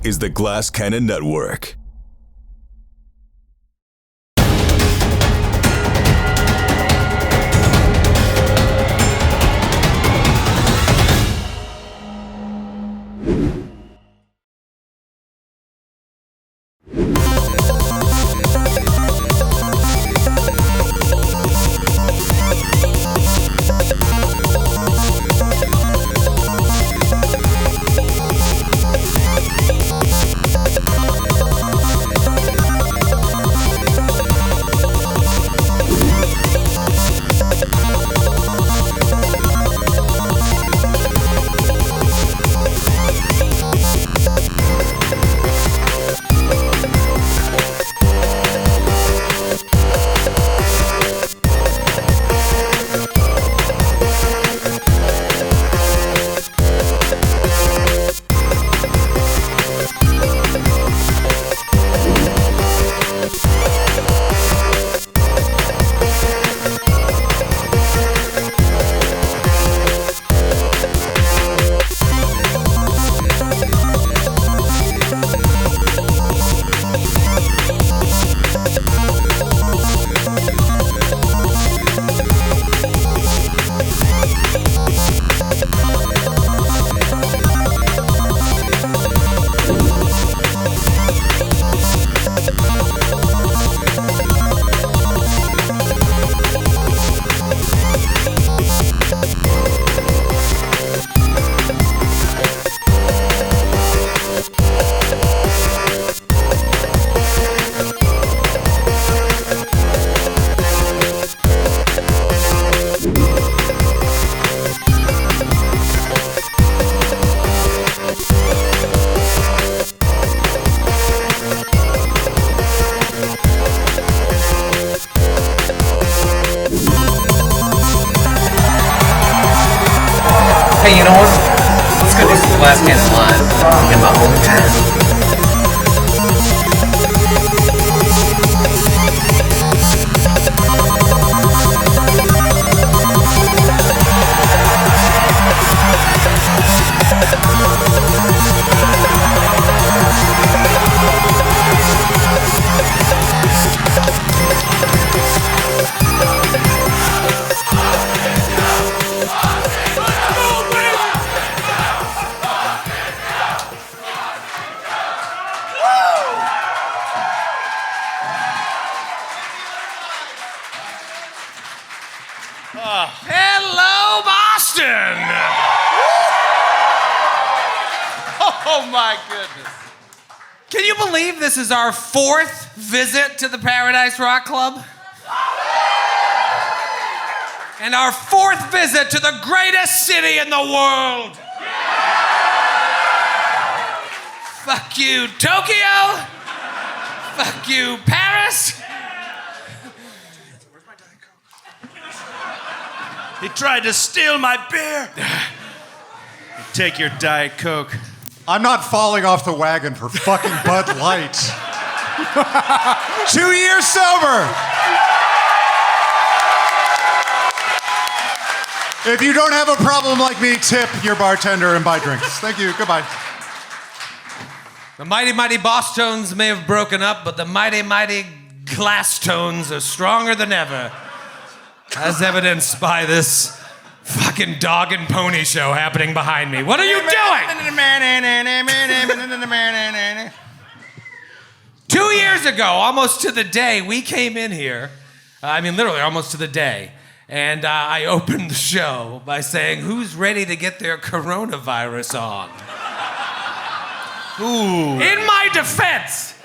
is the Glass Cannon Network. Hey, you know what? Let's go do some Glass Cannon live in my hometown. Hello, Boston! Oh my goodness. Can you believe this is our 4th visit to the Paradise Rock Club? And our 4th visit to the greatest city in the world! Fuck you, Tokyo! Fuck you, Paris! He tried to steal my beer. Take your Diet Coke. I'm not falling off the wagon for fucking Bud Light. 2 years sober. If you don't have a problem like me, tip your bartender and buy drinks. Thank you. Goodbye. The mighty, mighty Boss Tones may have broken up, but the mighty, mighty Glass Tones are stronger than ever. As evidenced by this fucking dog and pony show happening behind me. What are you doing? 2 years ago, almost to the day, we came in here. Literally almost to the day. And I opened the show by saying, who's ready to get their coronavirus on? Ooh. In my defense,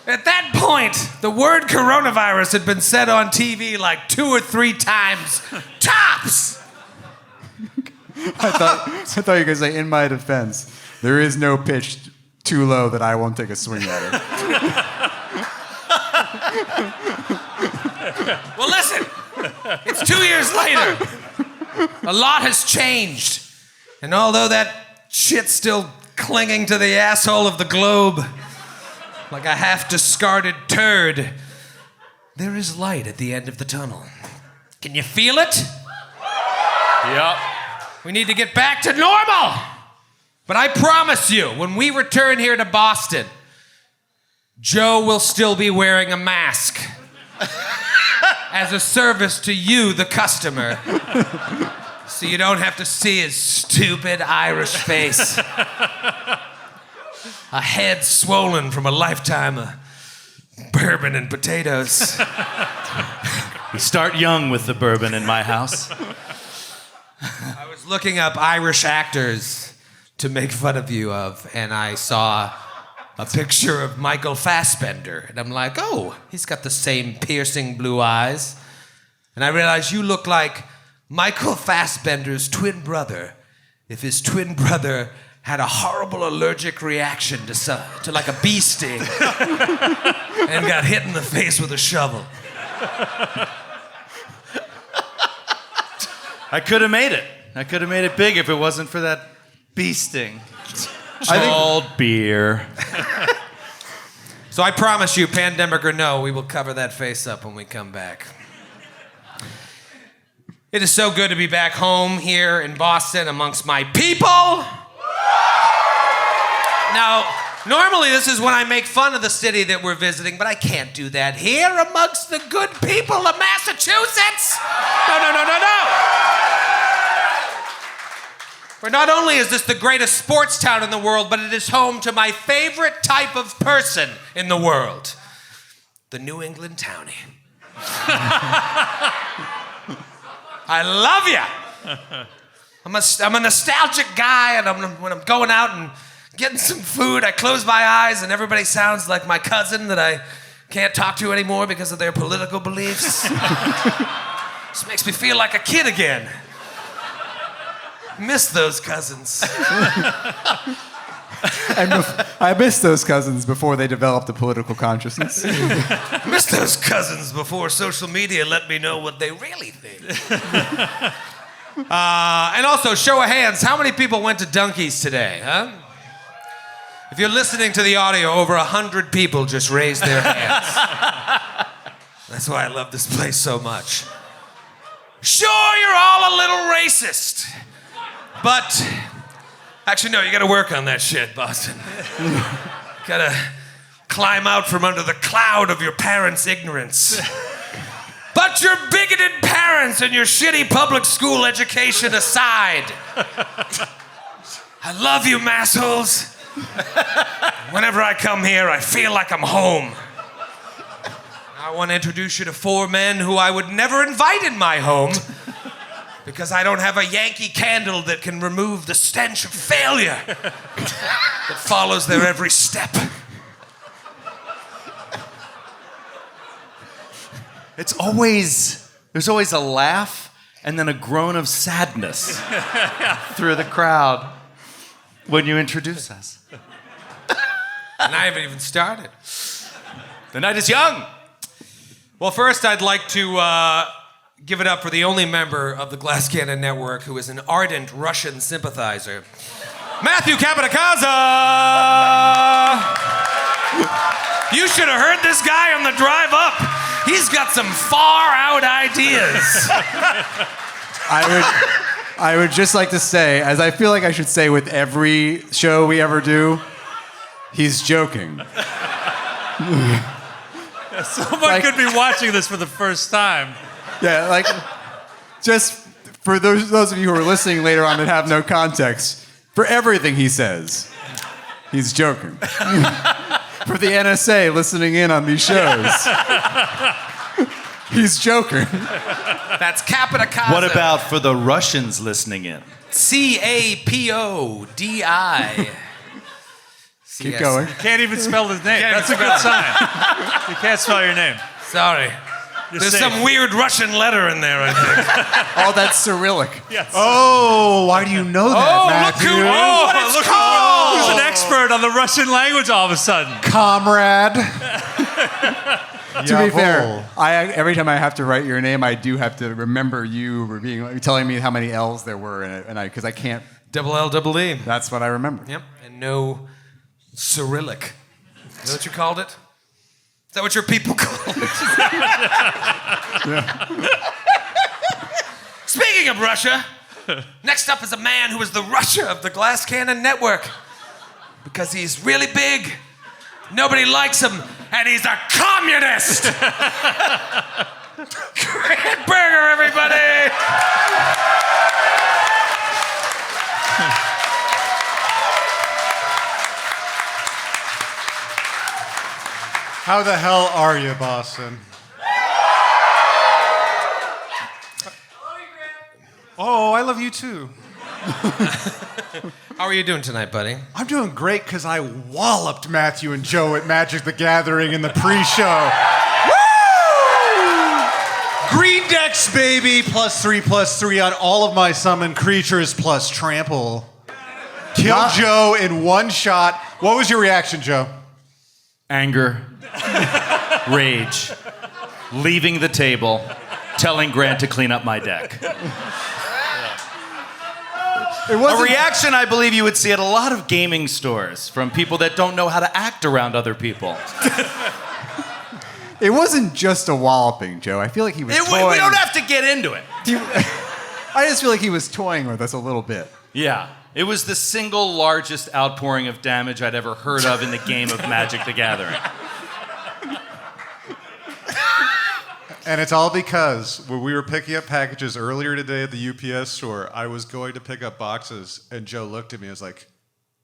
at that point, the word coronavirus had been said on TV like 2 or 3 times. Tops! I thought you were going to say, in my defense, there is no pitch too low that I won't take a swing at it. Well, listen. It's 2 years later. A lot has changed. And although that shit's still clinging to the asshole of the globe, like a half-discarded turd, there is light at the end of the tunnel. Can you feel it? Yep. We need to get back to normal. But I promise you, when we return here to Boston, Joe will still be wearing a mask as a service to you, the customer, so you don't have to see his stupid Irish face. A head swollen from a lifetime of bourbon and potatoes. We start young with the bourbon in my house. I was looking up Irish actors to make fun of you of, and I saw a picture of Michael Fassbender, and I'm like, oh, he's got the same piercing blue eyes. And I realized you look like Michael Fassbender's twin brother, if his twin brother had a horrible allergic reaction to like a bee sting and got hit in the face with a shovel. I could have made it. I could have made it big if it wasn't for that bee sting. Old beer. So I promise you, pandemic or no, we will cover that face up when we come back. It is so good to be back home here in Boston amongst my people. Now, normally this is when I make fun of the city that we're visiting, but I can't do that here amongst the good people of Massachusetts. No. For not only is this the greatest sports town in the world, but it is home to my favorite type of person in the world, the New England townie. I love you. I'm a nostalgic guy, and when I'm going out and getting some food, I close my eyes, and everybody sounds like my cousin that I can't talk to anymore because of their political beliefs. This makes me feel like a kid again. Miss those cousins. I miss those cousins before they developed a political consciousness. Miss those cousins before social media let me know what they really think. And also, show of hands, how many people went to Dunkies today, huh? If you're listening to the audio, over 100 people just raised their hands. That's why I love this place so much. Sure, you're all a little racist. But, actually, no, you gotta work on that shit, Boston. Gotta climb out from under the cloud of your parents' ignorance. But your bigoted parents and your shitty public school education aside, I love you, massholes. Whenever I come here, I feel like I'm home. I want to introduce you to 4 men who I would never invite in my home because I don't have a Yankee candle that can remove the stench of failure that follows their every step. There's always a laugh and then a groan of sadness through the crowd when you introduce us. And I haven't even started. The night is young. Well, first I'd like to give it up for the only member of the Glass Cannon Network who is an ardent Russian sympathizer, Matthew Capodicasa! You should have heard this guy on the drive up. He's got some far out ideas. I would just like to say, as I feel like I should say with every show we ever do, he's joking. Someone could be watching this for the first time. Yeah, like, just for those of you who are listening later on that have no context, for everything he says, he's joking. For the NSA listening in on these shows, he's joking. That's Capodicasa. What about for the Russians listening in? Capodi. Keep going. You can't even spell his name. That's a good sign. You can't spell your name. Sorry. You're There's safe. some weird Russian letter in there, I think. Oh, that's Cyrillic. Yes. Oh, why do you know that, Matthew? Look who's an expert on the Russian language all of a sudden. Comrade. To be fair, every time I have to write your name, I do have to remember you telling me how many L's there were in it, and because I can't. Double L, double E. That's what I remember. Yep. And no Cyrillic. Is that what you called it? Is that what your people call it? Speaking of Russia, Next up is a man who is the Russia of the Glass Cannon Network. Because he's really big. Nobody likes him, and he's a communist! Grant Berger, everybody! How the hell are you, Boston? Oh, I love you too. How are you doing tonight, buddy? I'm doing great because I walloped Matthew and Joe at Magic the Gathering in the pre-show. Woo! Green Dex, baby, +3/+3 on all of my summoned creatures plus trample. Killed Joe in one shot. What was your reaction, Joe? Anger. Rage. Leaving the table. Telling Grant to clean up my deck. A reaction I believe you would see at a lot of gaming stores from people that don't know how to act around other people. It wasn't just a walloping, Joe. I feel like he was toying. We don't have to get into it. I just feel like he was toying with us a little bit. Yeah. It was the single largest outpouring of damage I'd ever heard of in the game of Magic the Gathering. And it's all because when we were picking up packages earlier today at the UPS store, I was going to pick up boxes, and Joe looked at me and was like,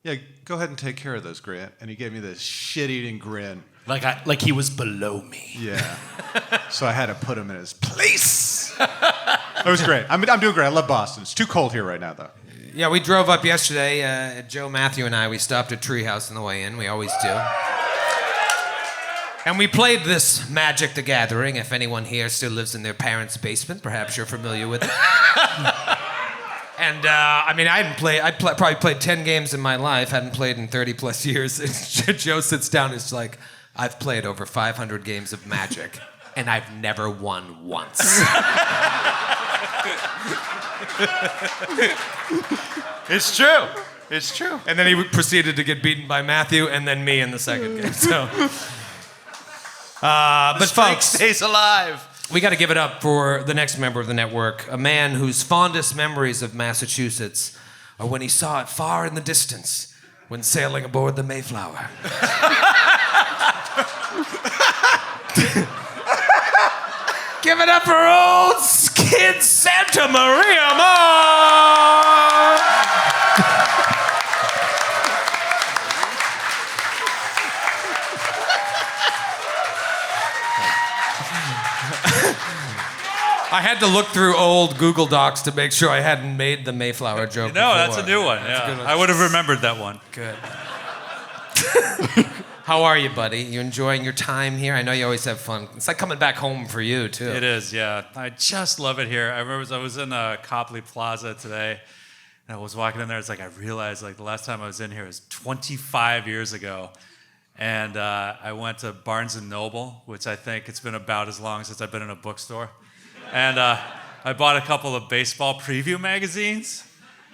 yeah, go ahead and take care of those, Grant. And he gave me this shit-eating grin. Like he was below me. Yeah. So I had to put him in his place. It was great. I'm doing great. I love Boston. It's too cold here right now, though. Yeah, we drove up yesterday. Joe, Matthew, and I, we stopped at Treehouse on the way in. We always do. And we played this Magic the Gathering. If anyone here still lives in their parents' basement, perhaps you're familiar with it. And, I hadn't played, probably played 10 games in my life, hadn't played in 30 plus years. And Joe sits down and is like, I've played over 500 games of Magic, and I've never won once. It's true. It's true. And then he proceeded to get beaten by Matthew and then me in the second game. So, but folks, stays alive. We got to give it up for the next member of the network, a man whose fondest memories of Massachusetts are when he saw it far in the distance when sailing aboard the Mayflower. Give it up for old Skid Santa Maria Maher! I had to look through old Google Docs to make sure I hadn't made the Mayflower joke No, before. that's a new one. Yeah, I would have remembered that one. Good. How are you, buddy? You enjoying your time here? I know you always have fun. It's like coming back home for you, too. It is, yeah. I just love it here. I remember I was in Copley Plaza today, and I was walking in there. It's like I realized like the last time I was in here was 25 years ago. And I went to Barnes & Noble, which I think it's been about as long since I've been in a bookstore. And I bought a couple of baseball preview magazines.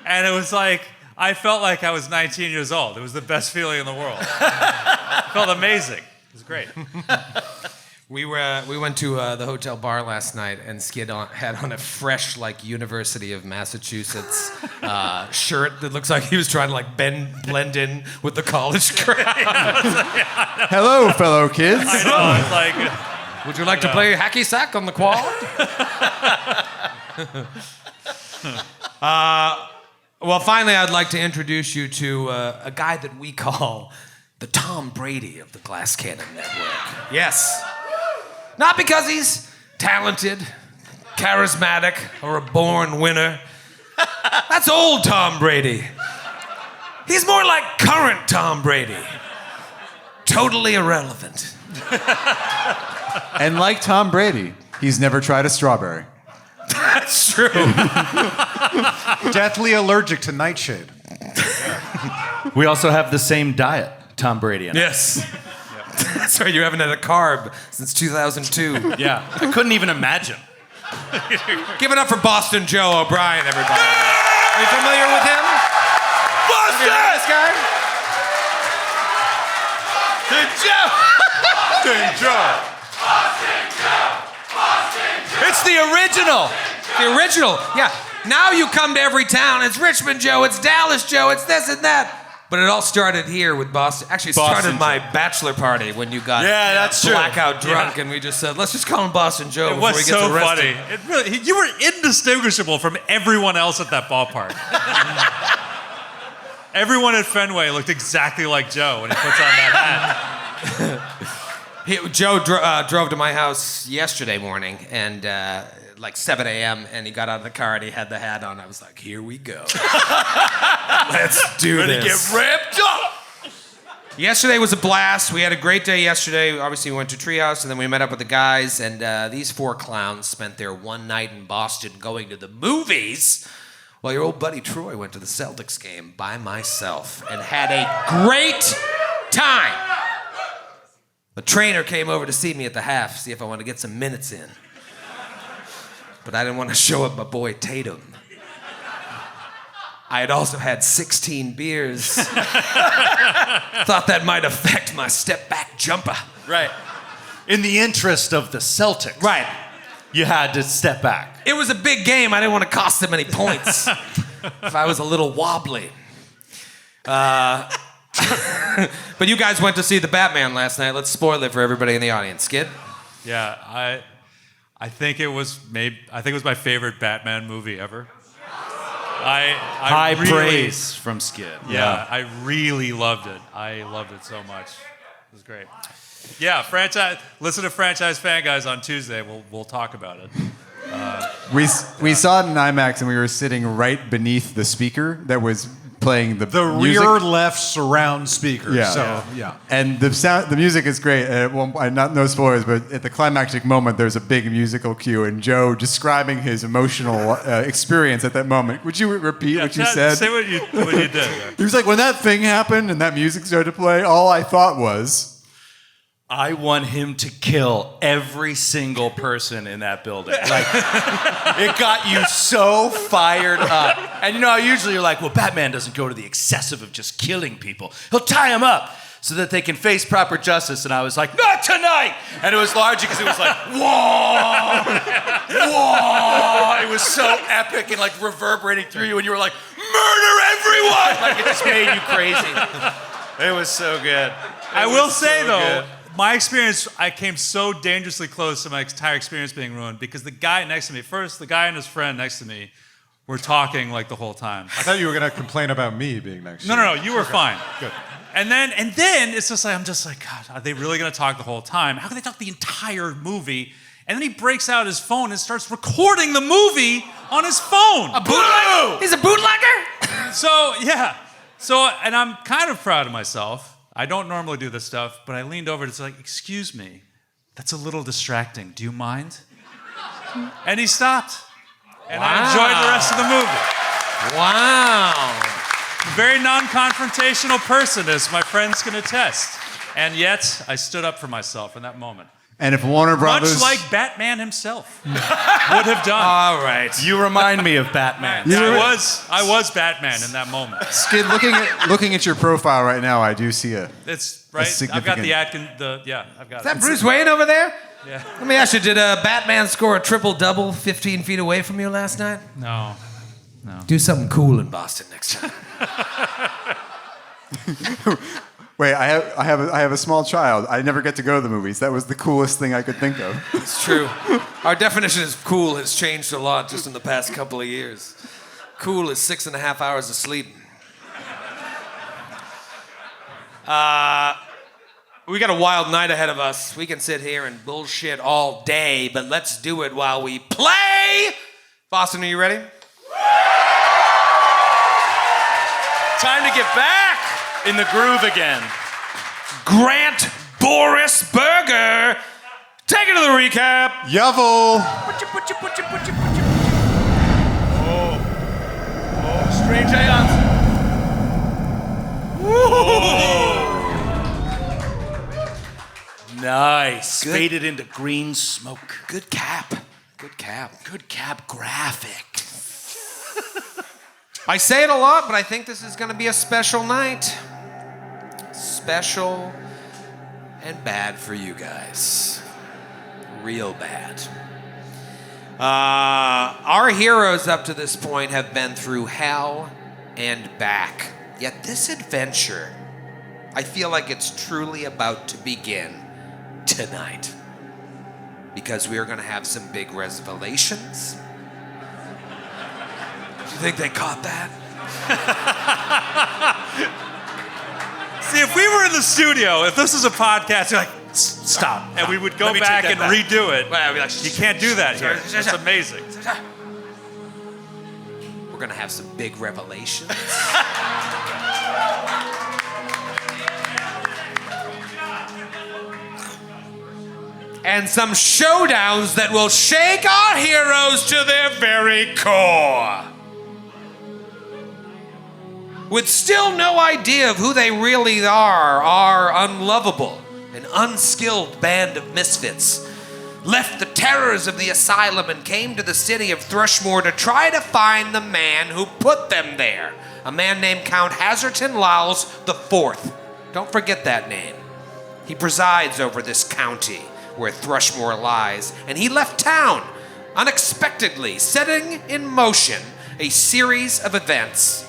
And it was like, I felt like I was 19 years old. It was the best feeling in the world. It felt amazing. It was great. We went to the hotel bar last night, and Skid had on a fresh, like, University of Massachusetts shirt that looks like he was trying to like blend in with the college crowd. Hello, fellow kids. I know. It's like, Would you like to play hacky sack on the quad? Well, finally, I'd like to introduce you to a guy that we call the Tom Brady of the Glass Cannon Network. Yes. Not because he's talented, charismatic, or a born winner. That's old Tom Brady. He's more like current Tom Brady. Totally irrelevant. And like Tom Brady, he's never tried a strawberry. That's true. Deathly allergic to nightshade. We also have the same diet, Tom Brady and I. Yes. That's right, you haven't had a carb since 2002. Yeah, I couldn't even imagine. Give it up for Boston Joe O'Brien, everybody. Are you familiar with him? Boston! This guy? The Joe! Boston Joe! It's the original! The original, yeah. Now you come to every town. It's Richmond Joe. It's Dallas Joe. It's this and that. But it all started here with Boston. Actually, it started my bachelor party when you got that's true. blackout drunk, and we just said, let's just call him Boston Joe It before was he gets so arrested. funny. It really, you were indistinguishable from everyone else at that ballpark. Everyone at Fenway looked exactly like Joe when he puts on that hat. Joe drove to my house yesterday morning, and like 7 a.m., and he got out of the car and he had the hat on. I was like, here we go. Let's do this. Get ripped up. Yesterday was a blast. We had a great day yesterday. Obviously, we went to Treehouse, and then we met up with the guys, and these 4 clowns spent their one night in Boston going to the movies, while your old buddy Troy went to the Celtics game by myself and had a great time. The trainer came over to see me at the half, see if I want to get some minutes in. But I didn't want to show up my boy Tatum. I had also had 16 beers. Thought that might affect my step-back jumper. Right. In the interest of the Celtics. Right. You had to step back. It was a big game. I didn't want to cost them any points if I was a little wobbly. But you guys went to see the Batman last night. Let's spoil it for everybody in the audience. Skid? Yeah, I think it was my favorite Batman movie ever. High praise from Skid. Yeah, I really loved it. I loved it so much. It was great. Yeah, franchise. Listen to Franchise Fan Guys on Tuesday. We'll talk about it. We saw it in IMAX, and we were sitting right beneath the speaker that was playing the music. rear left surround speaker. Yeah. So, yeah. And the music is great. No spoilers, but at the climactic moment, there's a big musical cue, and Joe describing his emotional experience at that moment. Would you repeat what you said? Say what you did. He was like, when that thing happened and that music started to play, all I thought was, I want him to kill every single person in that building. Like, it got you so fired up. And usually you're like, well, Batman doesn't go to the excessive of just killing people. He'll tie them up so that they can face proper justice. And I was like, not tonight! And it was largely because it was like, whoa! Whoa! It was so epic and like reverberating through you. And you were like, murder everyone! Like, it just made you crazy. It was so good. I will say, though, my experience, I came so dangerously close to my entire experience being ruined because the guy next to me, the guy and his friend next to me were talking like the whole time. I thought you were going to complain about me being next to you. No, you were fine. Good. And then it's just like, I'm just like, God, are they really going to talk the whole time? How can they talk the entire movie? And then he breaks out his phone and starts recording the movie on his phone. A bootlegger? He's a bootlegger? And I'm kind of proud of myself. I don't normally do this stuff, but I leaned over to say, excuse me, that's a little distracting. Do you mind? And he stopped. And I enjoyed the rest of the movie. Wow. A very non-confrontational person, as my friends can attest. And yet, I stood up for myself in that moment. and if Warner Brothers... Much like Batman himself would have done. All right. You remind me of Batman. I was Batman in that moment. Skid, looking at your profile right now, I do see It's right. I've got the I've got Is that Bruce Wayne over there? Yeah. Let me ask you, did Batman score a triple-double 15 feet away from you last night? No. Do something cool in Boston next time. Wait, I have a small child. I never get to go to the movies. That was the coolest thing I could think of. It's true. Our definition of cool has changed a lot just in the past couple of years. Cool is 6.5 hours of sleep. We got a wild night ahead of us. We can sit here and bullshit all day, but let's do it while we play. Boston, are you ready? Time to get back in the groove again. Grant Boris Berger. Take it to the recap. Yavel. Strange Aeons. Nice. Good. Faded into green smoke. Good cap. Good cap. Good cap graphic. I say it a lot, but I think this is going to be a special night. Special and bad for you guys. Real bad. Our heroes up to this point have been through hell and back. Yet this adventure, I feel like it's truly about to begin tonight. Because we are going to have some big revelations. Do you think they caught that? See, if we were in the studio, if this was a podcast, you're like, stop. And we would go back and redo it. Well, I'd be like, You can't do that here. It's amazing. We're going to have some big revelations. And some showdowns that will shake our heroes to their very core. With still no idea of who they really are unlovable, an unskilled band of misfits, left the terrors of the asylum and came to the city of Thrushmoor to try to find the man who put them there. A man named Count Hazerton Lowles IV. Don't forget that name. He presides over this county where Thrushmoor lies, and he left town unexpectedly, setting in motion a series of events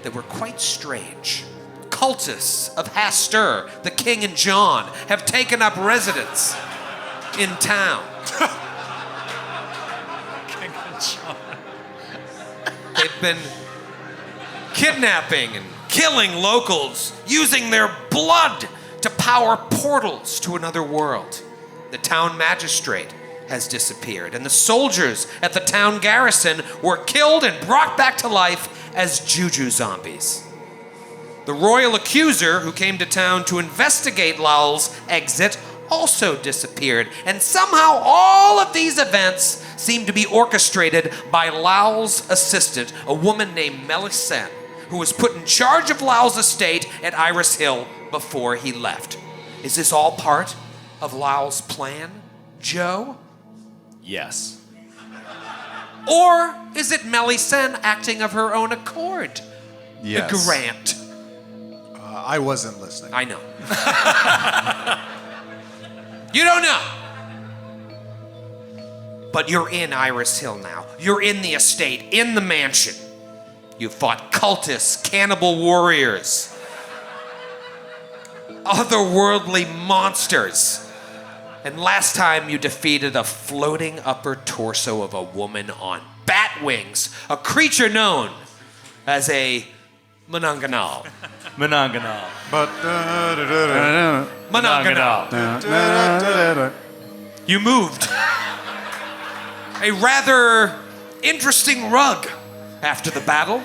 that were quite strange. Cultists of Hastur, the King and John, have taken up residence in town. King and John. They've been kidnapping and killing locals, using their blood to power portals to another world. The town magistrate has disappeared, and the soldiers at the town garrison were killed and brought back to life as juju zombies. The Royal Accuser, who came to town to investigate Lowell's exit, also disappeared, and somehow all of these events seem to be orchestrated by Lowell's assistant, a woman named Melisande, who was put in charge of Lowell's estate at Iris Hill before he left. Is this all part of Lowell's plan, Joe? Yes. Or is it Melisande acting of her own accord? Yes. Grant. I wasn't listening. I know. You don't know. But you're in Iris Hill now. You're in the estate, in the mansion. You fought cultists, cannibal warriors, otherworldly monsters. And last time you defeated a floating upper torso of a woman on bat wings, a creature known as a Mononganal. Mononganal. But Mononganal. You moved a rather interesting rug after the battle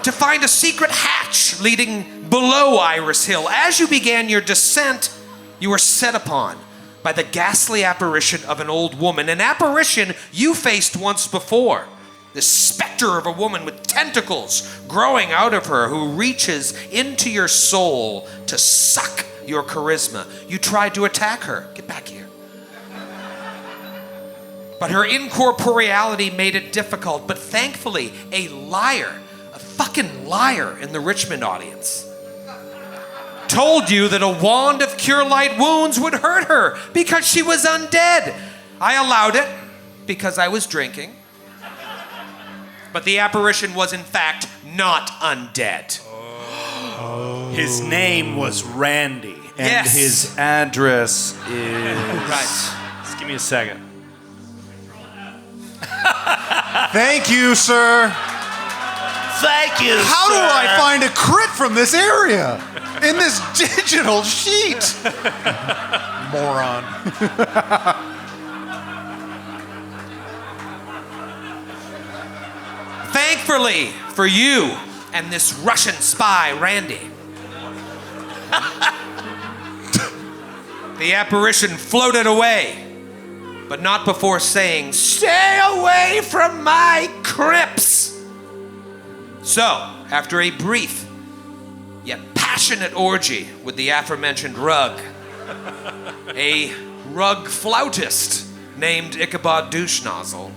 to find a secret hatch leading below Iris Hill. As you began your descent, you were set upon by the ghastly apparition of an old woman, an apparition you faced once before. The specter of a woman with tentacles growing out of her who reaches into your soul to suck your charisma. You tried to attack her. Get back here. But her incorporeality made it difficult. But thankfully, a fucking liar in the Richmond audience told you that a wand of cure light wounds would hurt her because she was undead. I allowed it because I was drinking. But the apparition was in fact not undead. His name was Randy, and Yes. his address is... Right. Just give me a second. thank you, sir. Thank you, How do I find a crit from this area in this digital sheet? Moron. Thankfully for you and this Russian spy, Randy, the apparition floated away, but not before saying, "Stay away from my crypts." So, after a brief yet passionate orgy with the aforementioned rug, a rug flautist named Ichabod Douchenozzle,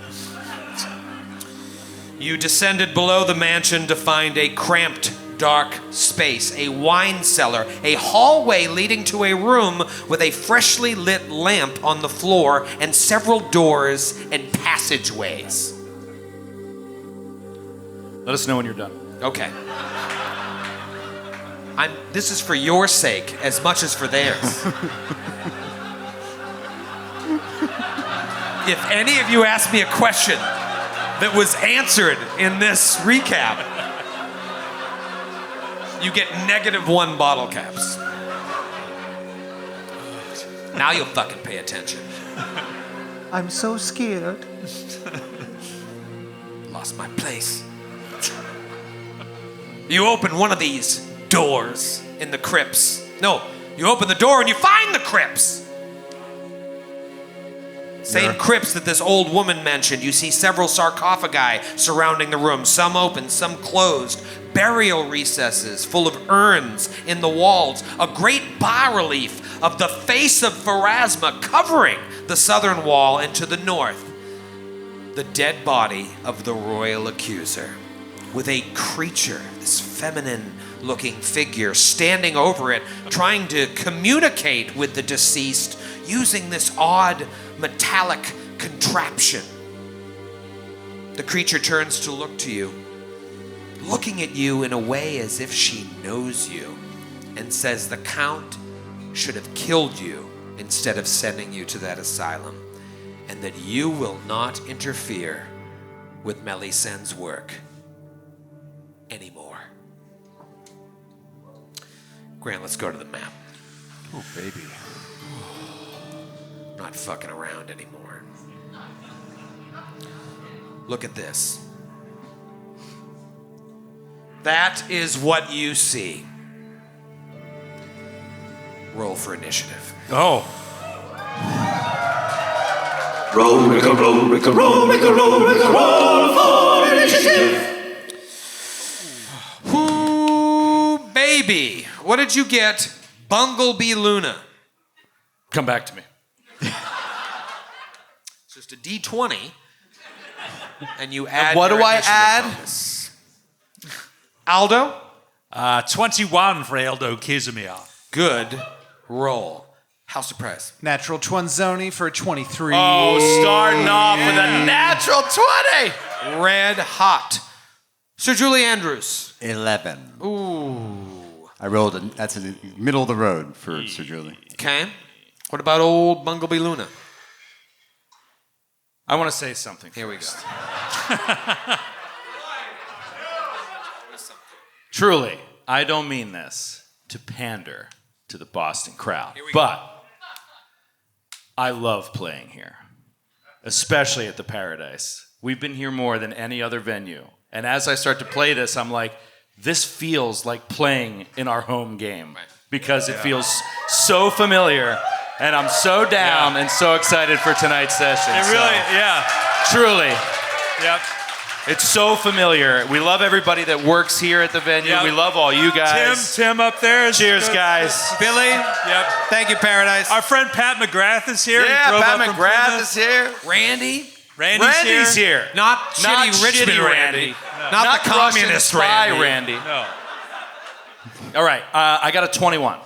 you descended below the mansion to find a cramped, dark space, a wine cellar, a hallway leading to a room with a freshly lit lamp on the floor, and several doors and passageways. Let us know when you're done. Okay. This is for your sake as much as for theirs. If any of you ask me a question that was answered in this recap, you get -1 bottle caps. Now you'll fucking pay attention. I'm so scared. Lost my place. You open one of these doors in the crypts. No, you open the door and you find the crypts. Same crypts that this old woman mentioned. You see several sarcophagi surrounding the room, some open, some closed. Burial recesses full of urns in the walls. A great bas-relief of the face of Pharasma covering the southern wall, and to the north, the dead body of the Royal Accuser, with a creature, this feminine-looking figure, standing over it, trying to communicate with the deceased using this odd metallic contraption. The creature turns to look to you, looking at you in a way as if she knows you, and says the Count should have killed you instead of sending you to that asylum, and that you will not interfere with Melisandre's work anymore. Grant, let's go to the map. Oh, baby. Not fucking around anymore. Look at this. That is what you see. Roll for initiative. Oh. Roll, Rick-a, roll, Rick-a, roll, Rick-a, roll, Rick-a, roll for initiative. Ooh, baby. What did you get? Bunglebee Luna. Come back to me. It's just a D20. And you add. what your do I initiative add? bonus. Aldo? 21 for Aldo Kizumia. Good roll. How surprised? Natural Twanzoni for 23. Oh, starting off with a natural 20. Red hot. Sir Julie Andrews. 11. Ooh. I rolled that's in the middle of the road for Sir Julie. Okay. What about old Bunglebee Luna? I want to say something. Here we go. Truly, I don't mean this to pander to the Boston crowd, but I love playing here, especially at the Paradise. We've been here more than any other venue. And as I start to play this, I'm like, this feels like playing in our home game because it feels so familiar. And I'm so down and so excited for tonight's session. It really, yeah. Truly. Yep. It's so familiar. We love everybody that works here at the venue. Yep. We love all you guys. Tim up there. is Cheers, good. guys. Billy. Yep. Thank you, Paradise. Our friend Pat McGrath is here. He Yeah, drove Pat up from McGrath Plymouth. is here. Randy? Randy's here. Not Not shitty Richmond shitty Randy. Randy. Not the Russian communist spy Randy. Randy. All right, I got a 21.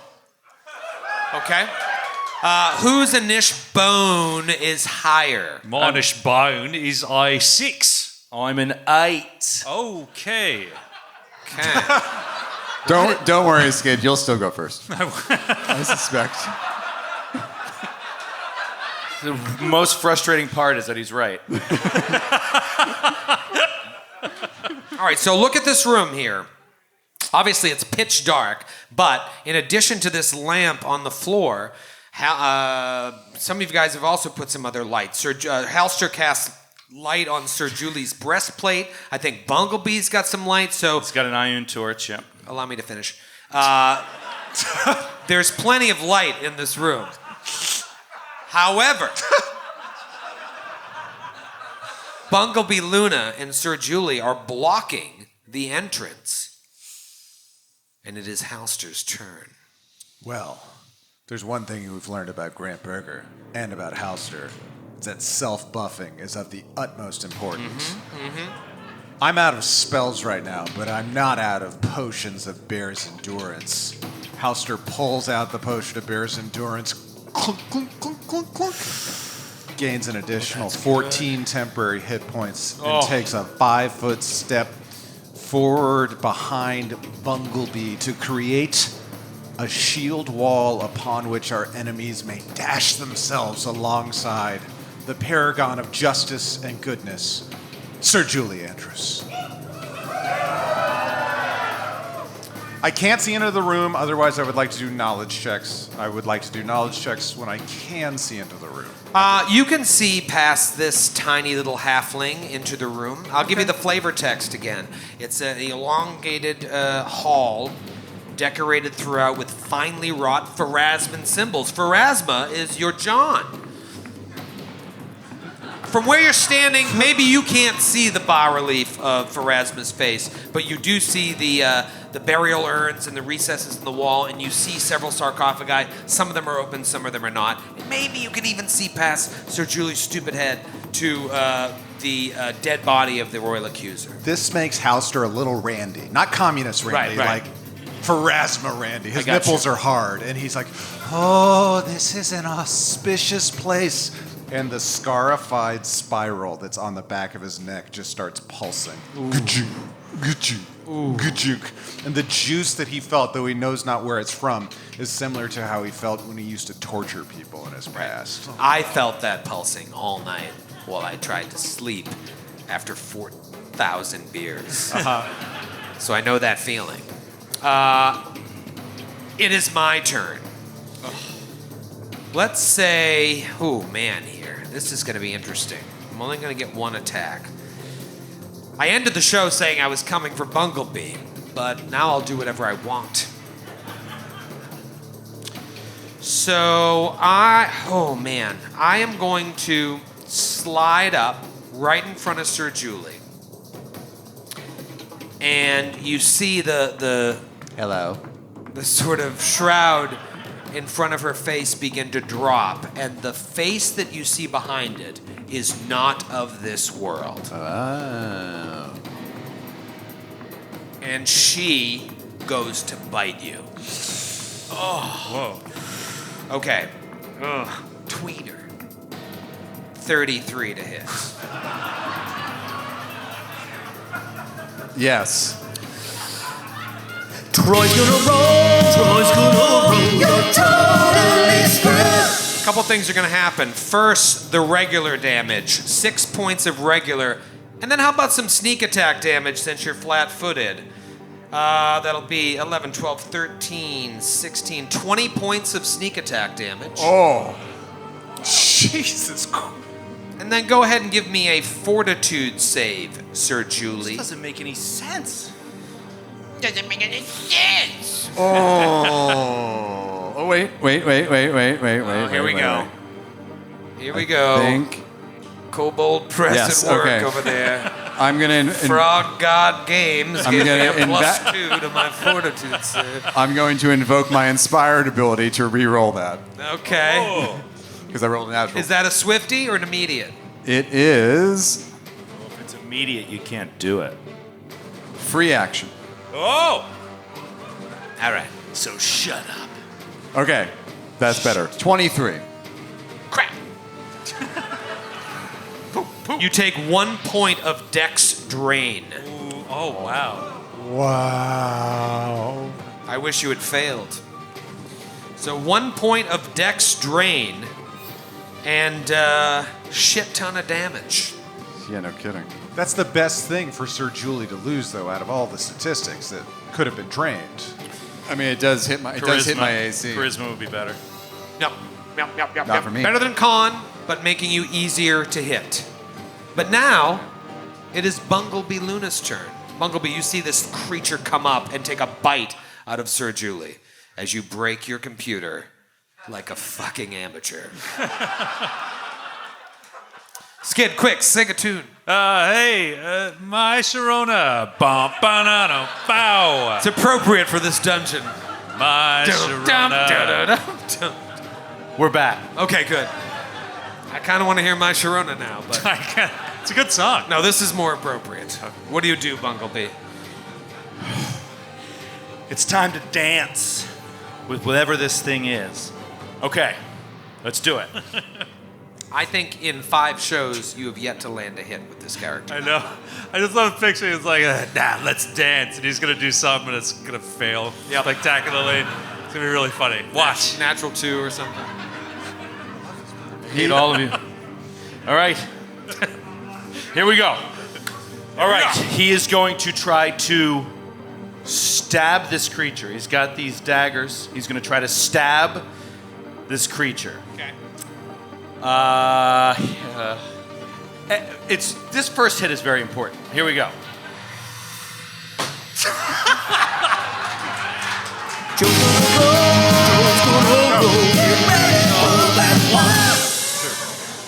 Okay. Whose Anish bone is higher? Monish Bone is I6. I'm an 8. Okay. Okay. Don't worry, Skid. You'll still go first. I suspect. The most frustrating part is that he's right. All right, so look at this room here. Obviously, it's pitch dark, but in addition to this lamp on the floor, some of you guys have also put some other lights. Halster casts light on Sir Julie's breastplate. I think Bunglebee's got some light, so... He's got an iron torch, yeah. Allow me to finish. There's plenty of light in this room. However, Bunglebee Luna and Sir Julie are blocking the entrance. And it is Halster's turn. Well, there's one thing we've learned about Grant Berger and about Halster. It's that self-buffing is of the utmost importance. I'm out of spells right now, but I'm not out of potions of Bear's Endurance. Halster pulls out the potion of Bear's Endurance. Clunk, clunk, clunk, clunk, clunk. gains an additional 14 temporary hit points and takes a 5-foot step forward behind Bumblebee to create a shield wall upon which our enemies may dash themselves alongside the paragon of justice and goodness, Sir Julie Andrews. I can't see into the room, otherwise I would like to do knowledge checks. I would like to do knowledge checks when I can see into the room. You can see past this tiny little halfling into the room. I'll give you the flavor text again. It's an elongated hall decorated throughout with finely wrought Pharasman symbols. Pharasma is your John. From where you're standing, maybe you can't see the bas-relief of Pharasma's face, but you do see the burial urns and the recesses in the wall, and you see several sarcophagi. Some of them are open, some of them are not. And maybe you can even see past Sir Julie's stupid head to the dead body of the Royal Accuser. This makes Houster a little Randy. Not communist Randy, Right. like Pharasma Randy. His got nipples are hard, and he's like, oh, this is an auspicious place. And the scarified spiral that's on the back of his neck just starts pulsing. Gajoo, gajoo, gajook. And the juice that he felt, though he knows not where it's from, is similar to how he felt when he used to torture people in his past. I felt that pulsing all night while I tried to sleep after 4,000 beers. So I know that feeling. It is my turn. Let's say, oh man, here. This is going to be interesting. I'm only going to get one attack. I ended the show saying I was coming for Bumblebee, but now I'll do whatever I want. So I am going to slide up right in front of Sir Julie. And you see the Hello. the sort of shroud in front of her face begin to drop, and the face that you see behind it is not of this world. Oh. And she goes to bite you. Oh. Whoa. Okay. Tweener. 33 to hit. Yes. Troy's gonna roll. Troy's gonna roll. You're totally screwed. A couple things are going to happen. First, the regular damage. 6 points of regular. And then how about some sneak attack damage since you're flat-footed? That'll be 11, 12, 13, 16, 20 points of sneak attack damage. Oh. Jesus Christ. And then go ahead and give me a fortitude save, Sir Julie. Doesn't make any sense. Doesn't make any sense. Oh, wait. Here we go. Here we go. Think. Kobold press Yes, at work okay. over there. I'm gonna. Frog God Games I'm gave me gonna a +2 to my fortitude save. I'm going to invoke my inspired ability to re-roll that Okay. because I rolled a natural. Is that a Swifty or an immediate? It is Well, if it's immediate, you can't do it. free action. Oh! All right. So shut up. Okay, that's better. 23. Crap. You take 1 point of Dex drain. Ooh, oh, wow. Wow. I wish you had failed. So 1 point of Dex drain and shit ton of damage. Yeah, no kidding. That's the best thing for Sir Julie to lose, though, out of all the statistics that could have been drained. I mean, it does hit my AC. Charisma would be better. Yep. Not for me. Better than con, but making you easier to hit. But now, it is Bumblebee Luna's turn. Bumblebee, you see this creature come up and take a bite out of Sir Julie as you break your computer like a fucking amateur. Skid, quick, sing a tune. Hey, my Sharona. Bum, banana, bow. It's appropriate for this dungeon. My Sharona. We're back. Okay, good. I kind of want to hear My Sharona now, but It's a good song. no, this is more appropriate. What do you do, Bumblebee? It's time to dance with whatever this thing is. Okay, let's do it. I think in 5 shows you have yet to land a hit with this character. I know. I just love picturing it's like, nah, let's dance. And he's going to do something and it's going to fail spectacularly. It's going to be really funny. Watch. Natural 2 or something. Hate all of you. All right. Here we go. All right. He is going to try to stab this creature. He's got these daggers. He's going to try to stab this creature. Okay. This first hit is very important. Here we go.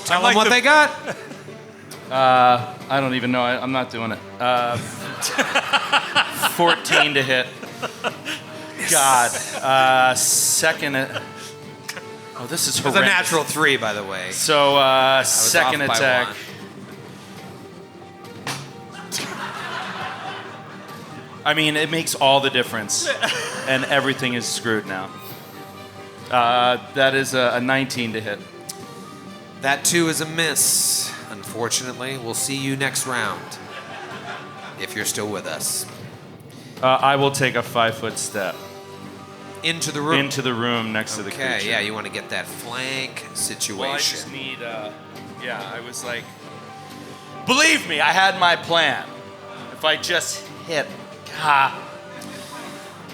Tell them what they got. I don't even know. I'm not doing it. 14 to hit. God. Second. Oh, this is It's horrendous. a natural 3, by the way. So, second off by attack. 1. I mean, it makes all the difference, and everything is screwed now. That is a 19 to hit. That 2 is a miss. Unfortunately, we'll see you next round. If you're still with us. I will take a 5-foot step Into the room. into the room next to the creature. Okay, yeah, you want to get that flank situation. Well, I just need, I was like, believe me, I had my plan. If I just hit,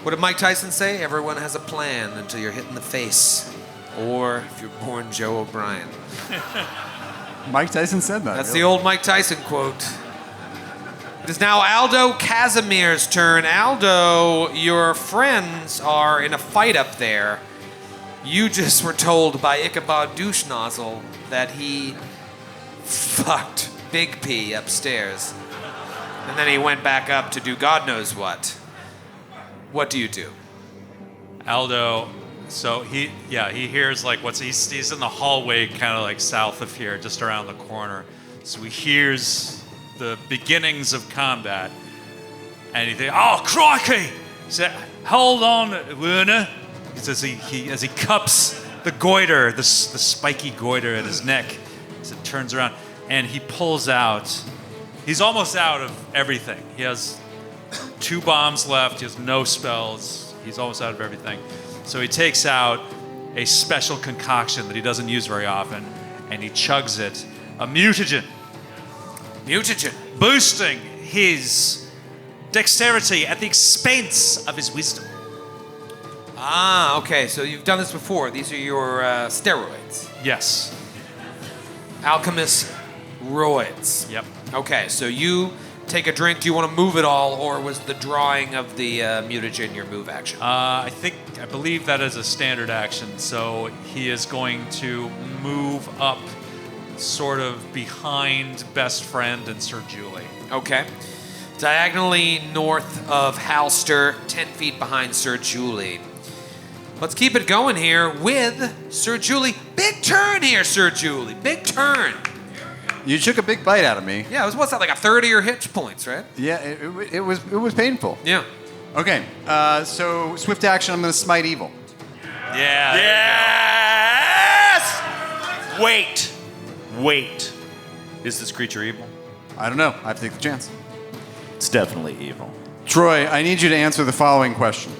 What did Mike Tyson say? Everyone has a plan until you're hit in the face. Or if you're born Joe O'Brien. Mike Tyson said that. That's the old Mike Tyson quote. It is now Aldo Casimir's turn. Aldo, your friends are in a fight up there. You just were told by Ichabod Douche Nozzle that he fucked Big P upstairs. And then he went back up to do God knows what. What do you do? Aldo, so he hears like he's in the hallway kind of like south of here, just around the corner. So he hears the beginnings of combat, and he thinks, "Oh crikey!" He said, "Hold on, Werner." He says as he cups the goiter, the spiky goiter at his neck, as it turns around, and he pulls out. He's almost out of everything. He has 2 bombs left. He has no spells. He's almost out of everything. So he takes out a special concoction that he doesn't use very often, and he chugs it. A mutagen. Mutagen. Boosting his dexterity at the expense of his wisdom. Ah, okay, so you've done this before. These are your steroids. Yes. Alchemist roids. Yep. Okay, so you take a drink. Do you want to move at all, or was the drawing of the mutagen your move action? I believe that is a standard action. So he is going to move up sort of behind Best Friend and Sir Julie. Okay. Diagonally north of Halster, 10 feet behind Sir Julie. Let's keep it going here with Sir Julie. Big turn here, Sir Julie. Big turn. You took a big bite out of me. Yeah, what's that, like a third of your hit points, right? Yeah, it was painful. Yeah. Okay, so swift action. I'm going to smite evil. Yeah. Yes! Wait. Is this creature evil? I don't know. I have to take the chance. It's definitely evil. Troy, I need you to answer the following question.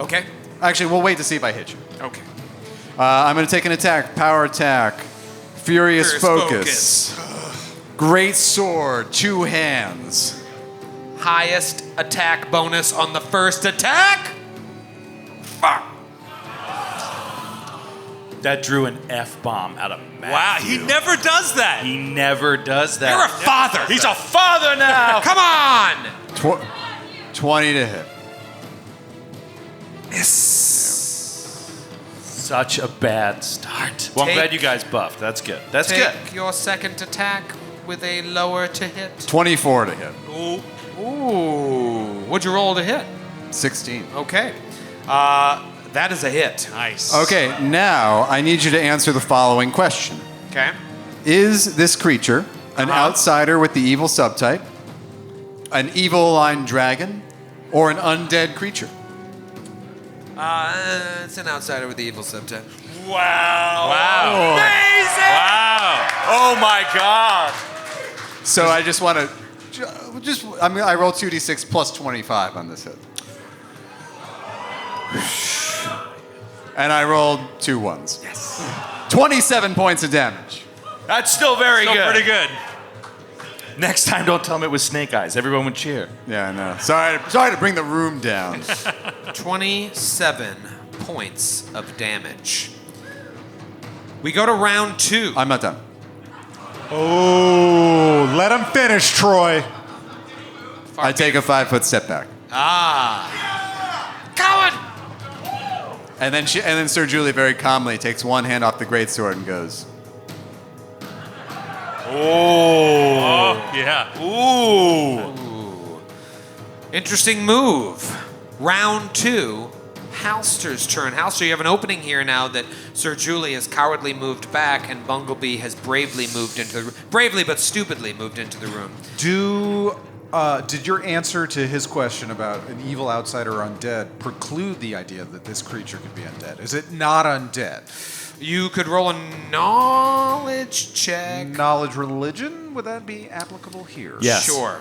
Okay. Actually, we'll wait to see if I hit you. Okay. I'm going to take an attack. Power attack. Furious focus. Great sword. 2 hands. Highest attack bonus on the first attack? Fuck. That drew an F-bomb out of Matthew. Wow, he never does that. He never does that. You're a father. He's a father now. Come on. 20 to hit. Such a bad start. Well, I'm glad you guys buffed. That's good. That's good. Take your second attack with a lower to hit. 24 to hit. Ooh. What'd you roll to hit? 16. Okay. That is a hit. Nice. Okay, now I need you to answer the following question. Okay. Is this creature an outsider with the evil subtype, an evil aligned dragon, or an undead creature? It's an outsider with the evil subtype. Wow. Amazing. Wow. Oh my God. So I just want to, I roll 2d6 plus 25 on this hit. And I rolled 2 1s. Yes. 27 points of damage. That's still very Still good. pretty good. Next time, don't tell me it was snake eyes. Everyone would cheer. Yeah, I know. Sorry to bring the room down. 27 points of damage. We go to round 2. I'm not done. Oh, let him finish, Troy. I take a 5-foot step back. Coward! And then Sir Julie very calmly takes one hand off the greatsword and goes, Oh, yeah. Ooh. Interesting move. Round 2. Halster's turn. Halster, you have an opening here now that Sir Julie has cowardly moved back and Bunglebee has bravely but stupidly moved into the room. Did your answer to his question about an evil outsider or undead preclude the idea that this creature could be undead? Is it not undead? You could roll a knowledge check. Knowledge religion? Would that be applicable here? Yes. Sure.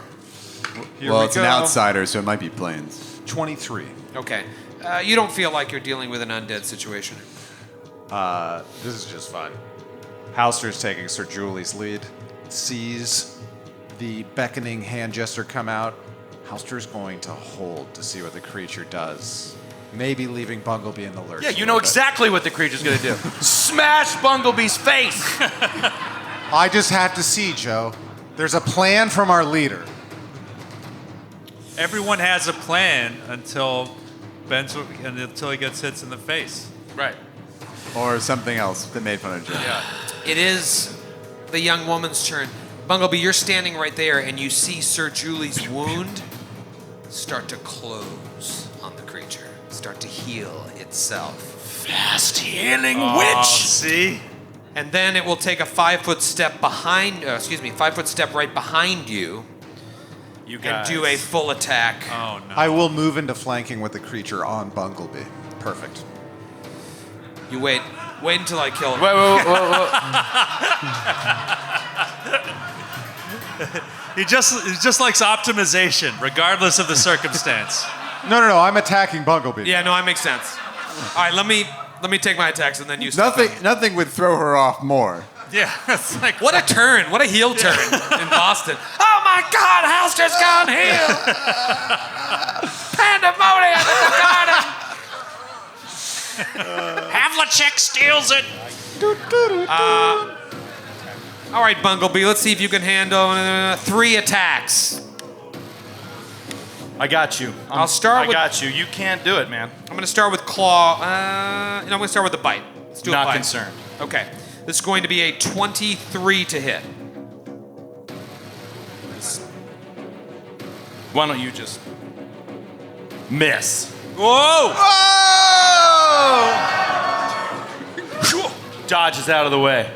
Here well, we it's go. an outsider, so it might be planes. 23. Okay. You don't feel like you're dealing with an undead situation. This is just fun. Halster's taking Sir Julie's lead, sees the beckoning hand gesture come out. Halster's going to hold to see what the creature does. Maybe leaving Bunglebee in the lurch. Yeah, you know exactly what the creature's gonna do. Smash Bunglebee's face. I just have to see, Joe. There's a plan from our leader. Everyone has a plan until he gets hits in the face. Right. Or something else that made fun of Joe. Yeah. It is the young woman's turn. Bunglebee, you're standing right there and you see Sir Julie's wound start to close on the creature, start to heal itself. Fast healing Oh, witch. see? And then it will take a 5-foot step behind, 5-foot step right behind you You and guys. do a full attack. Oh, no. I will move into flanking with the creature on Bunglebee. Perfect. You wait until I kill him. He just likes optimization, regardless of the circumstance. No, I'm attacking Bunglebee. Yeah, no, that makes sense. All right, let me take my attacks and then you step in. Nothing would throw her off more. Yeah, it's like What a turn! What a heel turn in Boston. Oh my God, Halster's gone heel! Pandemonium in the garden! Havlicek steals it! All right, Bunglebee, let's see if you can handle 3 attacks. I got you. I'll start I with- got you. You can't do it, man. I'm going to start with claw. I'm going to start with the bite. Let's do a Not bite. concerned. Okay. This is going to be a 23 to hit. Why don't you just miss? Whoa! Dodges out of the way.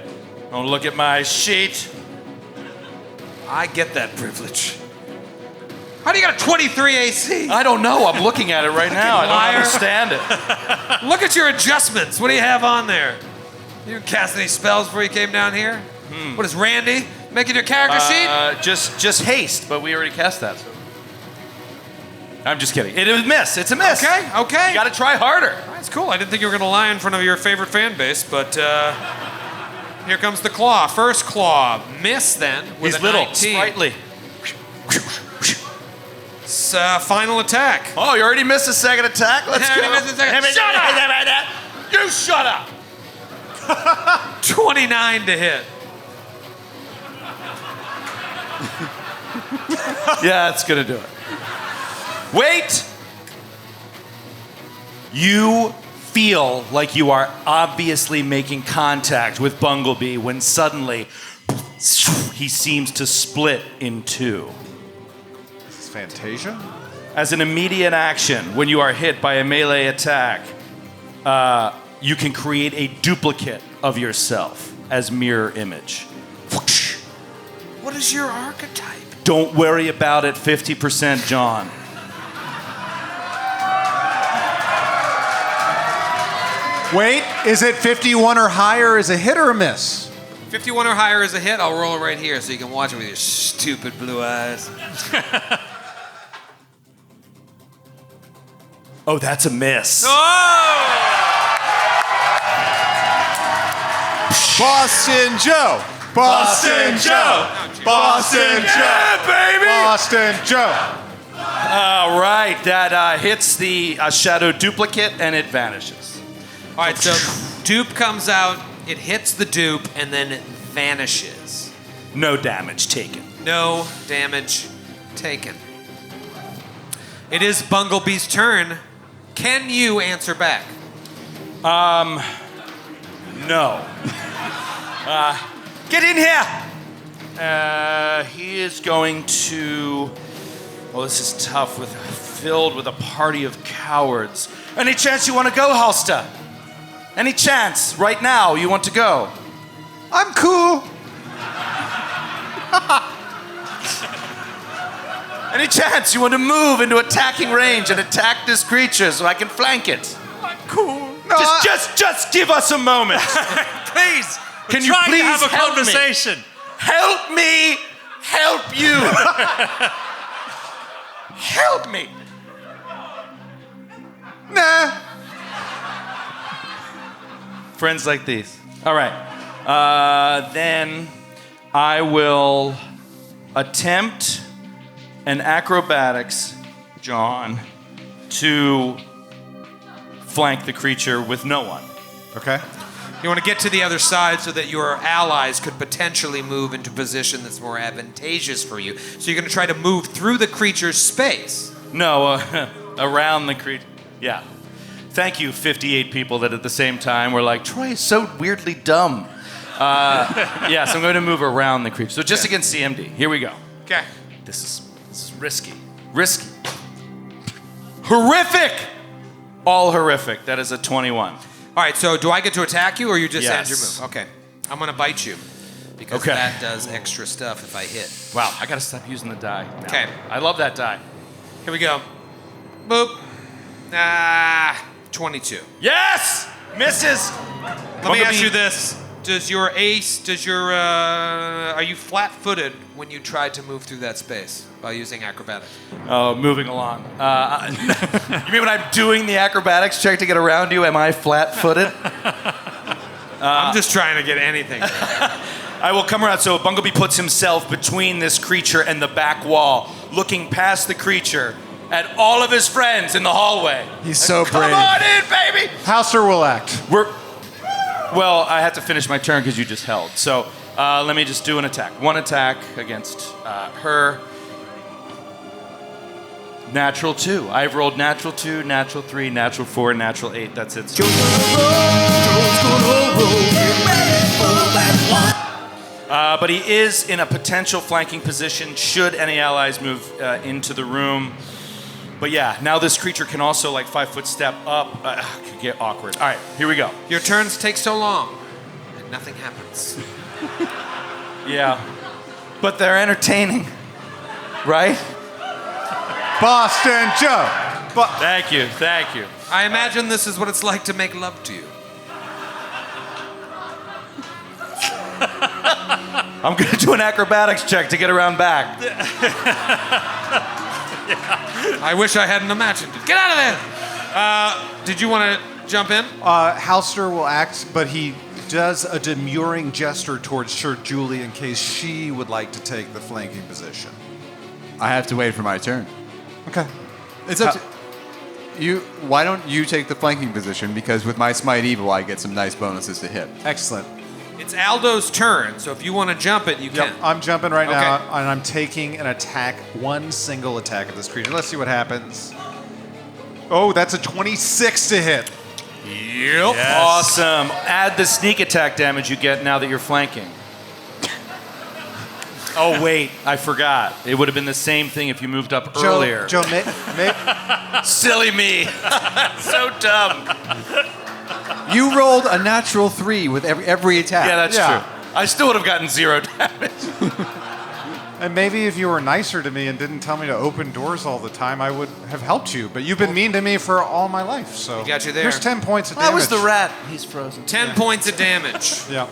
Don't look at my sheet. I get that privilege. How do you got a 23 AC? I don't know. I'm looking at it right now. I don't liar. understand it. Look at your adjustments. What do you have on there? You didn't cast any spells before you came down here? What is Randy making your character sheet? Just haste, but we already cast that. So. I'm just kidding. It is a miss. It's a miss. Okay. You got to try harder. That's cool. I didn't think you were going to lie in front of your favorite fan base, but here comes the claw. First claw. Miss then with He's a little, 19. sprightly. Final attack. Oh, you already missed a second attack? Let's Yeah, go. already missed a second. Shut up! You shut up. 29 to hit. Yeah, that's going to do it. Wait! You feel like you are obviously making contact with Bunglebee when suddenly he seems to split in 2. This is Fantasia? As an immediate action, when you are hit by a melee attack, you can create a duplicate of yourself as mirror image. What is your archetype? Don't worry about it, 50%, John. Wait, is it 51 or higher? Is a hit or a miss? 51 or higher is a hit. I'll roll it right here so you can watch it with your stupid blue eyes. Oh, that's a miss. Boston Joe. Boston Joe. Boston Joe. baby! Boston Joe. All right, that hits the shadow duplicate and it vanishes. All right, so dupe comes out, it hits the dupe, and then it vanishes. No damage taken. No damage taken. It is Bunglebee's turn. Can you answer back? No. Get in here! He is going to... Well, this is tough, filled with a party of cowards. Any chance you want to go, Halster? Any chance, right now, you want to go? I'm cool. Any chance you want to move into attacking range and attack this creature so I can flank it? Cool. No, Just give us a moment. Please. Can We're you trying please to have a help me? conversation. Help me help you. Help me. nah. Friends like these. All right. Then I will attempt an acrobatics, John, to flank the creature with no one. Okay. You want to get to the other side so that your allies could potentially move into a position that's more advantageous for you. So you're going to try to move through the creature's space. No, around the creature. Yeah. Thank you, 58 people that at the same time were like, Troy is so weirdly dumb. Yeah, so I'm going to move around the creature. So just against CMD. Here we go. Okay. This is risky. Risky. Horrific! All horrific. That is a 21. All right, so do I get to attack you or you just end your Yes. move? Okay. I'm going to bite you because Okay. that does extra stuff if I hit. Wow, I gotta stop using the die. now. Okay. I love that die. Here we go. Boop. 22. Yes! Misses! Let me ask you this. Are you flat-footed when you tried to move through that space by using acrobatics? Oh, moving along. You mean when I'm doing the acrobatics check to get around you, am I flat-footed? I'm just trying to get anything. I will come around. So Bumblebee puts himself between this creature and the back wall, looking past the creature at all of his friends in the hallway. He's so Come brave. on in, baby! Halster will act. Well, I had to finish my turn because you just held. So let me just do an attack. One attack against her. Natural 2. I've rolled natural 2, natural 3, natural 4, natural 8. That's it. So but he is in a potential flanking position should any allies move into the room. But yeah, now this creature can also 5-foot step up. Could get awkward. All right, here we go. Your turns take so long, and nothing happens. Yeah, but they're entertaining, right? Boston Joe. Thank you. I imagine this is what it's like to make love to you. I'm gonna do an acrobatics check to get around back. I wish I hadn't imagined it. Get out of there! Did you want to jump in? Halster will act, but he does a demurring gesture towards Sir Julie in case she would like to take the flanking position. I have to wait for my turn. Okay. It's up to you. Why don't you take the flanking position? Because with my Smite Evil, I get some nice bonuses to hit. Excellent. It's Aldo's turn, so if you want to jump it, you can. Yep, I'm jumping right now, Okay. and I'm taking an attack, one single attack of this creature. Let's see what happens. Oh, that's a 26 to hit. Yep. Awesome. Add the sneak attack damage you get now that you're flanking. Oh, wait. I forgot. It would have been the same thing if you moved up earlier. Joe, Silly me. So dumb. You rolled a natural 3 with every attack. Yeah, that's true. I still would have gotten 0 damage. and maybe if you were nicer to me and didn't tell me to open doors all the time, I would have helped you. But you've been mean to me for all my life, so We got you there. Here's 10 points of damage. I was the rat. He's frozen. 10 points of damage. Yeah.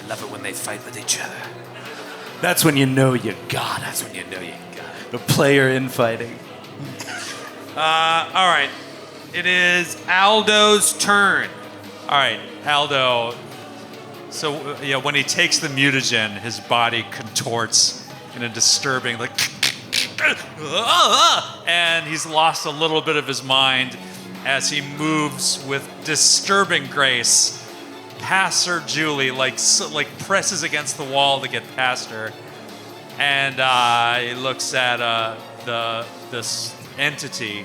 love it when they fight with each other. That's when you know you got it. That's when you know you got it. The player infighting. All right. It is Aldo's turn. All right, Aldo. So when he takes the mutagen, his body contorts in a disturbing, like, and he's lost a little bit of his mind as he moves with disturbing grace past Sir Julie, like presses against the wall to get past her, and he looks at this entity,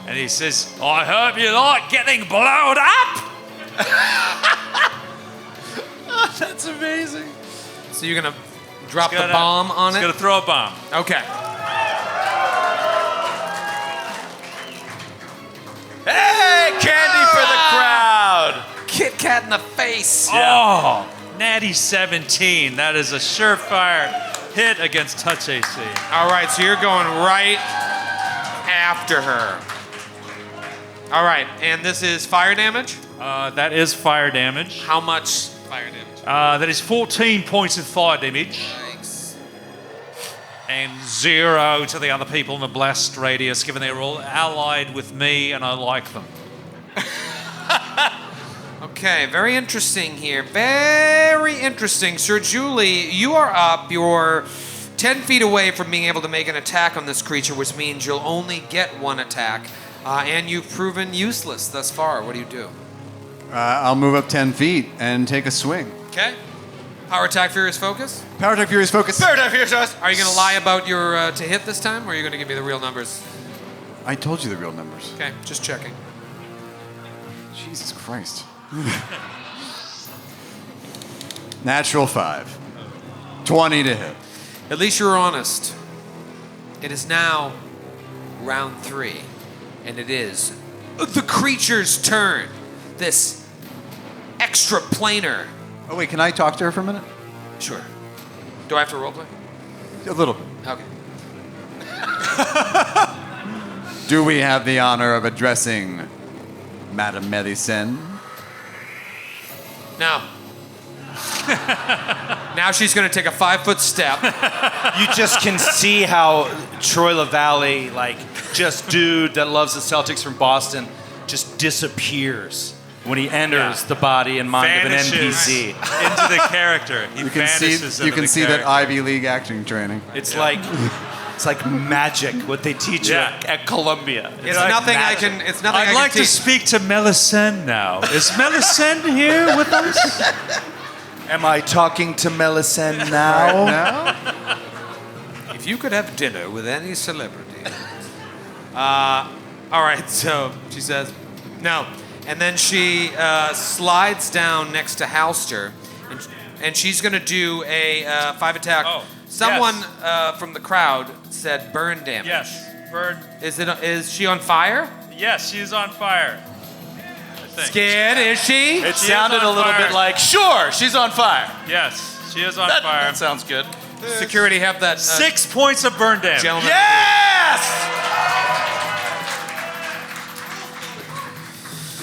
and he says, "I hope you like getting blown up." That's amazing. So you're gonna drop the bomb on it? He's gonna throw a bomb. Okay. Hey, candy for the crowd. Kit Kat in the face. Oh, natty 17. That is a surefire hit against touch AC. All right, so you're going right after her. All right, and this is fire damage? That is fire damage. How much fire damage? That is 14 points of fire damage. Thanks. And 0 to the other people in the blast radius, given they're all allied with me and I like them. Okay, very interesting here. Very interesting. Sir Julie, you are up. You're 10 feet away from being able to make an attack on this creature, which means you'll only get one attack. And you've proven useless thus far. What do you do? I'll move up 10 feet and take a swing. Okay. Power attack, furious focus. Power attack, furious focus. Power attack, furious focus. Are you going to lie about your to hit this time, or are you going to give me the real numbers? I told you the real numbers. Okay, just checking. Jesus Christ. Natural 5. 20 to hit. At least you're honest. It is now round 3, and it is the creature's turn. This extraplanar. Oh, wait, can I talk to her for a minute? Sure. Do I have to roleplay? A little bit. Okay. Do we have the honor of addressing Madame Melisande? Now. Now she's going to take a 5-foot step. You just can see how Troy Lavallee, just dude that loves the Celtics from Boston, just disappears when he enters the body and mind Vanishes of an NPC. into the character. He You can vanishes see, you into can the see that character. Ivy League acting training. It's like magic what they teach you at Columbia. It's nothing I can. It's nothing I I'd can like to teach. speak to Melisande now. Is Melisande here with us? Am I talking to Melisande now? Now? If you could have dinner with any celebrity. All right, so she says, no. And then she slides down next to Halster, and she's going to do a 5 attack. Oh, Someone from the crowd said burn damage. Yes. Bird. Is she on fire? Yes, she's on fire. I think. Scared, is she? It She sounded is a on little fire. bit like, sure, she's on fire. Yes, she is on That fire. sounds good. Security have that 6 points of burn damage. gentleman. Yes!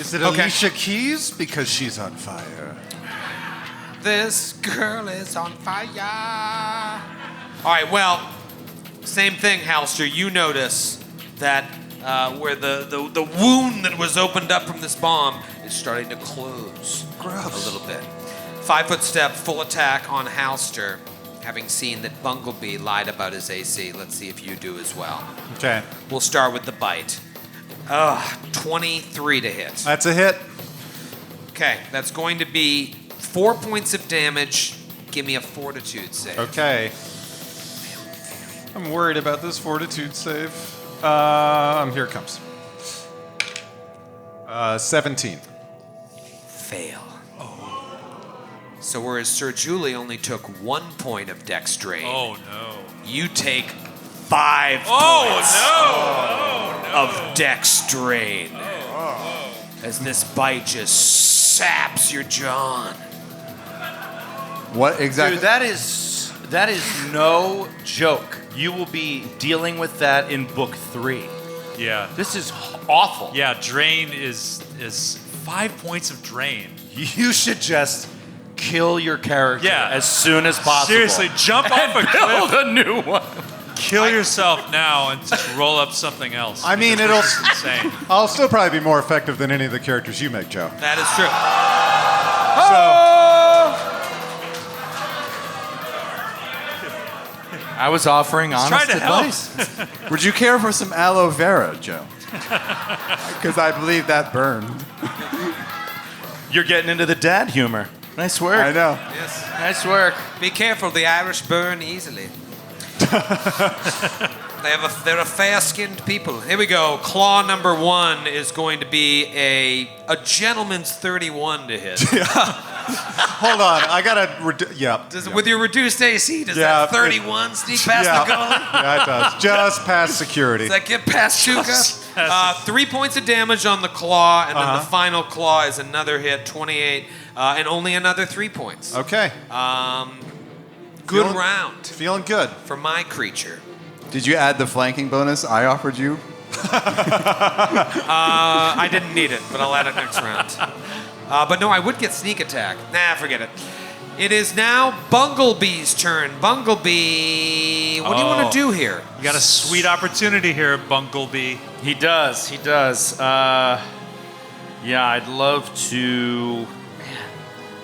Is it Okay. Alicia Keys? Because she's on fire. This girl is on fire. All right, well, same thing, Halster. You notice that where the wound that was opened up from this bomb is starting to close a little bit. 5-foot step, full attack on Halster, having seen that Bunglebee lied about his AC. Let's see if you do as well. Okay. We'll start with the bite. 23 to hit. That's a hit. Okay, that's going to be 4 points of damage. Give me a fortitude save. Okay. I'm worried about this fortitude save. Here it comes. 17. Fail. So whereas Sir Julie only took 1 point of dex drain, Oh no. you take 5 points of dex drain. As this bite just saps your John. What exactly? Dude, that is no joke. You will be dealing with that in book 3. Yeah. This is awful. Yeah, drain is 5 points of drain. You should just kill your character Yeah. as soon as possible. Seriously, jump off a Build cliff. a new one. Kill yourself now and just roll up something else. I mean, because this is insane. I'll still probably be more effective than any of the characters you make, Joe. That is true. I was offering honest Try to help. advice. Would you care for some aloe vera, Joe? Because I believe that burned. You're getting into the dad humor. Nice work. I know. Yes. Nice work. Be careful, the Irish burn easily. They're a fair-skinned people. Here we go. Claw number 1 is going to be a gentleman's 31 to hit. Hold on, I gotta. With your reduced AC, does Yeah, that 31 sneak past the goalie? Yeah, it does. Just past security. Does that get past Chuka? 3 points of damage on the claw, and then the final claw is another hit, 28, and only another 3 points. Okay. Good Feeling- round Feeling good. for my creature. Did you add the flanking bonus I offered you? I didn't need it, but I'll add it next round. But no, I would get sneak attack. Nah, forget it. It is now Bumblebee's turn. Bumblebee, what do you want to do here? You got a sweet opportunity here, Bunglebee. He does. He does. Yeah, I'd love to. Man,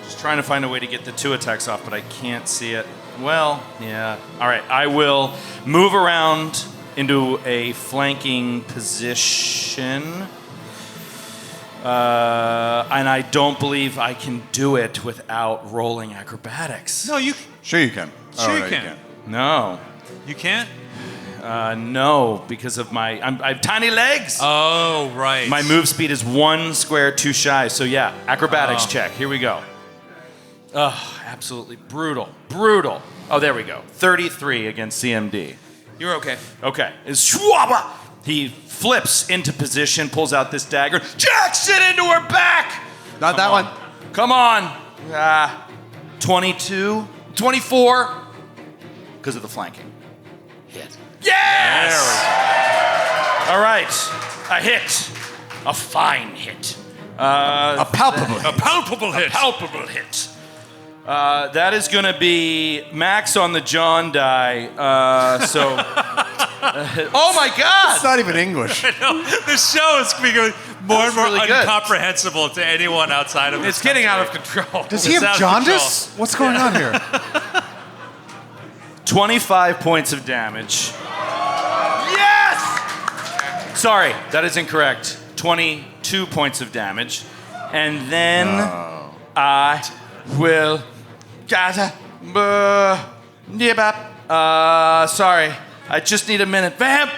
just trying to find a way to get the 2 attacks off, but I can't see it. Well, yeah. All right, I will move around into a flanking position. And I don't believe I can do it without rolling acrobatics. No, you Sure you can. Sure you right, can. No. you can't. No, because of I have tiny legs. Oh, right. My move speed is 1 square too shy. So yeah, acrobatics check. Here we go. Ugh, absolutely brutal. Brutal. Oh, there we go. 33 against CMD. You're okay. Okay. Is Schwaba. He flips into position, pulls out this dagger, jacks it into her back. Not that one. Come on. 22, 24, because of the flanking. Hit. Yes! All right. A hit. A fine hit. A palpable. A palpable hit. Palpable hit. That is going to be max on the John die. Oh my God! It's not even English. No, the show is becoming more and more really good. incomprehensible to anyone outside of this It's getting out country. of control. Does he It's have out of jaundice? What's going on here? 25 points of damage. Yes! Sorry, that is incorrect. 22 points of damage. And then I will. Sorry, I just need a minute. Vamp!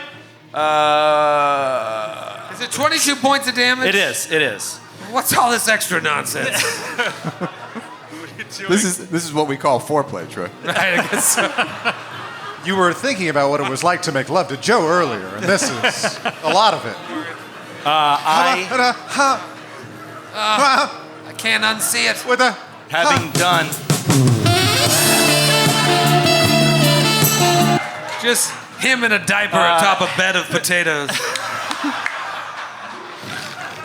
Is it 22 points of damage? It is. What's all this extra nonsense? This is what we call foreplay, Troy. Right, I guess so. You were thinking about what it was like to make love to Joe earlier, and this is a lot of it. I, I can't unsee it. With a having done. Just him in a diaper atop a bed of potatoes.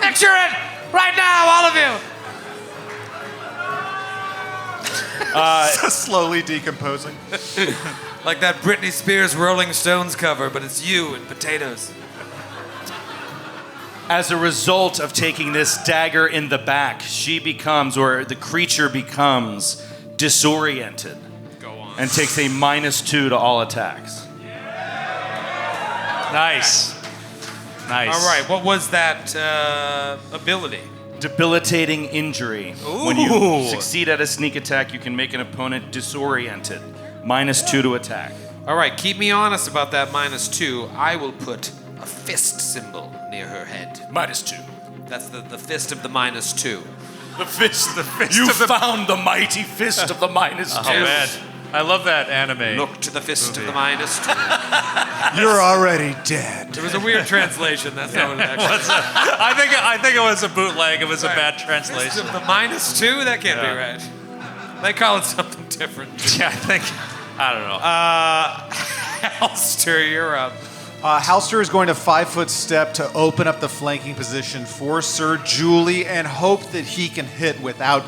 Picture it right now, all of you. slowly decomposing. Like that Britney Spears Rolling Stones cover, but it's you and potatoes. As a result of taking this dagger in the back, she becomes, or the creature becomes, disoriented. Go on. And takes a -2 to all attacks. Nice. All right, what was that ability? Debilitating injury. When you succeed at a sneak attack, you can make an opponent disoriented. -2 to attack. All right, keep me honest about that -2. I will put a fist symbol near her head. -2. That's the fist of the -2. The fist you of the- found the mighty fist of the -2. Oh, man. I love that anime. Look to the fist of the -2. You're already dead. It was a weird translation. That's not what it actually was. I think it was a bootleg. It was a bad Fist translation. of the -2? That can't be right. They call it something different. Yeah, I don't know. Halster, you're up. Halster is going to 5-foot step to open up the flanking position for Sir Julie and hope that he can hit without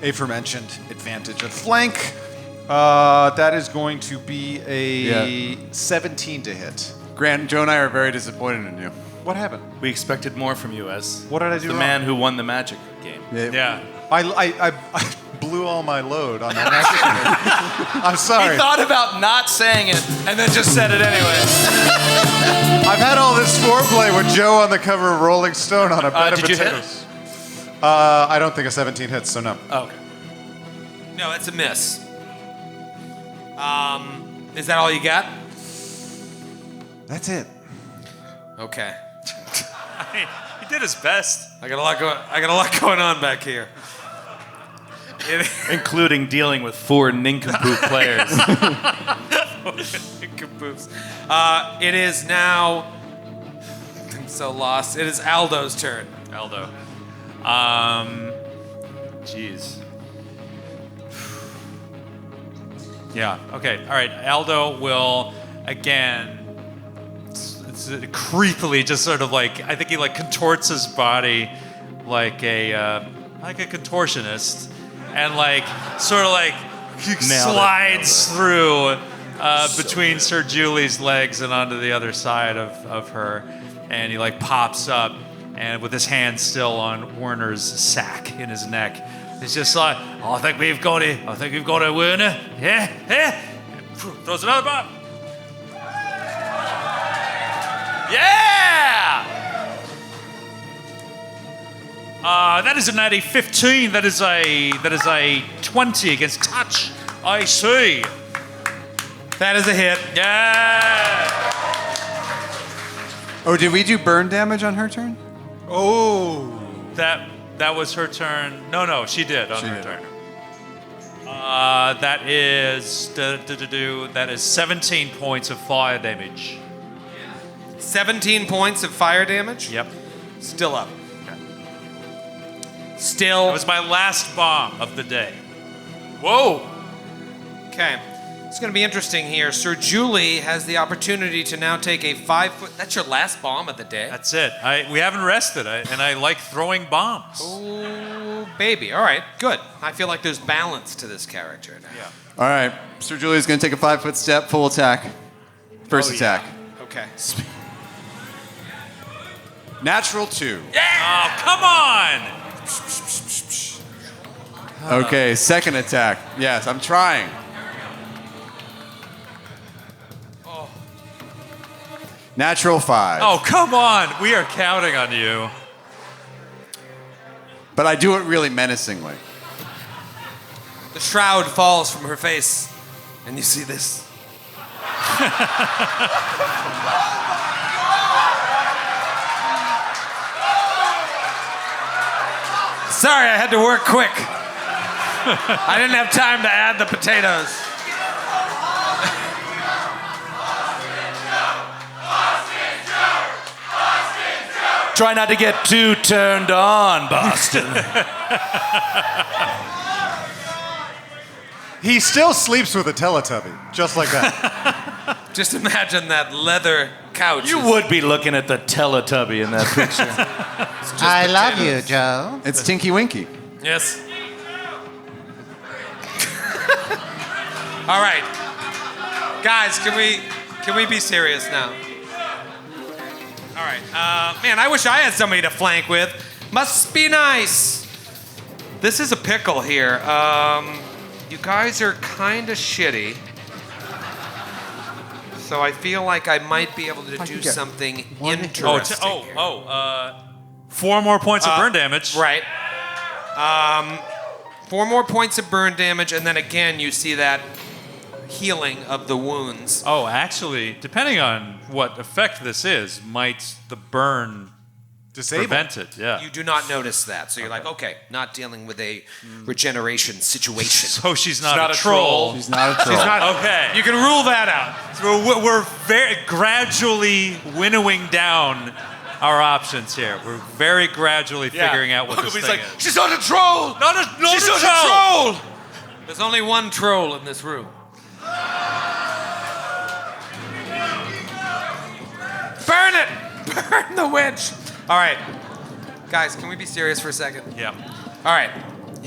aforementioned advantage of flank. That is going to be a 17 to hit. Grant, Joe and I are very disappointed in you. What happened? We expected more from you, as What did I do the wrong? man who won the magic game. Yeah. I blew all my load on that magic grenade. I'm sorry. He thought about not saying it and then just said it anyway. I've had all this foreplay with Joe on the cover of Rolling Stone on a bed of did you hit? potatoes. I don't think a 17 hits, so no. Oh, okay. No, it's a miss. Is that all you got? That's it. Okay. He did his best. I got a lot going on back here. Including dealing with 4 nincompoop players. Capoops. It is now. I'm so lost. It is Aldo's turn. Aldo. Jeez. Yeah. Okay. All right. Aldo will again. It's creepily just sort of like I think he like contorts his body like a contortionist, and like sort of like he slides through between Sir Julie's legs and onto the other side of her, and he like pops up and with his hand still on Werner's sack in his neck. It's just like, I think we've got it, Werner. Yeah. Throws another bomb. Yeah! That is a natty 15. That is a 20 against touch. I see. That is a hit. Yeah. Oh, did we do burn damage on her turn? Oh. That was her turn. No, she did on her turn. That is that is 17 points of fire damage. 17 points of fire damage. Yep. Still up. That Still. was my last bomb of the day. Whoa. Okay. It's going to be interesting here. Sir Julie has the opportunity to now take a 5-foot. That's your last bomb of the day. That's it. We haven't rested, and I like throwing bombs. Oh, baby. All right. Good. I feel like there's balance to this character now. Yeah. All right. Sir Julia's going to take a 5-foot step, full attack. First attack. Okay. Natural 2. Oh, come on! Okay, second attack. Yes, I'm trying. Natural 5. Oh, come on! We are counting on you. But I do it really menacingly. The shroud falls from her face, and you see this. Sorry, I had to work quick. I didn't have time to add the potatoes. Try not to get too turned on, Boston. He still sleeps with a Teletubby, just like that. Just imagine that leather couch. You would be looking at the Teletubby in that picture. I love you, Joe. It's Tinky Winky. Yes. All right, guys, can we be serious now? All right, man, I wish I had somebody to flank with. Must be nice. This is a pickle here. You guys are kind of shitty, so I feel like I might be able to do something interesting. here. 4 more points of burn damage. Right. 4 more points of burn damage, and then again you see that healing of the wounds. Oh, actually, depending on what effect this is, might the burn prevent it? Yeah. You do not notice that, so you're like, okay, not dealing with a regeneration situation. So she's not a troll. She's not a troll. She's not Okay. You can rule that out. So we're very gradually winnowing down our options here. We're very gradually figuring out what this He's thing like, is. she's not a troll! She's She's not a troll! There's only one troll in this room. Burn it! Burn the witch! All right. Guys, can we be serious for a second? Yeah. All right.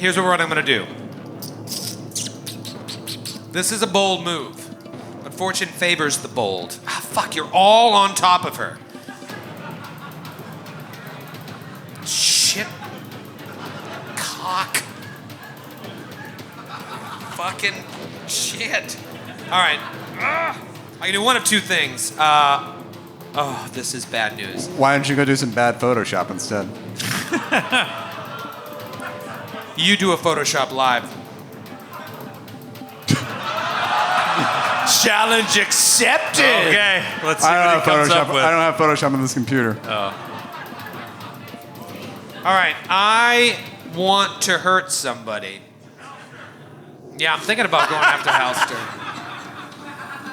Here's what I'm gonna do. This is a bold move, but fortune favors the bold. Ah, fuck, you're all on top of her. Shit. Cock. Fucking shit. All right. I can do one of two things. Oh, this is bad news. Why don't you go do some bad Photoshop instead? You do a Photoshop live. Challenge accepted. Okay, let's see I what don't he comes have up Photoshop. with. I don't have Photoshop on this computer. All right, I want to hurt somebody. Yeah, I'm thinking about going after Halster.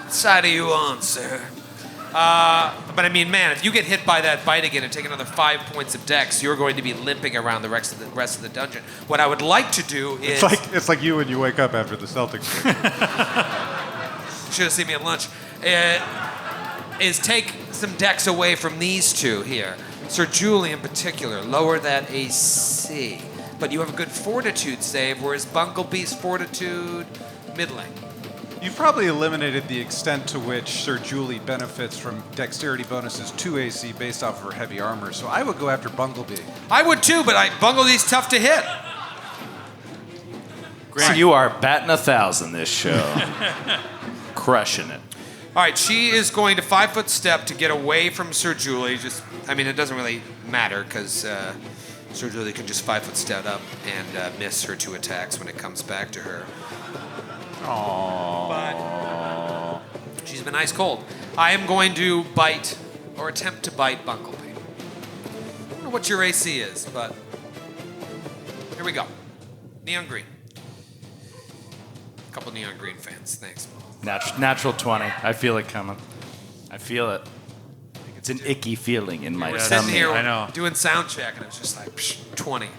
What side are you on, sir? But I mean, man, if you get hit by that bite again and take another 5 points of dex, you're going to be limping around the rest of the dungeon. What I would like to do is... It's like you when you wake up after the Celtics game. Should have seen me at lunch. Is take some dex away from these two here. Sir Julie in particular, lower that AC. But you have a good fortitude save, whereas Bumblebee's fortitude, middling. You've probably eliminated the extent to which Sir Julie benefits from dexterity bonuses to AC based off of her heavy armor, so I would go after Bumblebee. I would too, but Bumblebee's tough to hit. Grant, you are batting 1,000 this show. Crushing it. All right, she is going to 5-foot step to get away from Sir Julie. It doesn't really matter because Sir Julie can just 5-foot step up and miss her 2 attacks when it comes back to her. But she's been ice cold. I am going to bite or attempt to bite Bumblebee. I don't know what your AC is, but here we go. Neon green. A couple neon green fans, thanks. Natural 20. I feel it coming. I feel it. It's an icky feeling in my We're stomach. sitting here I know. doing sound check, and it was just like, 20.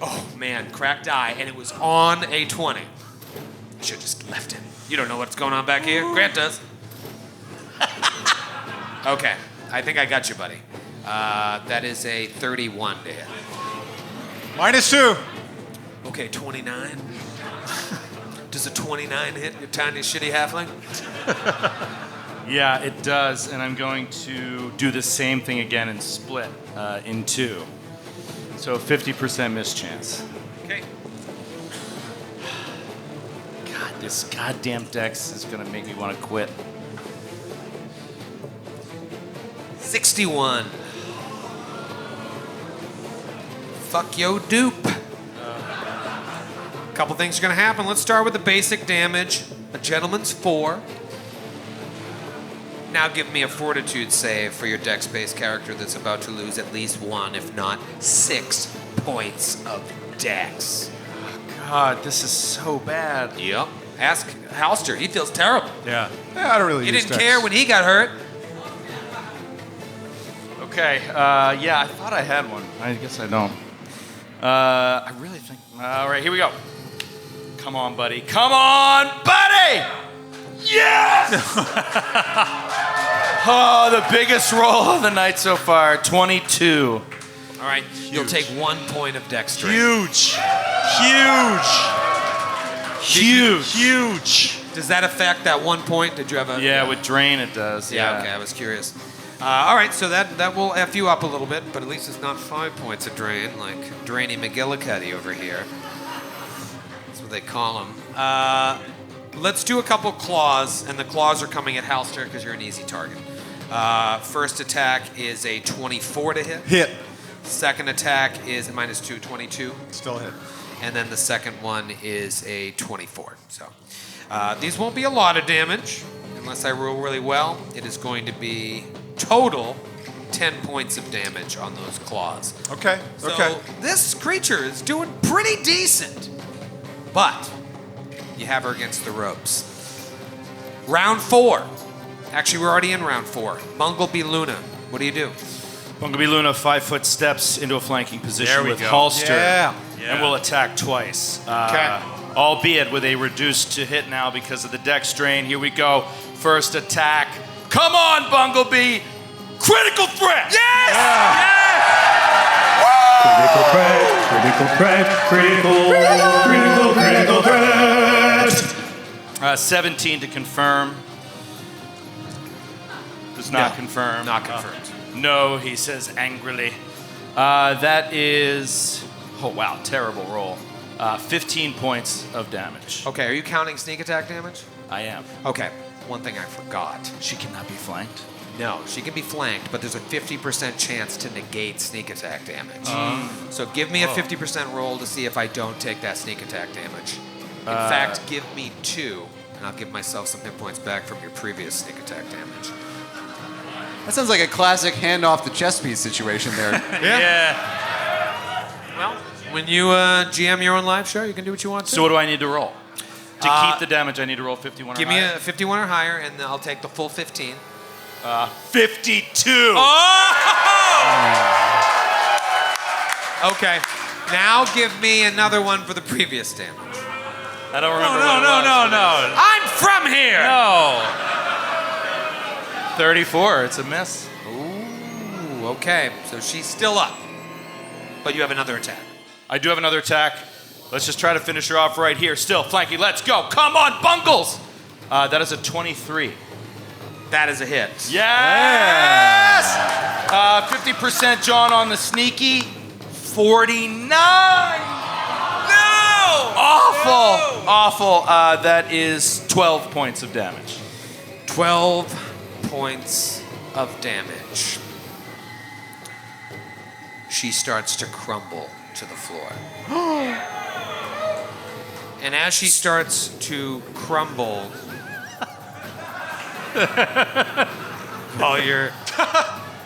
Oh, man, cracked eye, and it was on a 20. I should have just left it. You don't know what's going on back here? Grant does. Okay, I think I got you, buddy. That is a 31 to hit. -2. Okay, 29. Does a 29 hit your tiny, shitty halfling? Yeah, it does, and I'm going to do the same thing again and split in 2. So 50% miss chance. Okay. God, this goddamn dex is gonna make me want to quit. 61. Fuck yo dupe. A couple things are gonna happen. Let's start with the basic damage. A gentleman's 4. Now give me a fortitude save for your dex-based character that's about to lose at least 1, if not 6 points of dex. God, this is so bad. Yep. Ask Halster. He feels terrible. Yeah. I don't really He use didn't dex. care when he got hurt. Okay, yeah, I thought I had one. I guess I don't. I really think... All right, here we go. Come on, buddy. Come on, buddy! Yes! Oh, the biggest roll of the night so far, 22. All right. You'll take 1 point of dex drain. Huge. Does that affect that 1 point? Did you have a... Yeah, with drain it does. Yeah, okay, I was curious. All right, so that will F you up a little bit, but at least it's not 5 points of drain, like Drainy McGillicuddy over here. That's what they call him. Let's do a couple claws, and the claws are coming at Halster because you're an easy target. First attack is a 24 to hit. Hit. Second attack is a -2, 22. Still hit. And then the second one is a 24. So these won't be a lot of damage unless I roll really well. It is going to be total 10 points of damage on those claws. Okay. So Okay. this creature is doing pretty decent, but you have her against the ropes. Round 4. Actually, we're already in round 4. Bumblebee Luna. What do you do? Bumblebee Luna 5-foot steps into a flanking position There we with go. holster. Yeah. And will attack twice. Albeit with a reduced to hit now because of the dex drain. Here we go. First attack. Come on, Bumblebee! Critical threat! Yes! Critical threat. Critical threat. Critical threat. 17 to confirm. Does not confirm. Not confirmed. No, he says angrily. That is, oh wow, terrible roll. 15 points of damage. Okay, are you counting sneak attack damage? I am. Okay, one thing I forgot. She cannot be flanked. No, she can be flanked, but there's a 50% chance to negate sneak attack damage. So give me a 50% roll to see if I don't take that sneak attack damage. In fact, give me 2, and I'll give myself some hit points back from your previous sneak attack damage. That sounds like a classic hand off the chess piece situation there. Yeah. Well, when you GM your own live show, you can do what you want to. So what do I need to roll? To keep the damage, I need to roll 51 Give or me higher? a 51 or higher, and I'll take the full 15. 52! Okay, now give me another one for the previous damage. I don't remember No. I'm from here! No. 34, it's a miss. Ooh, okay, so she's still up. But you have another attack. I do have another attack. Let's just try to finish her off right here. Still, flanky, let's go. Come on, Bungles! That is a 23. That is a hit. Yes! 50% John on the sneaky. 49! No! Awful. That is 12 points of damage. 12 points of damage. She starts to crumble to the floor. And as she starts to crumble,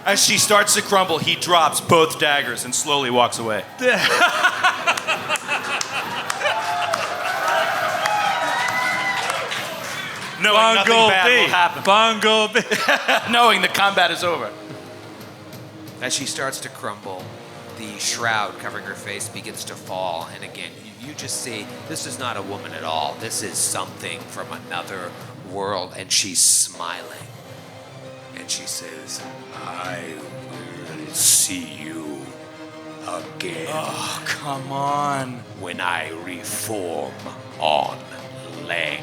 As she starts to crumble, he drops both daggers and slowly walks away. Knowing nothing bad will happen. Bumblebee. Knowing the combat is over. as she starts to crumble, the shroud covering her face begins to fall. And again, you just see this is not a woman at all. This is something from another world. And she's smiling. And she says, I will see you again. Oh, come on. When I reform on Lang.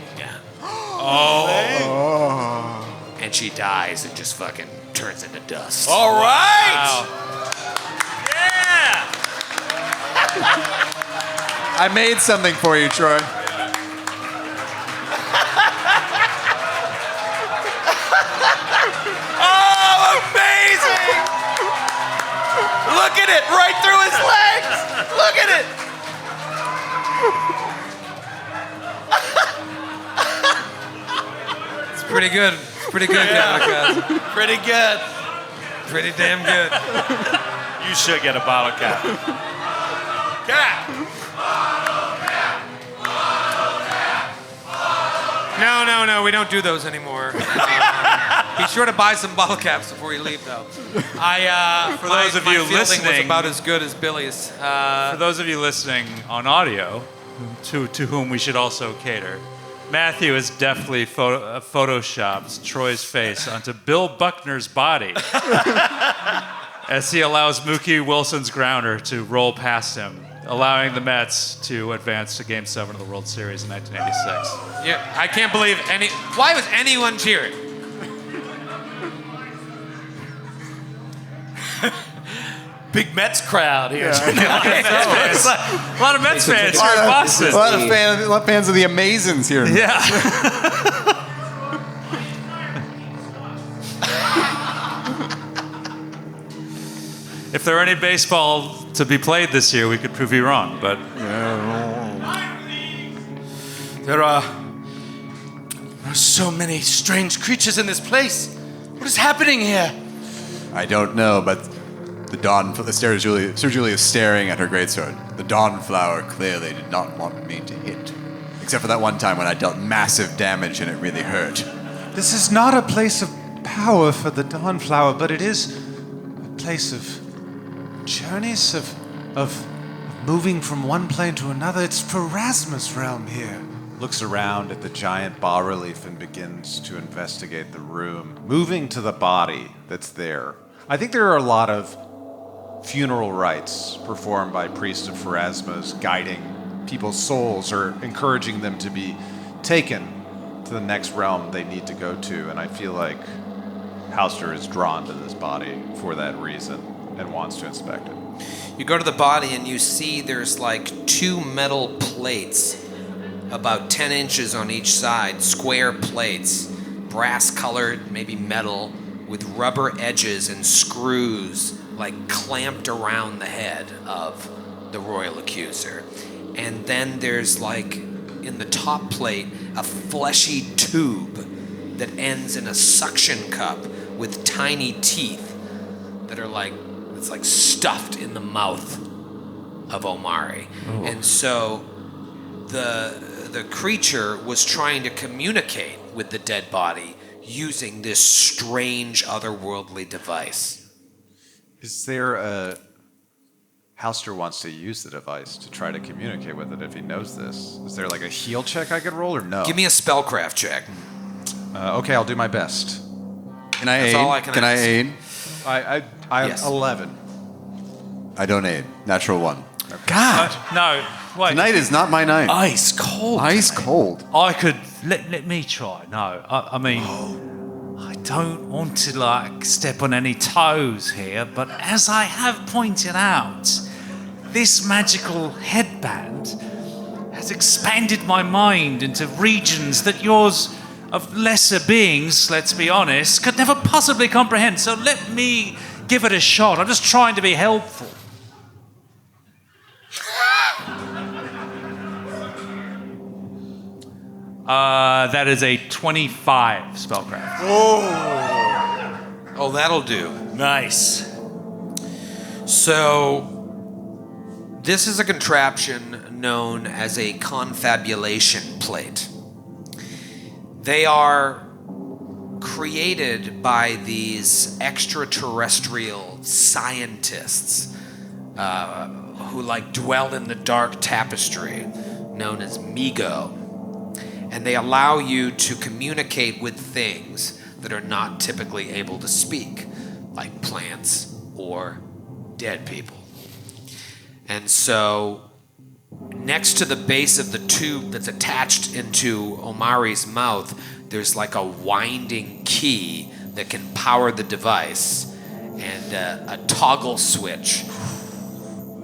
And she dies and just fucking turns into dust. All right. Wow. Yeah. I made something for you, Troy. Oh, amazing! Look at it, right through his legs. Look at it. It's pretty good. It's pretty good, Capodicasa. Pretty good. Pretty damn good. You should get a bottle cap. Cap. No, we don't do those anymore. Be sure to buy some bottle caps before you leave, though. For those of you my fielding was listening- about as good as Billy's. For those of you listening on audio, to whom we should also cater, Matthew has deftly photoshopped Troy's face onto Bill Buckner's body as he allows Mookie Wilson's grounder to roll past him, allowing the Mets to advance to Game 7 of the World Series in 1986. Yeah, I can't believe why was anyone cheering? Big Mets crowd here. A lot of Mets fans here in Boston. A lot of fans of the Amazons here. Yeah. If there were any baseball to be played this year, we could prove you wrong, but There are so many strange creatures in this place. What is happening here? I don't know, but the Sir Julia is staring at her greatsword. The Dawnflower clearly did not want me to hit. Except for that one time when I dealt massive damage and it really hurt. This is not a place of power for the Dawnflower, but it is a place of journeys, of moving from one plane to another. It's Pharasma's realm here. Looks around at the giant bas-relief and begins to investigate the room, moving to the body that's there. I think there are a lot of funeral rites performed by priests of Pharasmas guiding people's souls or encouraging them to be taken to the next realm they need to go to. And I feel like Hauster is drawn to this body for that reason and wants to inspect it. You go to the body and you see there's like 2 metal plates about 10 inches on each side, square plates, brass colored, maybe metal, with rubber edges and screws like clamped around the head of the Royal Accuser. And then there's like in the top plate a fleshy tube that ends in a suction cup with tiny teeth that are like, it's like stuffed in the mouth of Omari. Oh. And so the creature was trying to communicate with the dead body using this strange otherworldly device. Is there a... Hauster wants to use the device to try to communicate with it if he knows this. Is there like a heal check I could roll or no? Give me a spellcraft check. Okay, I'll do my best. Can I That's aid? all I can I ask. aid? I Yes. 11. I don't aid. Natural 1. God. No. Wait. Tonight is not my night. Ice cold. Ice cold. I could let me try. No, I mean, I don't want to like step on any toes here, but as I have pointed out, this magical headband has expanded my mind into regions that yours of lesser beings, let's be honest, could never possibly comprehend. So let me give it a shot. I'm just trying to be helpful. That is a 25 spellcraft. Oh, that'll do. Nice. So, this is a contraption known as a confabulation plate. They are created by these extraterrestrial scientists who like dwell in the dark tapestry known as Migo. And they allow you to communicate with things that are not typically able to speak, like plants or dead people. And so, next to the base of the tube that's attached into Omari's mouth, there's like a winding key that can power the device, and a toggle switch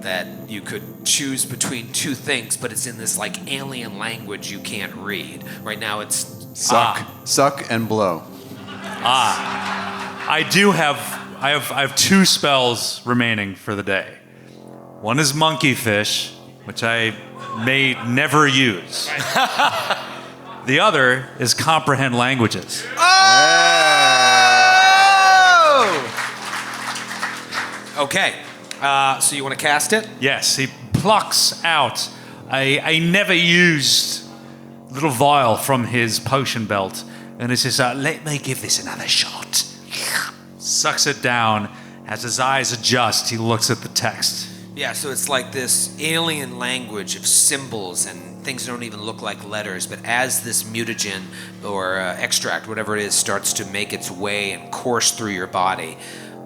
that you could choose between 2 things, but it's in this like alien language you can't read. Right now it's Suck and blow. I have 2 spells remaining for the day. One is monkey fish, which I may never use. The other is comprehend languages. Okay. So you want to cast it? Yes, he plucks out a never used little vial from his potion belt, and he says, let me give this another shot. Sucks it down. As his eyes adjust, he looks at the text. Yeah, so it's like this alien language of symbols and things that don't even look like letters, but as this mutagen or extract, whatever it is, starts to make its way and course through your body,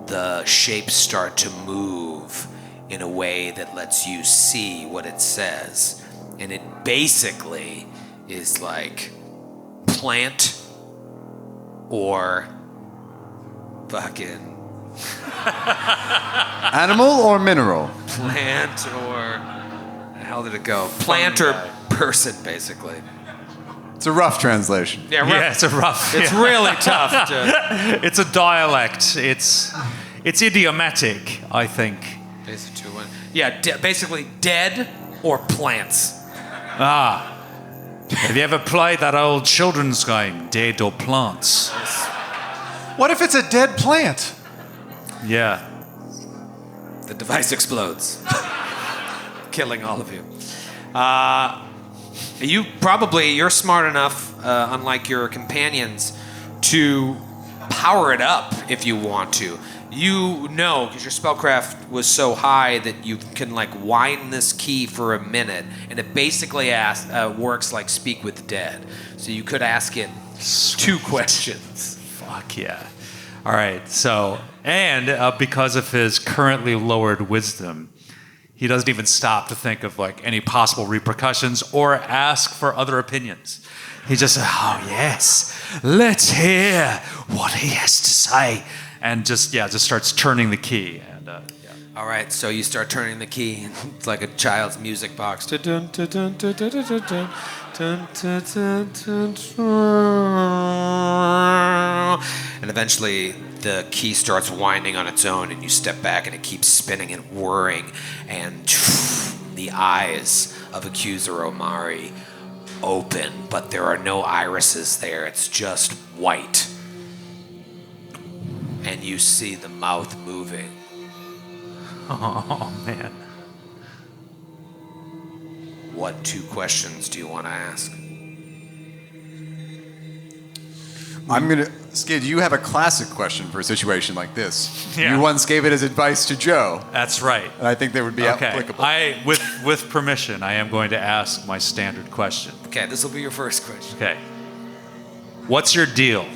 the shapes start to move in a way that lets you see what it says. And it basically is like plant or fucking Animal or mineral? plant or how did it go? Plant or person, basically. It's a rough translation. Yeah, it's a rough. It's really tough to. It's a dialect. It's idiomatic, I think. Basic 2-1. Yeah, basically dead or plants. Have you ever played that old children's game, Dead or Plants? What if it's a dead plant? Yeah. The device explodes, killing all of you. You're smart enough, unlike your companions, to power it up if you want to. You know, because your spellcraft was so high that you can like wind this key for a minute, and it basically works like speak with the dead. So you could ask it 2 questions. Fuck yeah. All right, so And because of his currently lowered wisdom, he doesn't even stop to think of like any possible repercussions or ask for other opinions. He just says, oh yes, let's hear what he has to say. And just starts turning the key. And All right, so you start turning the key. It's like a child's music box. Dun, dun, dun, dun, dun, dun, dun, dun. Dun, dun, dun, dun, dun. And eventually the key starts winding on its own, and you step back and it keeps spinning and whirring, and the eyes of Accuser Omari open, but there are no irises there. It's just white. And you see the mouth moving. oh man. What 2 questions do you want to ask? Skid, you have a classic question for a situation like this. Yeah. You once gave it as advice to Joe. That's right. And I think that would be applicable. With permission, I am going to ask my standard question. Okay, this will be your first question. Okay. What's your deal?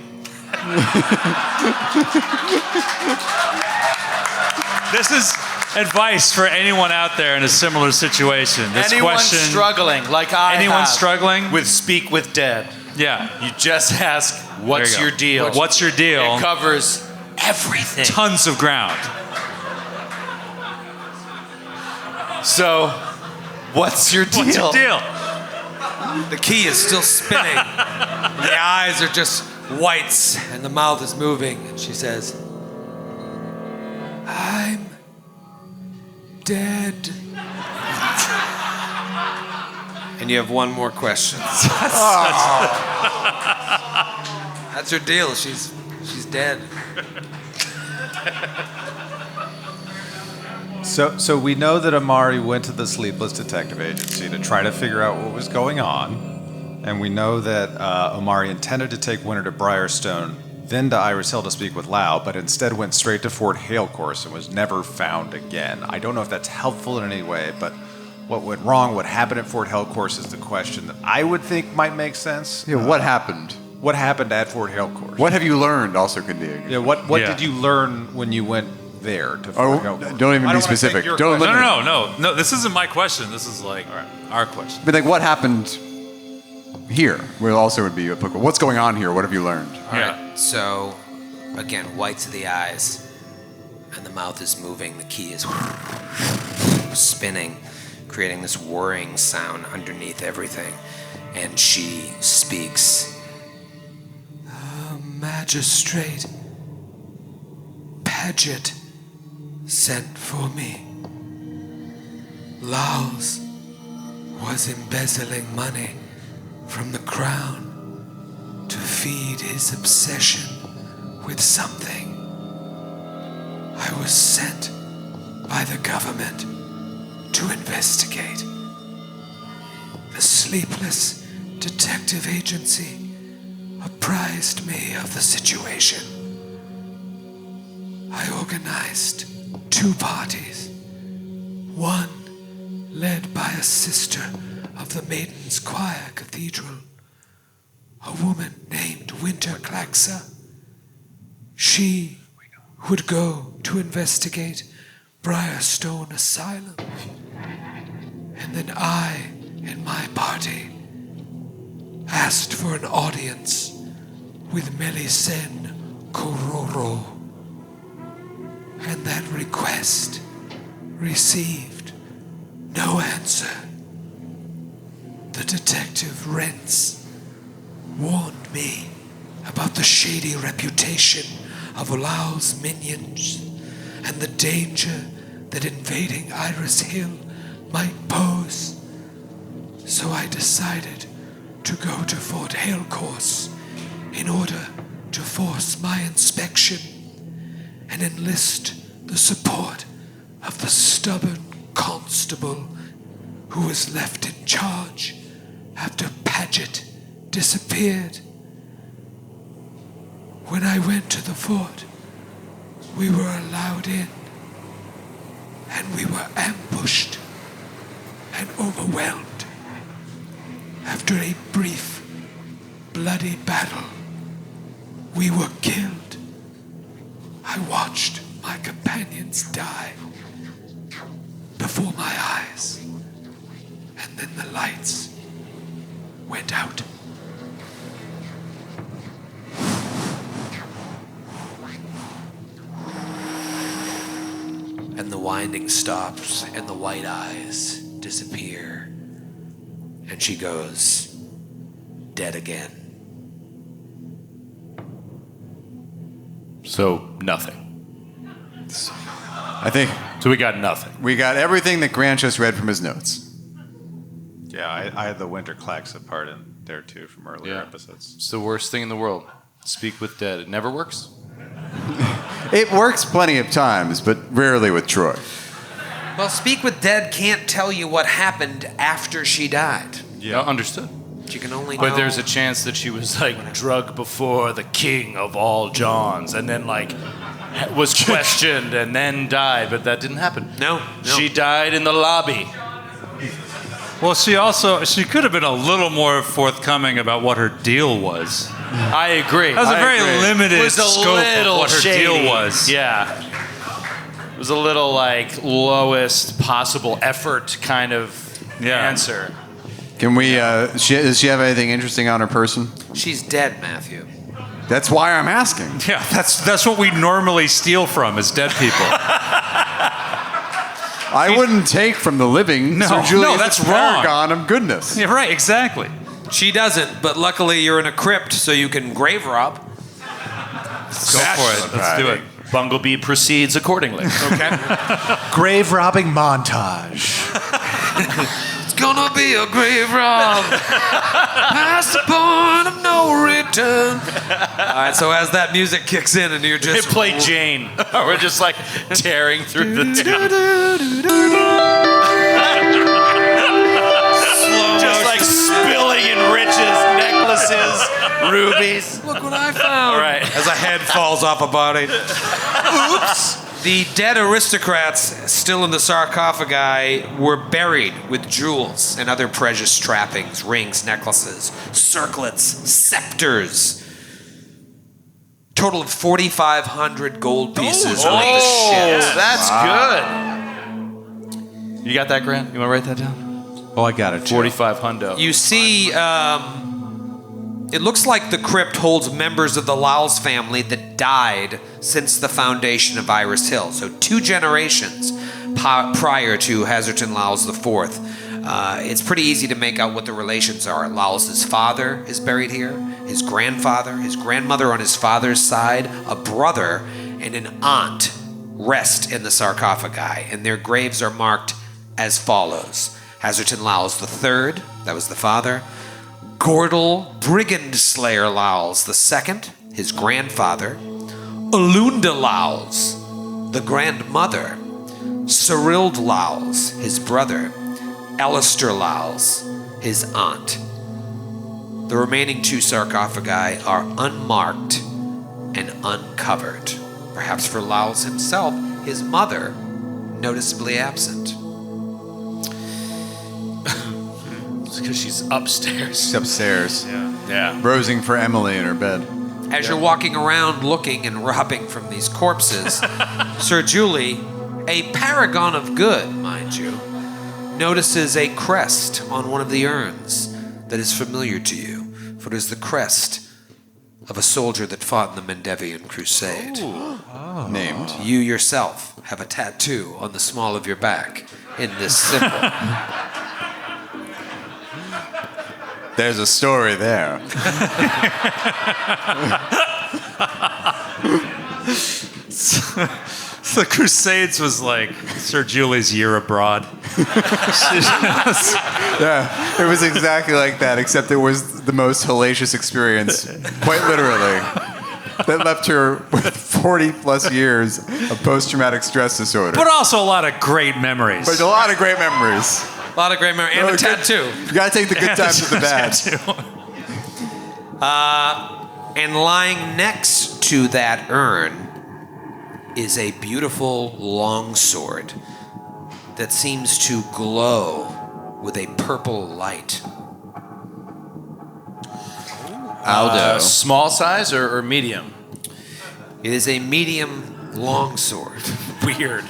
This is advice for anyone out there in a similar situation. This Anyone question, struggling like I anyone have struggling? with Speak with Dead. Yeah. You just ask, what's There you your go. deal? What's your deal? It covers everything. Tons of ground. So, what's your deal? What's your deal? The key is still spinning. The eyes are just whites, and the mouth is moving. And she says, I'm dead. And you have one more question. That's her deal. She's dead. So we know that Omari went to the Sleepless Detective Agency to try to figure out what was going on. And we know that Omari intended to take Winter to Briarstone, then to Iris Hill to speak with Lau, but instead went straight to Fort Halecourse and was never found again. I don't know if that's helpful in any way, but what went wrong, what happened at Fort Halecourse is the question that I would think might make sense. Yeah, what happened? What happened at Fort Halecourse? What have you learned, also, Kandig? Yeah, what did you learn when you went there to Fort Halecourse? Don't even be specific. Don't No. This isn't my question. This is like our question. But like, what happened here? Will also would be applicable. What's going on here? What have you learned? All right. So, again, whites of the eyes, and the mouth is moving. The key is spinning, creating this whirring sound underneath everything. And she speaks. Magistrate Paget sent for me. Laos was embezzling money from the crown to feed his obsession with something. I was sent by the government to investigate. The Sleepless Detective Agency apprised me of the situation. I organized 2 parties. One led by a sister of the Maiden's Choir Cathedral, a woman named Winter Claxa. She would go to investigate Briarstone Asylum. And then I and my party asked for an audience with Melisende Kororo. And that request received no answer. The detective Rents warned me about the shady reputation of Olao's minions and the danger that invading Iris Hill might pose. So I decided to go to Fort Halecourse in order to force my inspection and enlist the support of the stubborn constable who was left in charge after Paget disappeared. When I went to the fort, we were allowed in, and we were ambushed and overwhelmed. After a brief, bloody battle, we were killed. I watched my companions die before my eyes. And then the lights went out. And the winding stops, and the white eyes disappear. And she goes dead again. So nothing. I think So we got nothing. we got everything that Grant just read from his notes. Yeah, I had the winter klaxon part in there too from earlier Yeah. episodes. It's the worst thing in the world. Speak with dead. It never works. It works plenty of times, but rarely with Troy. Well, Speak with Dead can't tell you what happened after she died. Yeah, understood. She can only know. But there's a chance that she was like drugged before the king of all Johns, and then like was questioned and then died. But that didn't happen. No. She died in the lobby. Well, she could have been a little more forthcoming about what her deal was. I agree. That was a very limited It was a scope of little what her shady. deal was. Yeah. It was a little like lowest possible effort kind of answer. Can we? Does she have anything interesting on her person? She's dead, Matthew. That's why I'm asking. Yeah, that's what we normally steal from as dead people. I wouldn't take from the living. No, Sir Julius no, that's is wrong. paragon of goodness. Yeah, right, exactly. She doesn't, but luckily you're in a crypt, so you can grave rob. Let's go for it. Let's do it. Bumblebee proceeds accordingly. Okay. Grave robbing montage. It's gonna be a grave rob. Past the point of no return. All right, so as that music kicks in and you're They just... play Jane. We're just like tearing through the town. Just like spilling in riches, necklaces, rubies. Look what I found. All right. As a head falls off a body. Oops. The dead aristocrats still in the sarcophagi were buried with jewels and other precious trappings, rings, necklaces, circlets, scepters. Total of 4,500 gold pieces worth of shit. That's good. You got that, Grant? You want to write that down? Oh, I got it. 45 hundo. You see, it looks like the crypt holds members of the Lyles family that died since the foundation of Iris Hill. So 2 generations prior to Hazerton Lyles IV. It's pretty easy to make out what the relations are. Lyles' father is buried here, his grandfather, his grandmother on his father's side, a brother, and an aunt rest in the sarcophagi, and their graves are marked as follows. Hazerton Lyles III, that was the father. Gordle Brigand Slayer Lyles II, his grandfather. Alunda Lyles, the grandmother. Cyrild Lyles, his brother. Alistair Lyles, his aunt. The remaining 2 sarcophagi are unmarked and uncovered. Perhaps for Lyles himself, his mother, noticeably absent. It's because she's upstairs. She's upstairs, Yeah. rosing for Emily in her bed. As you're walking around looking and robbing from these corpses, Sir Julie, a paragon of good, mind you, notices a crest on one of the urns that is familiar to you, for it is the crest of a soldier that fought in the Mendevian Crusade. Named. You yourself have a tattoo on the small of your back in this symbol. There's a story there. The Crusades was like Sir Julie's year abroad. Yeah, it was exactly like that, except it was the most hellacious experience, quite literally, that left her with 40 plus years of post-traumatic stress disorder. But also a lot of great memories. But a lot of great memories. A lot of great memory. And a tattoo. You gotta take the good times with the bad. And lying next to that urn is a beautiful long sword that seems to glow with a purple light. Aldo. Small size or medium? It is a medium longsword. Weird.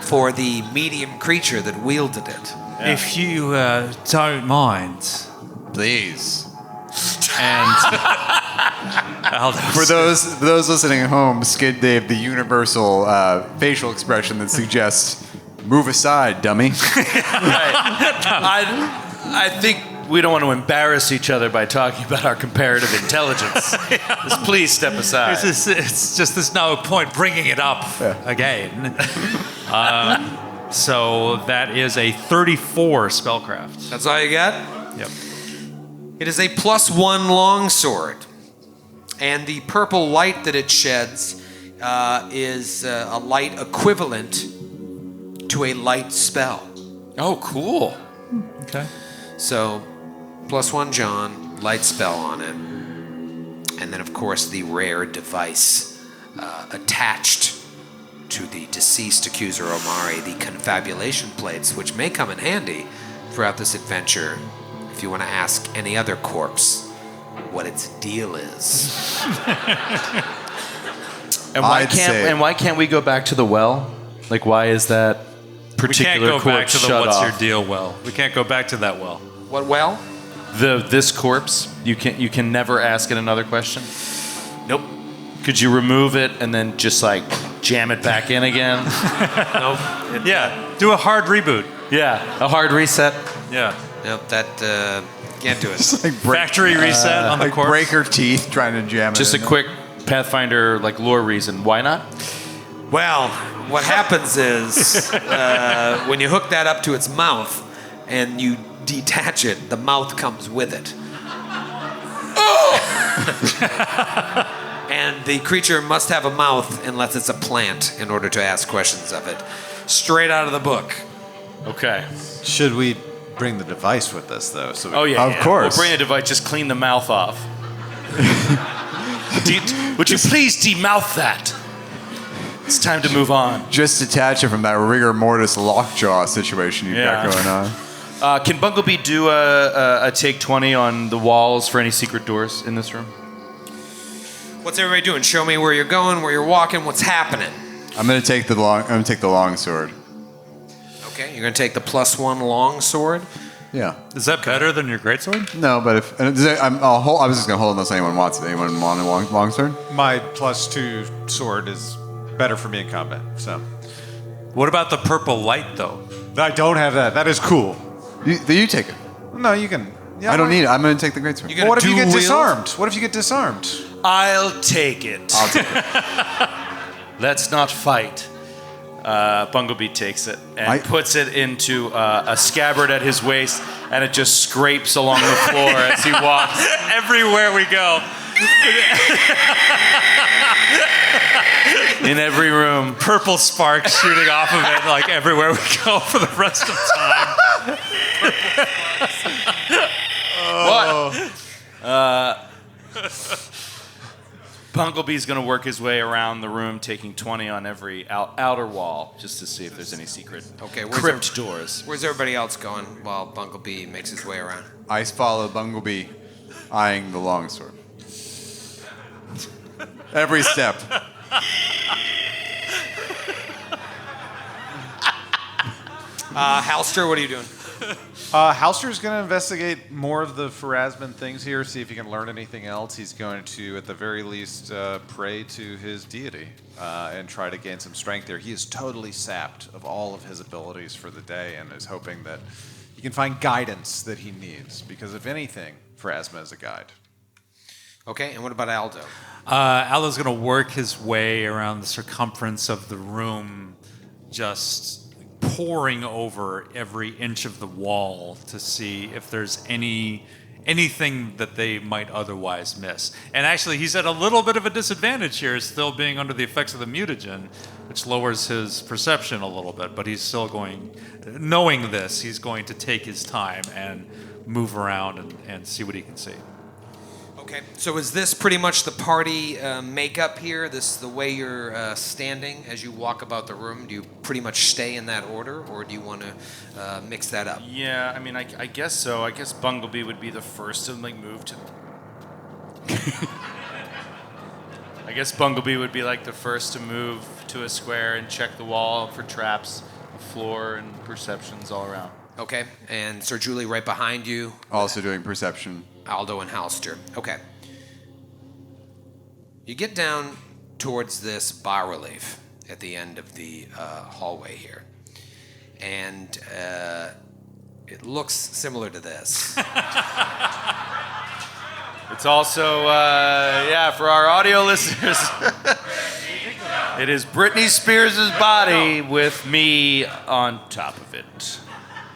For the medium creature that wielded it. If you don't mind. Please. And For those listening at home, Skid Dave, the universal facial expression that suggests, "Move aside, dummy." I think we don't want to embarrass each other by talking about our comparative intelligence. Just please step aside. It's just there's no point bringing it up again. So that is a 34 spellcraft. That's all you got? Yep. It is a +1 longsword. And the purple light that it sheds is a light equivalent to a light spell. Oh, cool. Okay. So, +1 John, light spell on it. And then, of course, the rare device attached to the deceased accuser Omari, the confabulation plates, which may come in handy throughout this adventure if you want to ask any other corpse what its deal is. And why can't we go back to the well? Like, why is that particular We can't go back corpse to the shut what's off? your deal well. We can't go back to that well. What well? This corpse, you can never ask it another question. Nope. Could you remove it and then just like jam it back in again? Nope. Yeah. Do a hard reboot. Yeah, a hard reset. Yeah. Nope, that can't do it. It's like Factory reset on the like corpse. break her teeth trying to jam it. Just a in. quick Pathfinder like lore reason. Why not? Well, what happens is when you hook that up to its mouth and you detach it, the mouth comes with it. And the creature must have a mouth unless it's a plant in order to ask questions of it. Straight out of the book. Okay. Should we bring the device with us, though? So Oh yeah, Of course. We'll bring a device. Just clean the mouth off. Would you please demouth that? It's time to move on. Just detach it from that rigor mortis lockjaw situation you've got Yeah. going on. Can Bunglebee do a take 20 on the walls for any secret doors in this room? What's everybody doing? Show me where you're going, where you're walking, what's happening. I'm gonna take the long sword. Okay, you're gonna take the +1 long sword. Yeah. Is that better than your greatsword? No, but if I was just gonna hold unless anyone wants it. Anyone want a long sword? my +2 sword is better for me in combat. So What about the purple light though? I don't have that. That is cool. You take it. No, you can. Yeah, I don't need it. I'm gonna take the great sword. You Well, what if you get dual-wield? disarmed? What if you get disarmed? I'll take it. I'll take it. Let's not fight. Bunglebee takes it and puts it into a scabbard at his waist, and it just scrapes along the floor as he walks. Everywhere we go. In every room. Purple sparks shooting off of it like everywhere we go for the rest of time. What? Bunglebee's going to work his way around the room, taking 20 on every outer wall, just to see if there's any secret crypt doors. Where's everybody else going while Bunglebee makes his way around? I follow Bunglebee, eyeing the longsword. Every step. Halster, what are you doing? Halster's going to investigate more of the Pharasman things here, see if he can learn anything else. He's going to, at the very least, pray to his deity and try to gain some strength there. He is totally sapped of all of his abilities for the day and is hoping that he can find guidance that he needs. Because if anything, Pharasma is a guide. Okay, and what about Aldo? Aldo's going to work his way around the circumference of the room, just poring over every inch of the wall to see if there's anything that they might otherwise miss. And actually, he's at a little bit of a disadvantage here, still being under the effects of the mutagen, which lowers his perception a little bit. But he's still going, knowing this, he's going to take his time and move around and see what he can see. Okay, so is this pretty much the party makeup here? This the way you're standing as you walk about the room? Do you pretty much stay in that order, or do you want to mix that up? Yeah, I mean, I guess so. I guess Bunglebee would be the first to like move to. I guess Bumblebee would be like the first to move to a square and check the wall for traps, the floor, and perceptions all around. Okay, and Sir Julie right behind you. Also doing perception. Aldo and Halster. Okay. You get down towards this bas-relief at the end of the hallway here. And it looks similar to this. It's also, for our audio listeners, it is Britney Spears' body with me on top of it.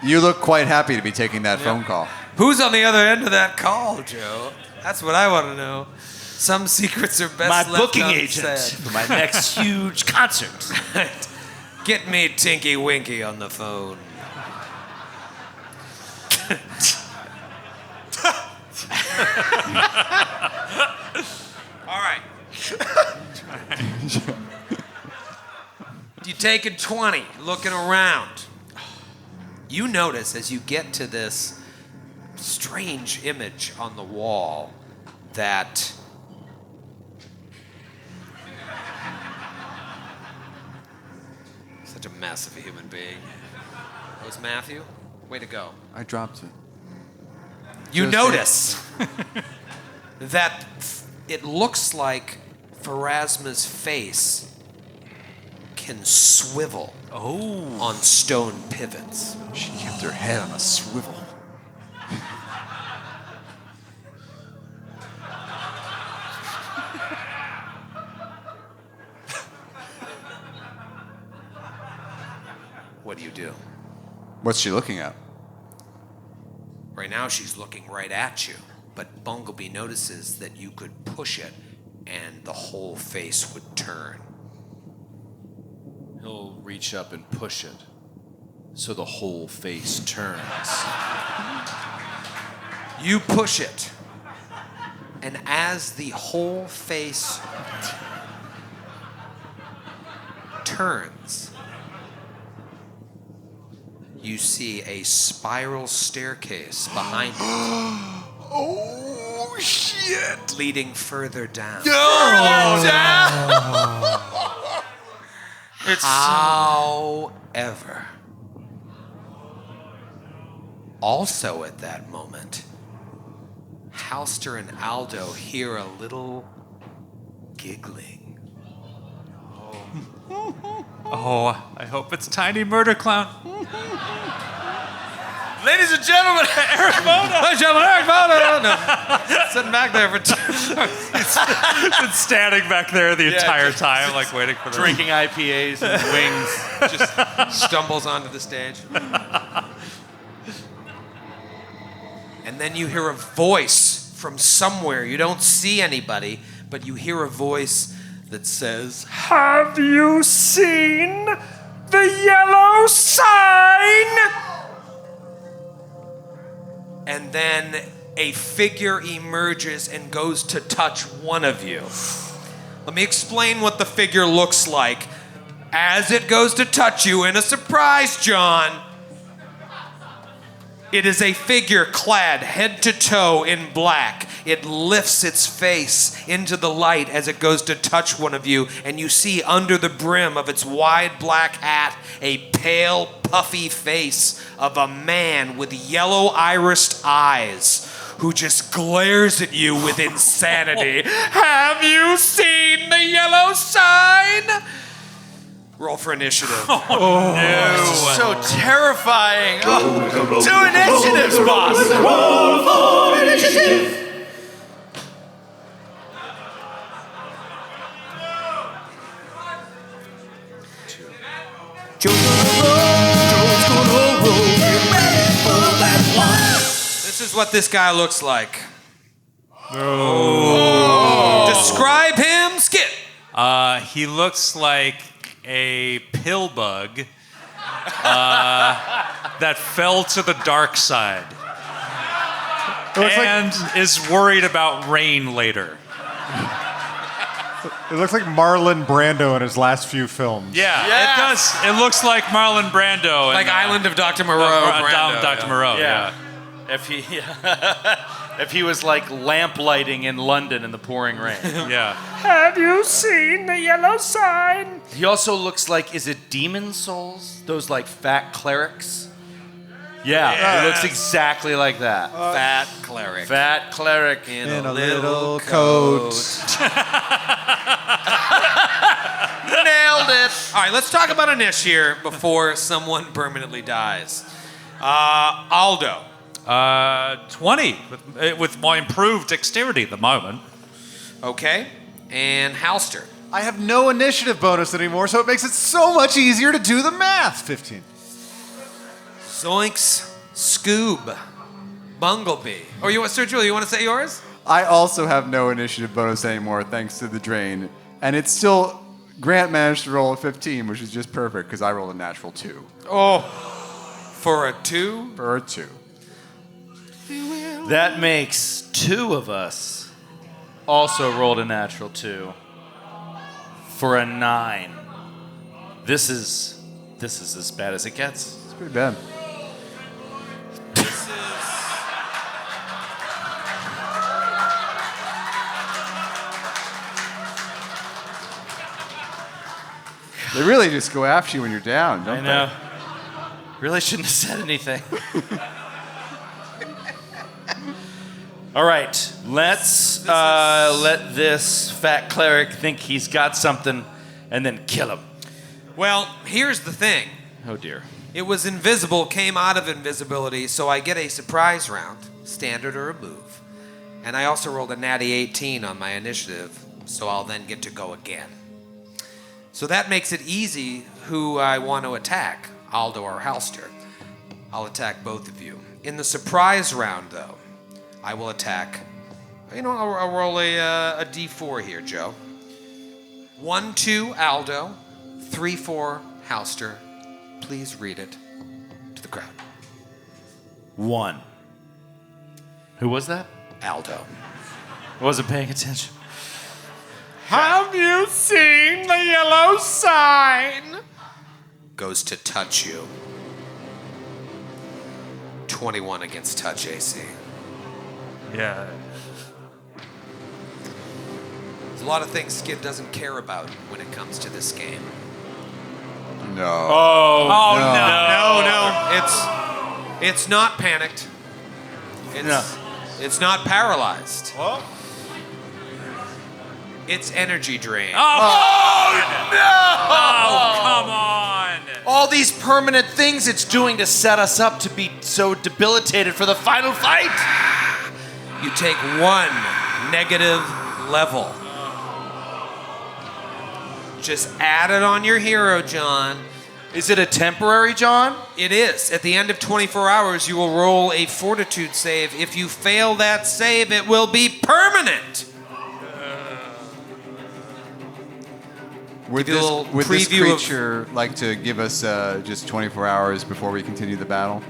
You look quite happy to be taking that phone call. Who's on the other end of that call, Joe? That's what I want to know. Some secrets are best My left booking unsaid. agent for my next huge concert. Get me Tinky Winky on the phone. All right. You take a 20, looking around. You notice as you get to this strange image on the wall that such a mess of a human being. That was Matthew. Way to go. I dropped it. You notice that it looks like Pharasma's face can swivel on stone pivots. She kept her head on a swivel. What do you do? What's she looking at? Right now she's looking right at you, but Bumblebee notices that you could push it and the whole face would turn. He'll reach up and push it so the whole face turns. You push it, and as the whole face turns, you see a spiral staircase behind you. Oh, shit! Leading further down. However, also at that moment, Halster and Aldo hear a little giggling. Oh, I hope it's Tiny Murder Clown. Ladies and gentlemen, Eric Mona! Ladies and gentlemen, Eric Mona! No, sitting back there for He's been standing back there the entire time, like waiting for the Drinking IPAs and wings. just stumbles onto the stage. And then you hear a voice from somewhere. You don't see anybody, but you hear a voice that says, "Have you seen the yellow sign?" And then a figure emerges and goes to touch one of you. Let me explain what the figure looks like. As it goes to touch you in a surprise, John, it is a figure clad head to toe in black. It lifts its face into the light as it goes to touch one of you, and you see under the brim of its wide black hat a pale, puffy face of a man with yellow irised eyes who just glares at you with insanity. Have you seen the yellow sign? Roll for initiative. So terrifying. Two initiatives, boss. Roll for initiative. This is what this guy looks like. Describe him, Skip. He looks like a pill bug that fell to the dark side and is worried about rain later. It looks like Marlon Brando in his last few films. Yeah, it does. It looks like Marlon Brando. Like Island of Dr. Moreau. Dr. Moreau, yeah. If he, If he was like lamp lighting in London in the pouring rain. Yeah. Have you seen the yellow sign? He also looks like, is it demon souls? Those like fat clerics? Yeah, he looks exactly like that. Fat cleric. Fat cleric In In a a little little coat. Nailed it. All right, let's talk about Anish here before someone permanently dies. Aldo. 20 with my improved dexterity at the moment. Okay. And Halster. I have no initiative bonus anymore, so it makes it so much easier to do the math. 15. Zoinks. Scoob. Bunglebee. Oh, Sir Julie, you want to say yours? I also have no initiative bonus anymore thanks to the drain. And it's still, Grant managed to roll a 15, which is just perfect because I rolled a natural 2. Oh. For a 2? For a 2. That makes 2 of us also rolled a natural 2 for a 9. This is as bad as it gets. It's pretty bad. They really just go after you when you're down, don't I know. Really shouldn't have said anything. All right, let's let this fat cleric think he's got something and then kill him. Well, here's the thing. Oh, dear. It was invisible, came out of invisibility, so I get a surprise round, standard or a move. And I also rolled a natty 18 on my initiative, so I'll then get to go again. So that makes it easy who I want to attack, Aldo or Halster. I'll attack both of you. In the surprise round, though, I will attack. I'll roll a d4 here, Joe. 1, 2, Aldo. 3, 4, Halster. Please read it to the crowd. 1. Who was that? Aldo. I wasn't paying attention. Have you seen the yellow sign? Goes to touch you. 21 against touch AC. Yeah. There's a lot of things Skid doesn't care about when it comes to this game. No. Oh, No. It's not panicked. It's not paralyzed. What? It's energy drain. Oh, come on. All these permanent things it's doing to set us up to be so debilitated for the final fight. You take 1 negative level. Just add it on your hero, John. Is it a temporary, John? It is. At the end of 24 hours, you will roll a fortitude save. If you fail that save, it will be permanent. Would Give you a little this preview of- creature like to give us just 24 hours before we continue the battle?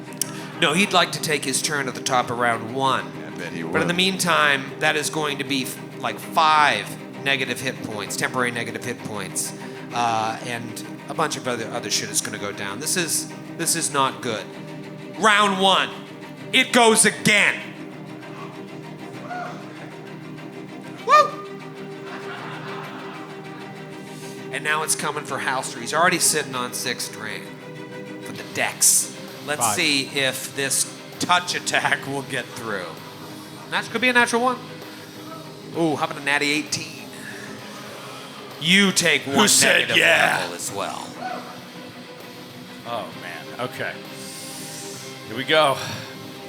No, he'd like to take his turn at the top of round 1. I bet he would. But in the meantime, that is going to be like 5 negative hit points, temporary negative hit points, and a bunch of other shit is going to go down. This is not good. Round 1, it goes again. Woo! And now it's coming for Halster. He's already sitting on 6 drain for the dex. Let's 5. see if this touch attack will get through. That could be a natural 1. Ooh, how about a natty 18? You take 1 said negative yeah? level as well. Oh, man. Okay. Here we go.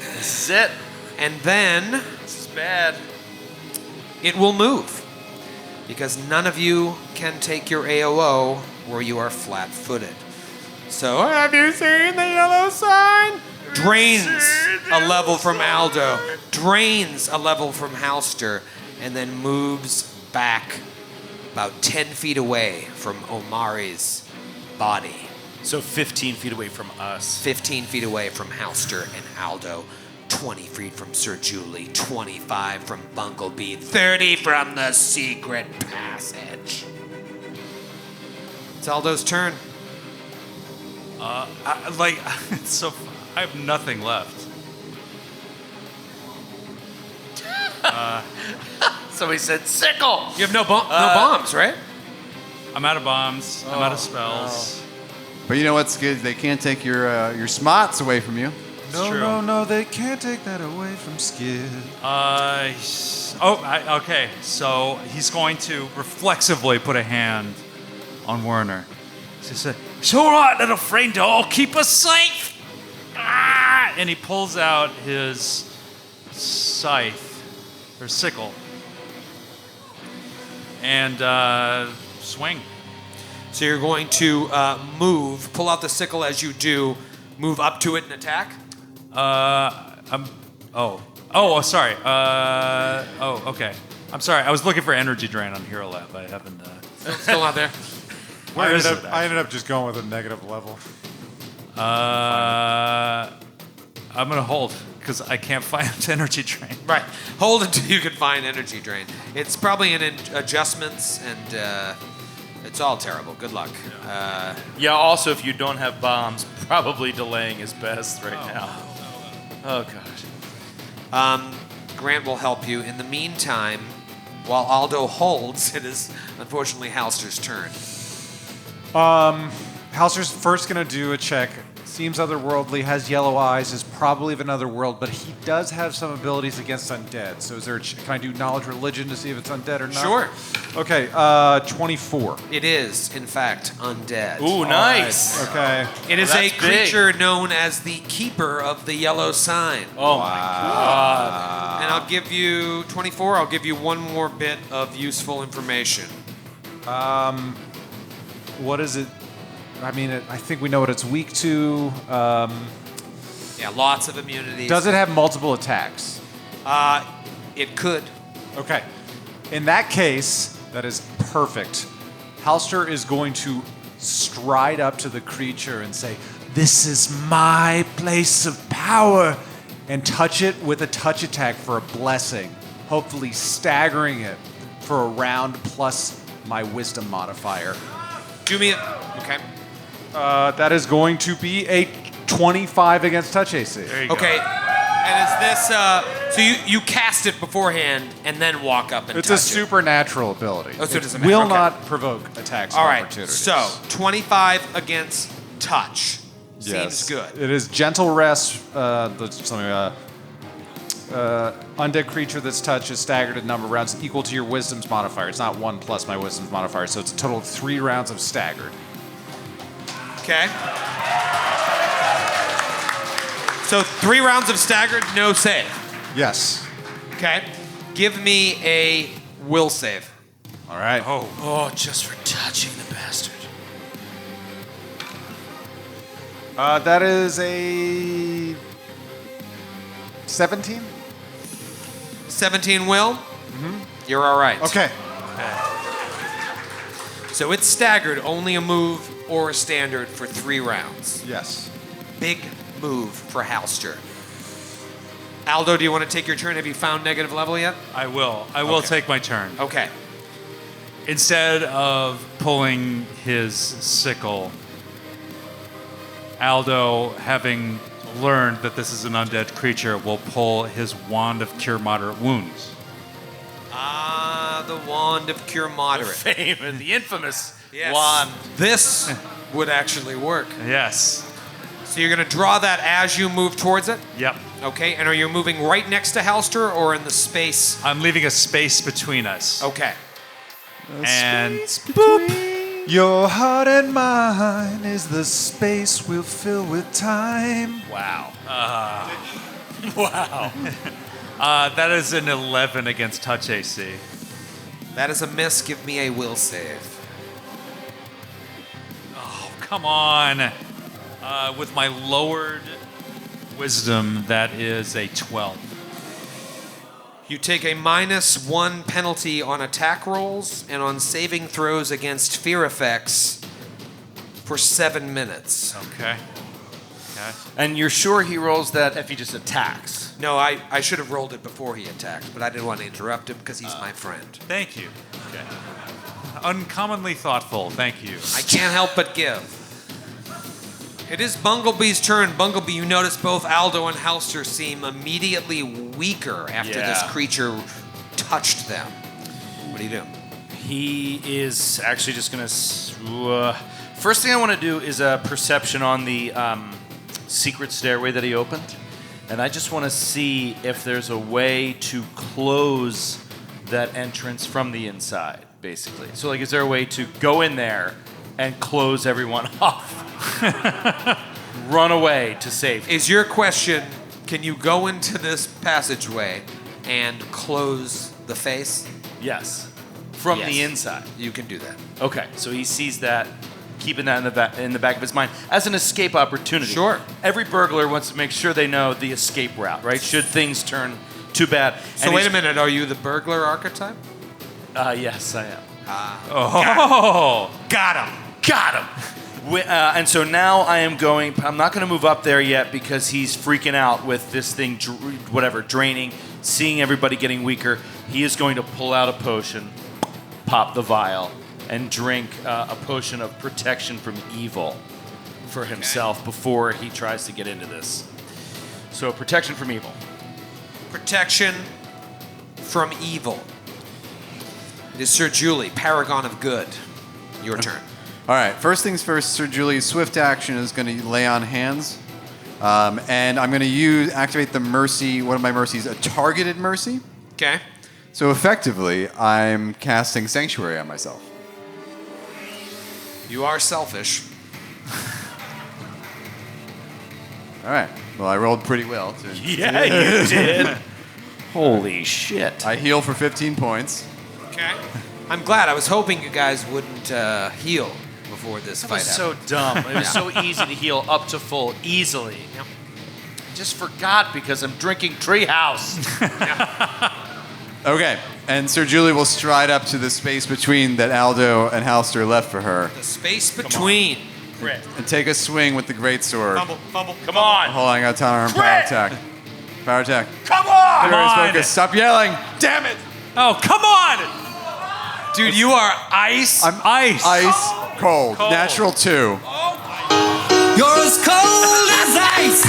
This is it. And then This is bad. it will move. Because none of you can take your AOO where you are flat-footed. So, have you seen the yellow sign? Drains a level from Aldo, drains a level from Halster, and then moves back about 10 feet away from Omari's body. So 15 feet away from us. 15 feet away from Halster and Aldo. 20 feet from Sir Julie, 25 from Bunglebee, 30 from the secret passage. It's Aldo's turn. It's so. I have nothing left. So he said sickle. You have no bombs, right? I'm out of bombs. I'm out of spells. But you know what's good? They can't take your smarts away from you. No, they can't take that away from Skid. Okay. So he's going to reflexively put a hand on Werner. He said, "It's all right, little friend. I'll keep us safe." Ah! And he pulls out his scythe or sickle and swing. So you're going to pull out the sickle as you do, move up to it and attack? Sorry. Okay. I'm sorry. I was looking for energy drain on Hero Lab. I haven't. Still not there. Where is it? I ended up just going with a negative level. I'm gonna hold because I can't find energy drain. Right. Hold until you can find energy drain. It's probably in adjustments, and it's all terrible. Good luck. Yeah, also, if you don't have bombs, probably delaying is best right now. Oh, gosh. Grant will help you. In the meantime, while Aldo holds, it is unfortunately Halster's turn. Halster's first going to do a check. Seems otherworldly, has yellow eyes, is probably of another world, but he does have some abilities against undead. So is there can I do knowledge religion to see if it's undead or not? Sure. Okay, 24. It is, in fact, undead. Ooh, nice. Okay. It is Well, a that's creature known as the Keeper of the Yellow Sign. Oh, my God. And I'll give you 24. I'll give you one more bit of useful information. What is it? I mean, I think we know what it's weak to. Yeah, lots of immunities. Does it have multiple attacks? It could. Okay. In that case, that is perfect. Halster is going to stride up to the creature and say, "This is my place of power," and touch it with a touch attack for a blessing, hopefully staggering it for a round plus my wisdom modifier. Do me a... Okay. That is going to be a 25 against touch AC. There you go. Okay. And is this... so you cast it beforehand and then walk up and It's touch a supernatural ability. Oh, so it doesn't will matter. Okay. not provoke attacks All of right. opportunities. So 25 against touch. Seems Yes. good. It is gentle rest. Undead creature that's touched is staggered in number of rounds equal to your wisdom's modifier. It's not 1 plus my wisdom's modifier, so it's a total of 3 rounds of staggered. Okay. So 3 rounds of staggered, no save. Yes. Okay. Give me a will save. All right. Oh, just for touching the bastard. That is a 17. 17 will? Mm-hmm. You're all right. Okay. So it's staggered, only a move or a standard for 3 rounds. Yes. Big move for Halster. Aldo, do you want to take your turn? Have you found negative level yet? I will. I will take my turn. Okay. Instead of pulling his sickle, Aldo, having learned that this is an undead creature, will pull his wand of cure moderate wounds. Ah, the wand of cure moderate. The infamous Yes. wand. This would actually work. Yes. So you're going to draw that as you move towards it? Yep. Okay, and are you moving right next to Halster or in the space? I'm leaving a space between us. Okay. And Your heart and mine is the space we'll fill with time. wow. Wow. That is an 11 against touch AC. That is a miss. Give me a will save. Oh, come on. With my lowered wisdom, that is a 12. You take a -1 penalty on attack rolls and on saving throws against fear effects for 7 minutes. Okay. And you're sure he rolls that if he just attacks? No, I should have rolled it before he attacked, but I didn't want to interrupt him because he's my friend. Thank you. Okay. Uncommonly thoughtful. Thank you. I can't help but give. It is Bumblebee's turn. Bumblebee, you notice both Aldo and Halster seem immediately weaker after this Yeah. creature touched them. What do you do? He is actually just gonna. First thing I want to do is a perception on the secret stairway that he opened, and I just want to see if there's a way to close that entrance from the inside, basically. So, like, is there a way to go in there and close everyone off? Run away to safety. Is your question, can you go into this passageway and close the face? Yes. From Yes. the inside. You can do that. Okay, so he sees that, keeping that in the back of his mind as an escape opportunity. Sure. Every burglar wants to make sure they know the escape route, right? Should things turn too bad. So wait a minute, are you the burglar archetype? Yes, I am. Oh, Got him. Got him. And so now I'm not going to move up there yet because he's freaking out with this thing, draining, seeing everybody getting weaker. He is going to pull out a potion, pop the vial, and drink a potion of protection from evil for himself before he tries to get into this. So protection from evil. Protection from evil. It is Sir Julie, paragon of good. Your turn. All right, first things first, Sir Julie's swift action is going to lay on hands. And I'm going to activate the mercy, one of my mercies, a targeted mercy. Okay. So effectively, I'm casting Sanctuary on myself. You are selfish. All right, well, I rolled pretty well. Yeah, you did. Holy shit. I heal for 15 points. Okay. I'm glad. I was hoping you guys wouldn't heal before this That fight was happened. so dumb. It was so easy to heal up to full easily. Yep. I just forgot because I'm drinking Treehouse. Okay, and Sir Julie will stride up to the space between that Aldo and Halster left for her The space between. and take a swing with the greatsword. Fumble. Come on. Holding out on power Crit! attack. Power attack. Come on. Everybody's on. focused. Stop yelling. Damn it. oh, come on! Dude, you are ice. I'm Ice. ice cold. Cold. Natural 2. You're as cold as ice.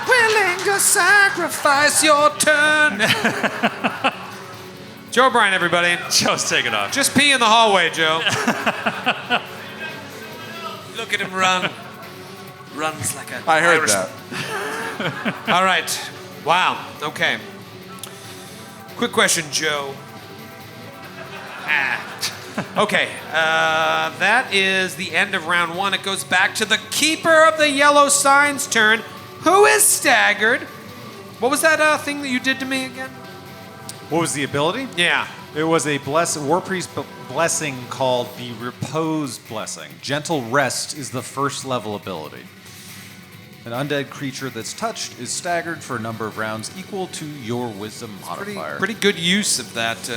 willing to sacrifice your turn. Joe O'Brien, everybody. Joe's taking off. Just pee in the hallway, Joe. Look at him run. Runs like a I heard Irishman. that. All right. Wow. Okay. Quick question, Joe. Okay. That is the end of round 1. It goes back to the keeper of the yellow sign's turn, who is staggered. What was that thing that you did to me again? What was the ability? Yeah. It was a War Priest blessing called the Repose Blessing. Gentle Rest is the first level ability. An undead creature that's touched is staggered for a number of rounds equal to your Wisdom modifier. Pretty good use of that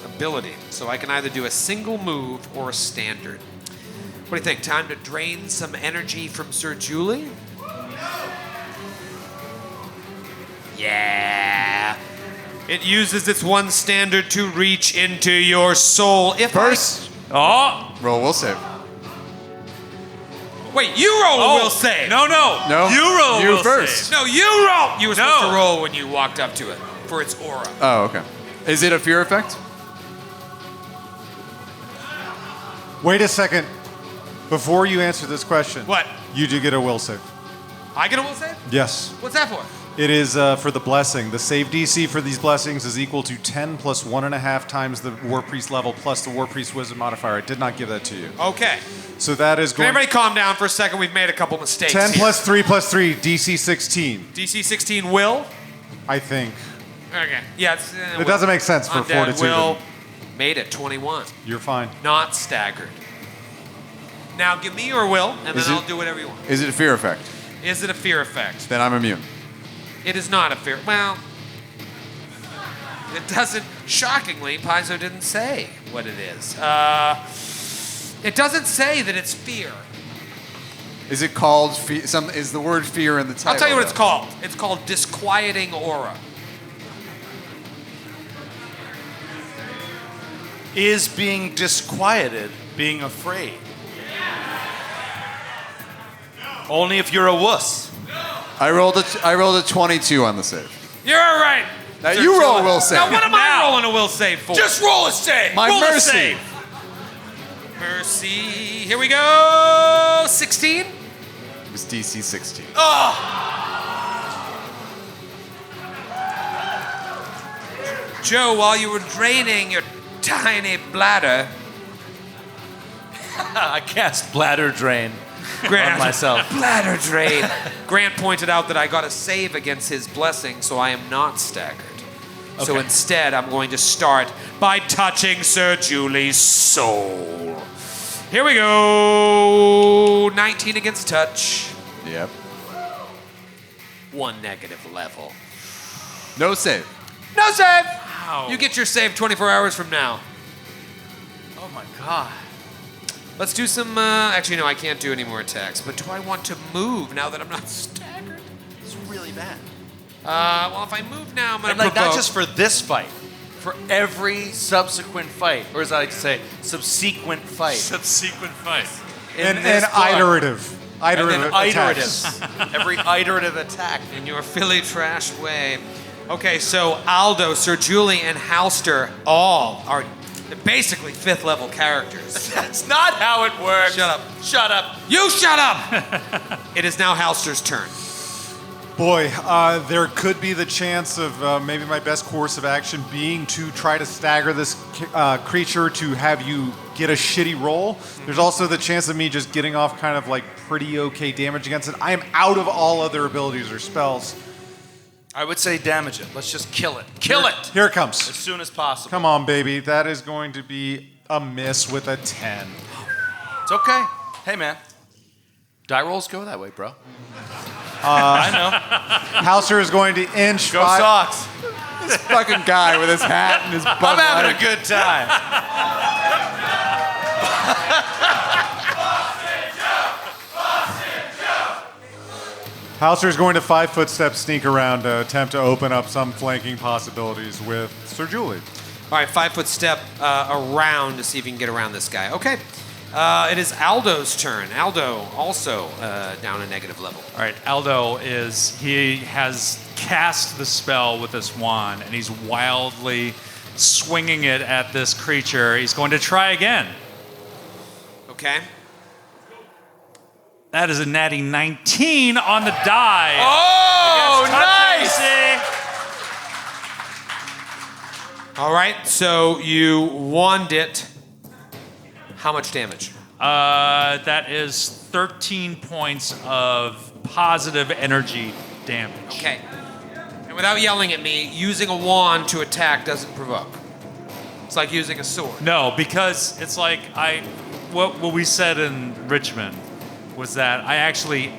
ability. So I can either do a single move or a standard. What do you think? Time to drain some energy from Sir Julie? Yeah. It uses its one standard to reach into your soul. If First, Oh, roll will save. Wait, you roll a will save. No. No. You roll. You will first. save. No, you roll. You were supposed No. to roll when you walked up to it for its aura. Oh, okay. Is it a fear effect? Wait a second. Before you answer this question, What? You do get a will save. I get a will save? Yes. What's that for? It is for the blessing. The save DC for these blessings is equal to 10 plus 1.5 times the War Priest level plus the War Priest Wisdom modifier. I did not give that to you. Okay. So that is Can going everybody calm down for a second? We've made a couple mistakes 10 here. plus 3, DC 16, DC 16 will? I think. Okay. Yeah, it's, It doesn't make sense for Undead Fortitude. will made it 21. You're fine. Not staggered. Now give me your will, and then Is it- I'll do whatever you want. Is it a fear effect? Is it a fear effect? Then I'm immune. It is not a fear. Well, it doesn't. Shockingly, Paizo didn't say what it is. It doesn't say that it's fear. Is it called is the word fear in the title? I'll tell you what it's though? called. It's called disquieting aura. Is being disquieted being afraid? Only if you're a wuss. I rolled a 22 on the save. You're all right. Now you roll a will save. Now what am I rolling a will save for? Just roll a save. My roll mercy. a save. Mercy. Here we go. 16. It was DC 16. Joe, while you were draining your tiny bladder, I cast bladder drain on myself. Bladder drain. Grant pointed out that I got a save against his blessing, so I am not staggered. So Okay. instead, I'm going to start by touching Sir Julie's soul. Here we go. 19 against touch. Yep. 1 negative level. No save. No save. Wow. You get your save 24 hours from now. Oh my god. Let's do some. Actually, no, I can't do any more attacks. But do I want to move now that I'm not staggered? It's really bad. Well, if I move now, I'm gonna And like provoke. not just for this fight, for every subsequent fight, or as I like to say, subsequent fight. Subsequent fight. And this book. iterative. And then Attacks. iteratives. Every iterative attack. in your Philly trash way. Okay, so Aldo, Sir Julie, and Halster all are basically 5th level characters. That's not how it works. Shut up. Shut up. You shut up! It is now Halster's turn. Boy, there could be the chance of maybe my best course of action being to try to stagger this creature to have you get a shitty roll. There's also the chance of me just getting off kind of like pretty okay damage against it. I am out of all other abilities or spells. I would say damage it. Let's just kill it. Kill it Here it comes. as soon as possible. Come on, baby. That is going to be a miss with a 10. It's okay. Hey, man. Die rolls go that way, bro. I know. Hauser is going to inch. Go Sox. This fucking guy with his hat and his Bud I'm having Light. a good time. Hauser is going to 5-foot step sneak around to attempt to open up some flanking possibilities with Sir Julie. All right, 5-foot step around to see if you can get around this guy. Okay. It is Aldo's turn. Aldo also down a negative level. All right, Aldo he has cast the spell with this wand, and he's wildly swinging it at this creature. He's going to try again. Okay. That is a natty 19 on the die. Oh, Against nice. touch AC. All right, so you wand it. How much damage? That is 13 points of positive energy damage. Okay. And without yelling at me, using a wand to attack doesn't provoke. It's like using a sword. No, because it's like what we said in Richmond was that I actually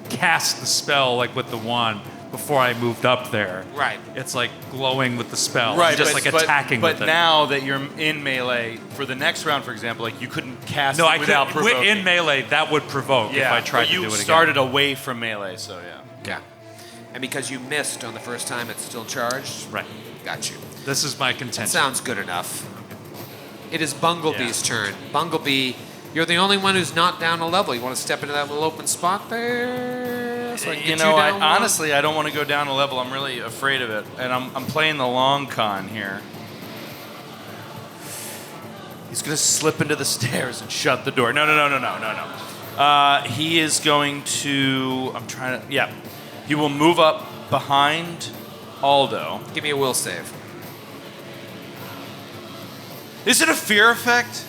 cast the spell like with the wand before I moved up there. Right. It's like glowing with the spell. Right, I'm just like attacking but with it. now that you're in melee, for the next round, for example, like you couldn't cast No, it I without could provoking. in melee that would provoke if I tried but to do you it again. started away from melee, so yeah. Yeah. And because you missed on the first time, it's still charged? Right. Got you. This is my contention. Sounds good enough. It is Bumblebee's turn. Bumblebee, you're the only one who's not down a level. You want to step into that little open spot there? So I can get You know, down one? honestly, I don't want to go down a level. I'm really afraid of it, and I'm playing the long con here. He's gonna slip into the stairs and shut the door. No. He is going to. I'm trying to. Yeah, he will move up behind Aldo. Give me a will save. Is it a fear effect?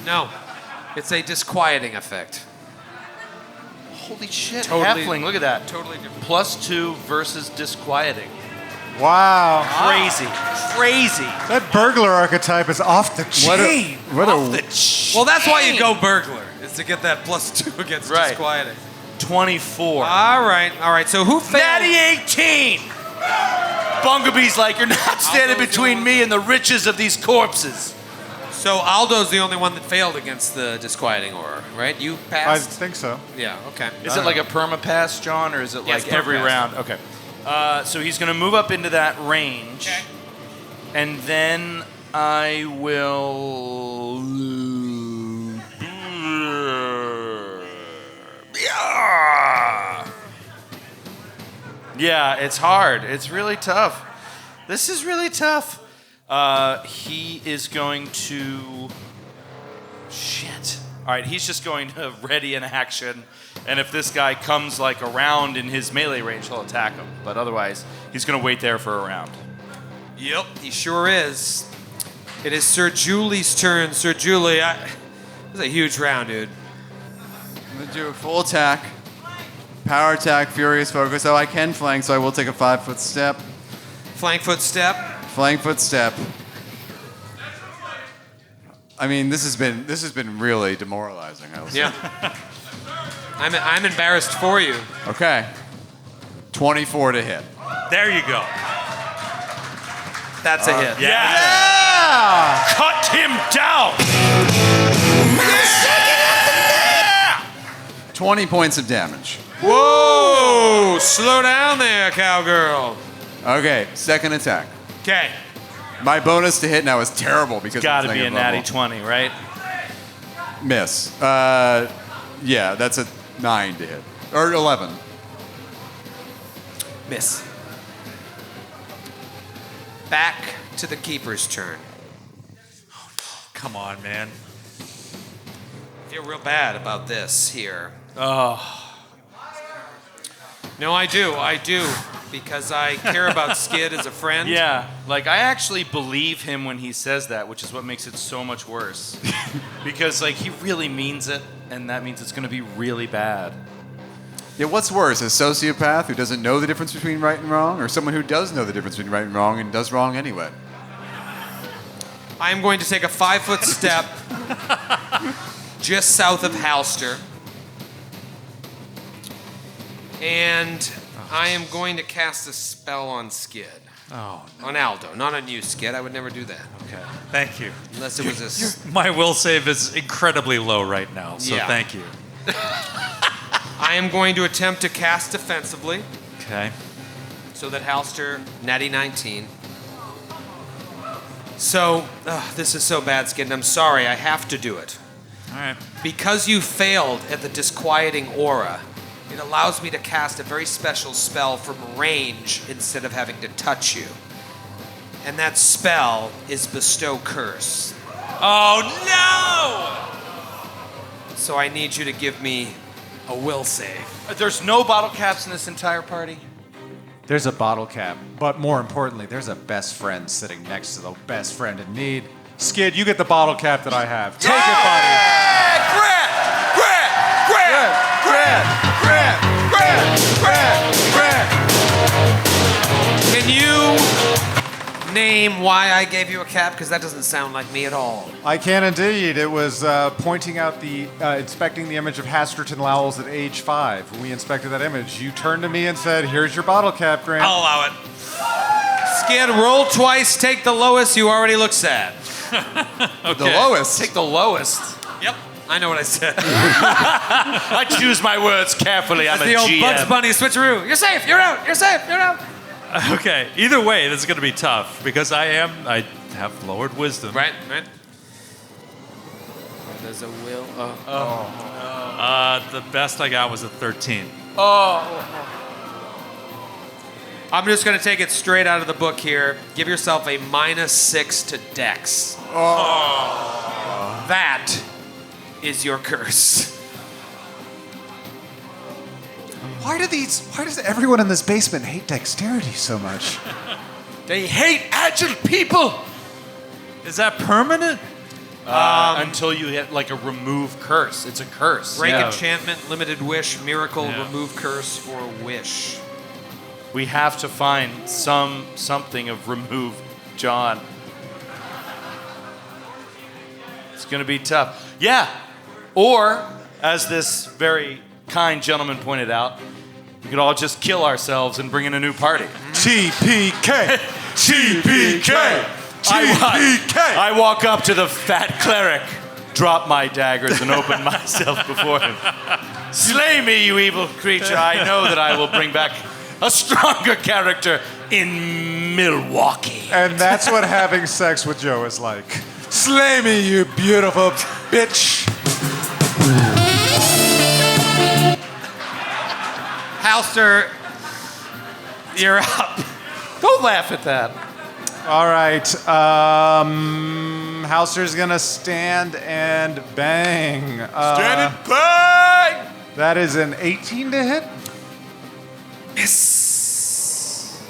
No. It's a disquieting effect. Holy shit! Totally- Halfling, look at that. Totally different. +2 versus disquieting. Wow. Crazy. That burglar archetype is off the chain. Well, that's why you go burglar, is to get that +2 against Right. disquieting. 24. All right. So who failed? Natty 18! Bungabee's like, you're not standing Aldo's between me and the riches of these corpses. So Aldo's the only one that failed against the disquieting aura, right? You I passed? think so. Yeah, okay. Is it like a perma-pass, John, or is it Yes, like every perma-pass. round? Okay. So he's going to move up into that range. Okay. And then I will... Yeah, it's hard. It's really tough. This is really tough. He is going to... Shit. All right, he's just going to ready an action. And if this guy comes like around in his melee range, he'll attack him. But otherwise, he's going to wait there for a round. Yep, he sure is. It is Sir Julie's turn. Sir Julie, this is a huge round, dude. I'm going to do a full attack. Power attack, furious focus. Oh, I can flank, so I will take a 5-foot step. Flank foot step. Flank foot step. I mean, this has been really demoralizing. I will say. Yeah. I'm embarrassed for you. Okay. 24 to hit. There you go. That's a hit. Yeah! Cut him down! 20 points of damage. Whoa! Slow down there, cowgirl. Okay, second attack. Okay. My bonus to hit now is terrible because Got to it's be a negative natty level. 20, right? Miss. Yeah, that's a 9 to hit. Or 11. Miss. Back to the keeper's turn. Come on, man. I feel real bad about this here. Oh. No, I do. Because I care about Skid as a friend. Yeah, like I actually believe him when he says that, which is what makes it so much worse. Because like he really means it, and that means it's going to be really bad. Yeah, what's worse, a sociopath who doesn't know the difference between right and wrong, or someone who does know the difference between right and wrong and does wrong anyway? I am going to take a 5-foot step just south of Halster. And I am going to cast a spell on Skid. Oh, no. On Aldo, not on you, Skid. I would never do that. Okay. Thank you. Unless it was a... My will save is incredibly low right now, so Yeah. thank you. I am going to attempt to cast defensively Okay. so that Halster, natty 19. So, this is so bad, Skid, and I'm sorry. I have to do it. All right. Because you failed at the disquieting aura, it allows me to cast a very special spell from range instead of having to touch you. And that spell is Bestow Curse. Oh, no! So I need you to give me a will save. There's no bottle caps in this entire party. There's a bottle cap, but more importantly, there's a best friend sitting next to the best friend in need. Skid, you get the bottle cap that I have. Take it, buddy. Can you name why I gave you a cap? Because that doesn't sound like me at all. I can indeed. It was pointing out inspecting the image of Hasterton Lowells at age 5. When we inspected that image, you turned to me and said, "Here's your bottle cap, Grant." I'll allow it. Skid, roll twice, take the lowest. You already look sad. The lowest. Take the lowest. Yep, I know what I said. I choose my words carefully. I'm a The old GM. Bugs Bunny switcheroo. You're safe, you're out, you're safe, you're out. Okay. Either way, this is going to be tough because I have lowered wisdom. Right. There's a will. The best I got was a 13. I'm just going to take it straight out of the book here. Give yourself a -6 to Dex. That is your curse. Why does everyone in this basement hate dexterity so much? They hate agile people. Is that permanent? Until you hit like a remove curse. It's a curse. Break Yeah. enchantment, limited wish, miracle, Yeah. remove curse, or wish. We have to find something of remove John. It's gonna be tough. Yeah. Or, as this very kind gentleman pointed out, we could all just kill ourselves and bring in a new party. TPK! TPK! TPK! I walk up to the fat cleric, drop my daggers, and open myself before him. Slay me, you evil creature. I know that I will bring back a stronger character in Milwaukee. And that's what having sex with Joe is like. Slay me, you beautiful bitch! Halster, you're up. Don't laugh at that. All right. Hauser's gonna stand and bang. Stand and bang! That is an 18 to hit. Yes.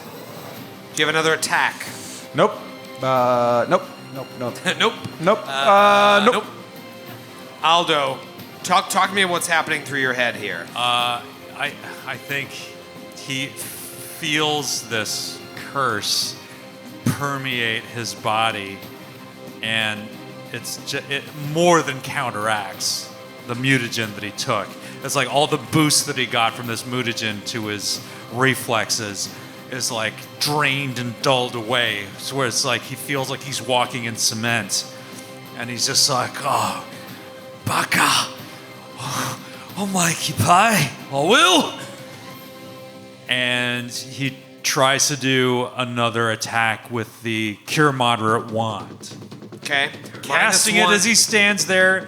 Do you have another attack? Nope. Nope. Nope. Nope. Nope. Nope. Nope. Aldo, talk to me what's happening through your head here. I think he feels this curse permeate his body, and it more than counteracts the mutagen that he took. It's like all the boost that he got from this mutagen to his reflexes is like drained and dulled away. So where it's like he feels like he's walking in cement, and he's just like, oh, baka, oh Mikey Pie, I will. And he tries to do another attack with the Cure Moderate wand. Okay. Casting it as he stands there,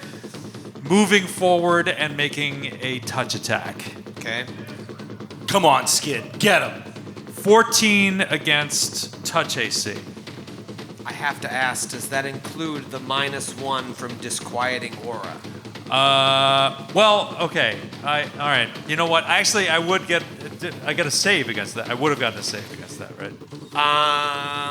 moving forward and making a touch attack. Okay. Come on, Skid. Get him. 14 against touch AC. I have to ask, does that include the -1 from disquieting aura? Well, okay. All right. You know what? Actually, I got a save against that. I would have gotten a save against that, right?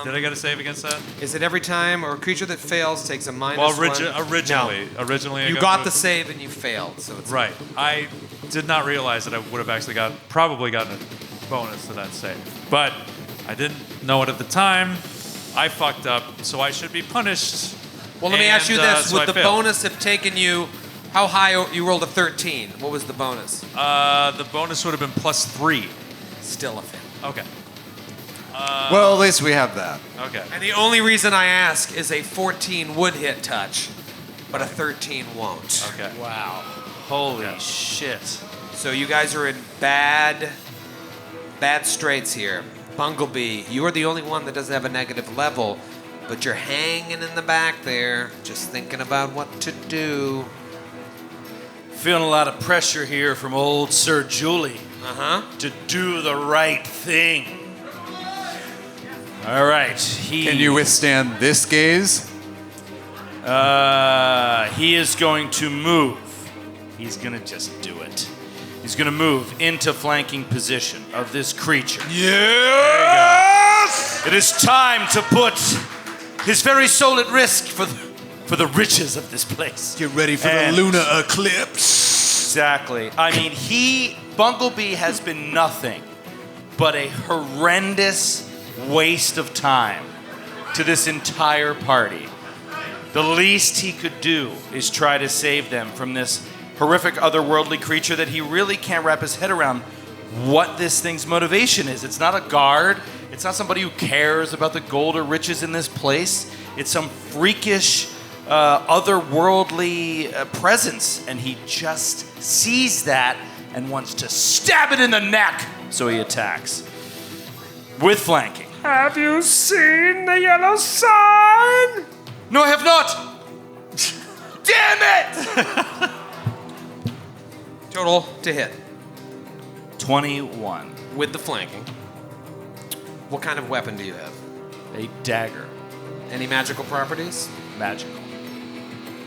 Did I get a save against that? Is it every time or a creature that fails takes a -1? Well, originally I You got the save and you failed, so it's right. I did not realize that I would have actually probably gotten a bonus to that save, but I didn't know it at the time. I fucked up, so I should be punished. Well, let me ask you this: so would I the failed. bonus have taken you? How high? You rolled a 13. What was the bonus? The bonus would have been +3. Still a fail. Okay. Well, at least we have that. Okay. And the only reason I ask is a 14 would hit touch, but a 13 won't. Okay. Wow. Holy shit. So you guys are in bad straits here. Bunglebee, you are the only one that doesn't have a negative level, but you're hanging in the back there, just thinking about what to do. Feeling a lot of pressure here from old Sir Julie. To do the right thing. All right. Can you withstand this gaze? He is going to move. He's going to just do it. He's going to move into flanking position of this creature. Yes! It is time to put his very soul at risk for the riches of this place. Get ready for the lunar eclipse. Exactly. I mean, Bunglebee has been nothing but a horrendous waste of time to this entire party. The least he could do is try to save them from this horrific otherworldly creature that he really can't wrap his head around what this thing's motivation is. It's not a guard. It's not somebody who cares about the gold or riches in this place. It's some freakish, otherworldly presence, and he just sees that and wants to stab it in the neck. So he attacks with flanking. Have you seen the yellow sign? No, I have not. Damn it! Total to hit 21. with the flanking. What kind of weapon do you have? A dagger. Any magical properties? Magical.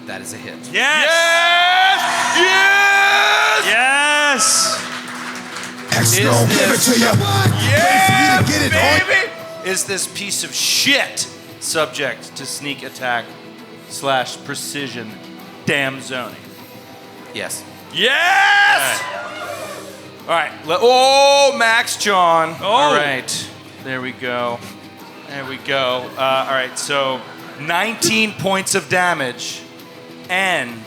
That is a hit. Yes! Yes! Yes! X gon' give it to you. Yeah, Get it, baby! Is this piece of shit subject to sneak attack / precision damn zoning? Yes. Yes! All right. Oh, Max John. Oh. All right. There we go. There we go. All right. So 19 points of damage and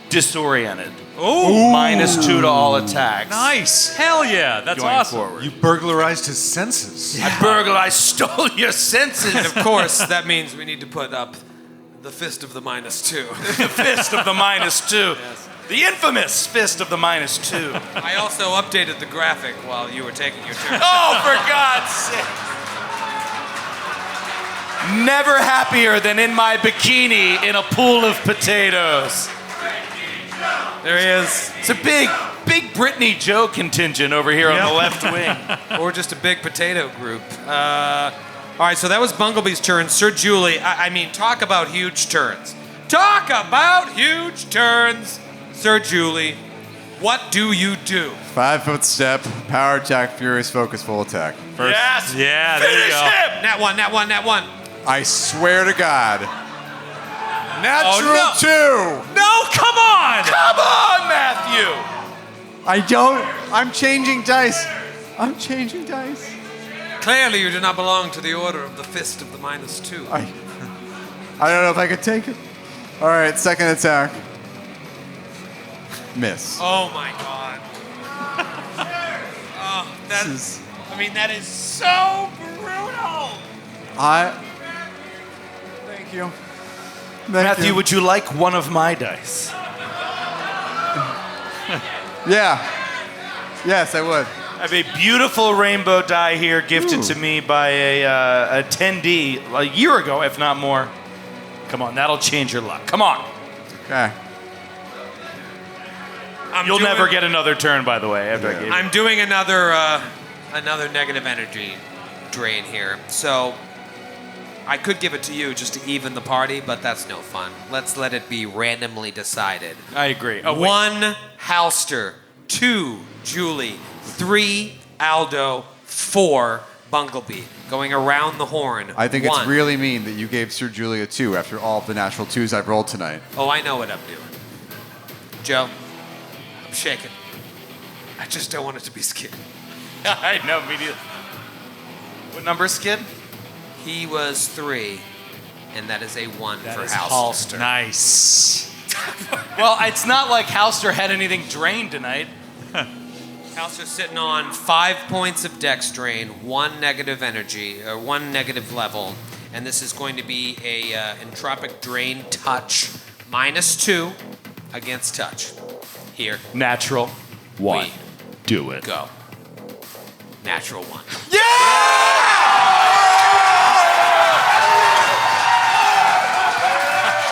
disoriented. Oh, -2 to all attacks. nice. Hell yeah. That's Going awesome. forward. You burglarized his senses. I stole your senses. And of course, that means we need to put up the fist of the -2. The fist of the -2. The infamous fist of the -2. I also updated the graphic while you were taking your turn. Oh, for God's sake. Never happier than in my bikini in a pool of potatoes. There he is. It's a big Britney Joe contingent over here on the left wing. Or just a big potato group. All right, so that was Bumblebee's turn. Sir Julie, I mean, talk about huge turns. Talk about huge turns. Sir Julie, what do you do? 5-foot step, power attack, furious focus, full attack. First, Yes! Yeah, there you Finish go. him! Nat one. I swear to God. Natural Oh, 2! No, come on! Come on, Matthew! I'm changing dice. Clearly, you do not belong to the order of the Fist of the -2. I don't know if I could take it. All right, second attack. Miss. Oh my God. Oh, that is. I mean, that is so brutal. Thank you. Matthew, would you like one of my dice? Yeah. Yes, I would. I have a beautiful rainbow die here gifted to me by a attendee a year ago, if not more. Come on, that'll change your luck. Come on. Okay. You'll never get another turn, by the way. After I gave you. I'm doing another negative energy drain here. So I could give it to you just to even the party, but that's no fun. Let's let it be randomly decided. I agree. Oh, wait. 1, Halster. 2, Julie. 3, Aldo. 4, Bunglebee. Going around the horn. I think it's 1. really mean that you gave Sir Julia 2 after all of the natural 2s I've rolled tonight. Oh, I know what I'm doing. Joe, I'm shaking. I just don't want it to be Skid. I know, me neither. What number, Skid? He was 3, and that is a 1 That for is Halster. Nice. Well, it's not like Halster had anything drained tonight. Halster's sitting on 5 points of dex drain, 1 negative energy, or 1 negative level, and this is going to be a entropic drain touch, -2 against touch. Here, Natural 1. we Do it. go. Natural 1.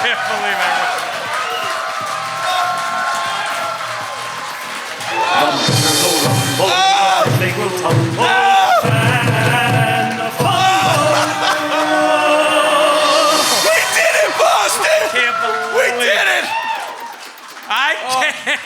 Can't believe it. They will tumble and We did it, Boston! Can't believe We did it! I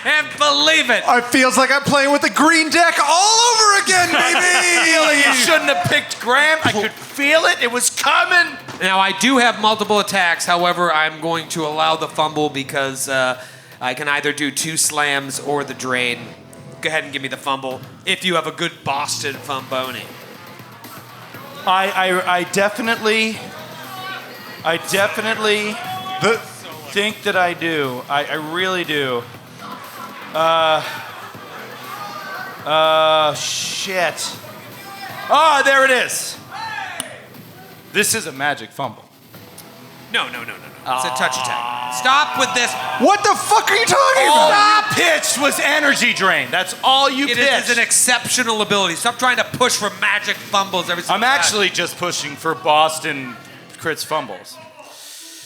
can't believe it. It feels like I'm playing with the green deck all over again, baby! You shouldn't have picked Graham. I could feel it. It was coming. Now, I do have multiple attacks. However, I'm going to allow the fumble because I can either do 2 slams or the drain. Go ahead and give me the fumble if you have a good Boston fumboni. I definitely think that I do. I really do. Shit. Oh, there it is. This is a magic fumble. No. It's a touch attack. Stop with this. What the fuck are you talking All about? you pitched was energy drain. That's all you It pitched. is an exceptional ability. Stop trying to push for magic fumbles every single I'm time. actually just pushing for Boston Crits fumbles.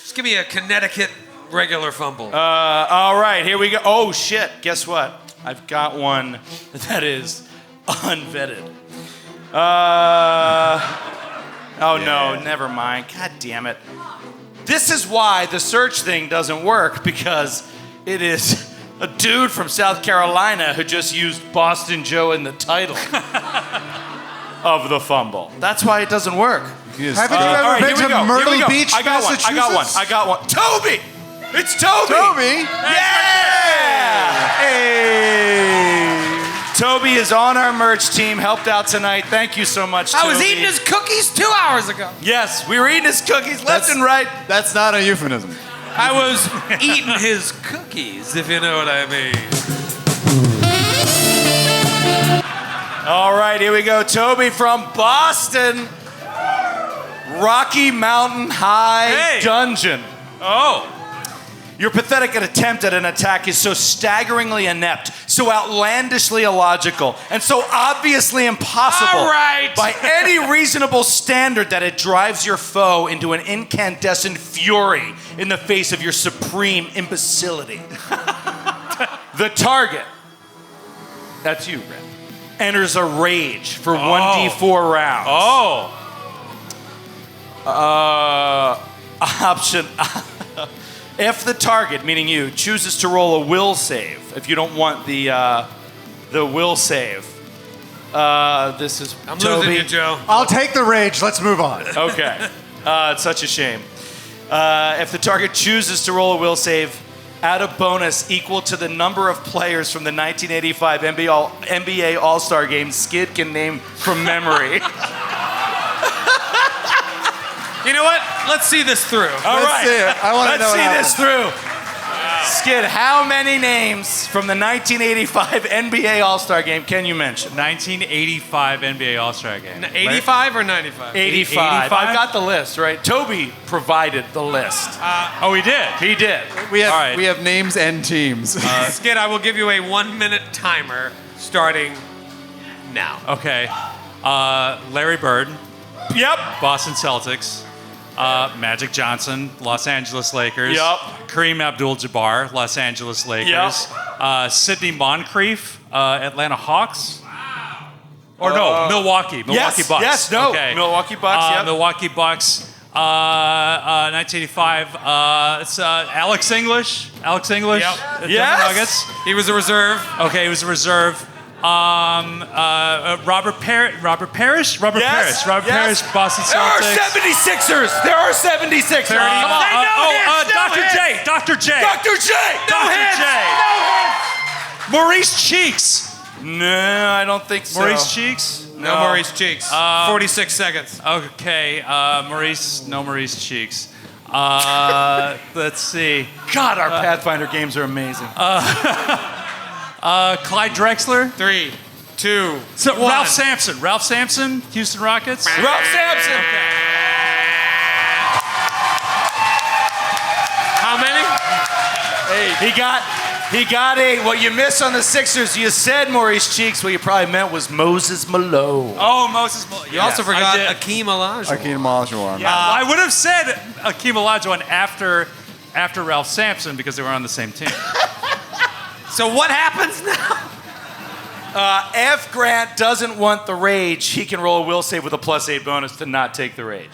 Just give me a Connecticut regular fumble. All right, here we go. Oh, shit. Guess what? I've got one that is unvetted. No, never mind. God damn it. This is why the search thing doesn't work, because it is a dude from South Carolina who just used Boston Joe in the title of the fumble. That's why it doesn't work. Haven't you All ever right, been here we to go. Myrtle Here we go. Beach, I got Massachusetts? one. Toby! It's Toby! Toby? Yeah! Hey! Toby is on our merch team, helped out tonight. Thank you so much, Toby. I was eating his cookies 2 hours ago. Yes, we were eating his cookies left and right. That's not a euphemism. I was eating his cookies, if you know what I mean. All right, here we go. Toby from Boston. Rocky Mountain High Dungeon. Oh. Your pathetic attempt at an attack is so staggeringly inept, so outlandishly illogical, and so obviously impossible All right. by any reasonable standard that it drives your foe into an incandescent fury in the face of your supreme imbecility. The target, that's you, Red, enters a rage for 1d4 rounds. Oh. Option. If the target, meaning you, chooses to roll a will save, if you don't want the will save, this is I'm Toby. losing you, Joe. I'll take the rage. Let's move on. Okay. It's such a shame. If the target chooses to roll a will save, add a bonus equal to the number of players from the 1985 NBA All-Star Game Skid can name from memory. You know what? Let's see this through. All right. see it. I wanna Let's know see what this through. Skid, how many names from the 1985 NBA All-Star Game can you mention? 1985 NBA All-Star Game. 85 or 95? 85. I've got the list, right? Toby provided the list. Oh, he did. He did. We have All right. we have names and teams. Skid, I will give you a 1-minute timer starting now. Okay. Larry Bird, Yep. Boston Celtics. Magic Johnson, Los Angeles Lakers. Yup. Kareem Abdul-Jabbar, Los Angeles Lakers. Sidney Moncrief, Atlanta Hawks. Or no, Milwaukee Yes, Bucks. yes, no. Milwaukee Bucks, yep. Milwaukee Bucks. 1985. It's Alex English. Yep. Denver Yes. Nuggets. He was a reserve. Okay, he was a reserve. Robert Parrish. Robert Yes, Parrish, yes. Boston There are Celtics. 76ers. There are 76ers. Come on. Dr. J. Dr. J. Dr. J. Dr. J. Maurice Cheeks. No, I don't think so. Maurice Cheeks. No Maurice Cheeks. 46 seconds. Okay. Maurice. No Maurice Cheeks. Let's see. God, our Pathfinder games are amazing. Clyde Drexler. 3, 2, So 1. Ralph Sampson. Ralph Sampson. Houston Rockets. Ralph Sampson. How many? He got a, what you missed on the Sixers, you said Maurice Cheeks, what you probably meant was Moses Malone. Oh, Moses. You also forgot Akeem Olajuwon. Akeem Olajuwon. I would have said Akeem Olajuwon after Ralph Sampson because they were on the same team. So what happens now? If Grant doesn't want the rage, he can roll a will save with a +8 bonus to not take the rage.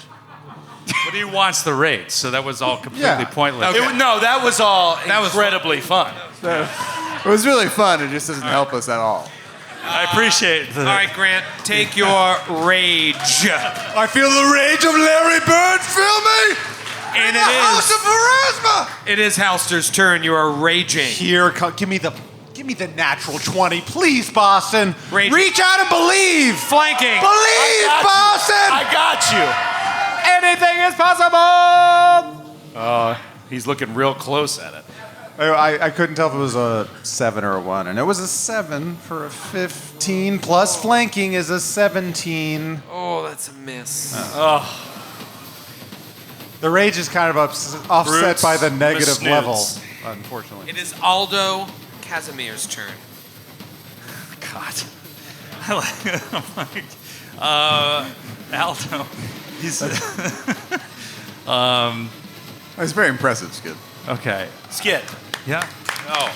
But he wants the rate, so that was all completely pointless. Okay. No, that was all That was incredibly fun. It was really fun. It just doesn't help us at all. I appreciate the. All right, Grant, take your rage. I feel the rage of Larry Bird. Feel me? And In the House of Pharasma. it is Halster's turn. You are raging. Here, give me the natural 20, please, Boston. Rage. Reach out and believe. Flanking. Believe, Boston. I got you. Anything is possible. He's looking real close at it. I couldn't tell if it was a 7 or a 1, and it was a 7 for a 15. Plus flanking is a 17. Oh, that's a miss. The rage is kind of offset Brutes, by the negative the level, snoots. unfortunately. It is Aldo Casimir's turn. God. Aldo. He's. It's very impressive, Skid. Okay. Skid. Yeah. Oh.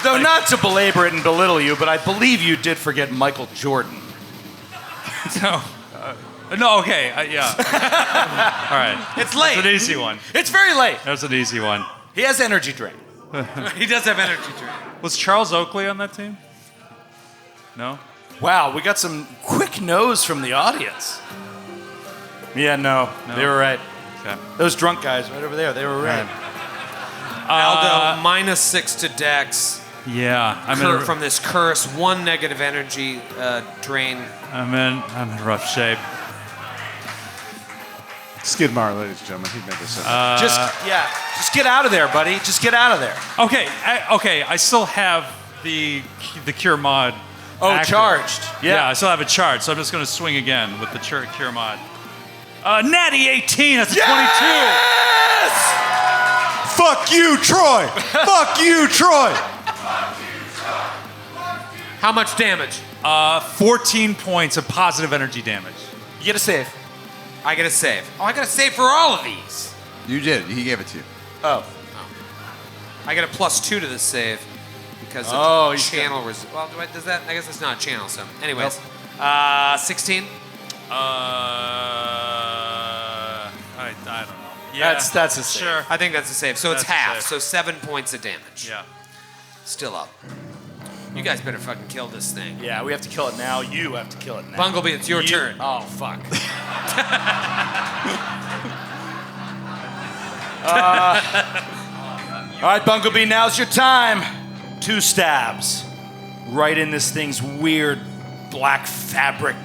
Though not to belabor it and belittle you, but I believe you did forget Michael Jordan. No. No. Okay. Yeah. All right. It's late. That's an easy one. It's very late. That was an easy one. He has energy drink. He does have energy drink. Was Charles Oakley on that team? No. Wow, we got some quick no's from the audience. Yeah, no. They were right. Okay. Those drunk guys right over there, they were right. Aldo -6 to Dex. Yeah. From this curse, 1 negative energy drain. I'm in rough shape. Skidmar, ladies and gentlemen, he made this up. Just get out of there, buddy. Just get out of there. Okay. I still have the cure mod. active. Charged. Yeah, I still have it charged, so I'm just going to swing again with the cure mod. Natty 18. That's a 22. Yes! Fuck you, Troy! Fuck you, Troy! How much damage? 14 points of positive energy damage. You get a save. I get a save. Oh, I got a save for all of these. You did. He gave it to you. Oh. I get a +2 to this save because Oh, of you channel. Well, does that? I guess it's not a channel. So, anyways, 16. I don't know. That's a save. Sure. I think that's a save. So it's That's a half. save. So 7 points of damage. Yeah. Still up. You guys better fucking kill this thing. Yeah, we have to kill it now. You have to kill it now. Bunglebee, it's your turn. Oh, fuck. All right, Bunglebee, now's your time. 2 stabs. Right in this thing's weird black fabric,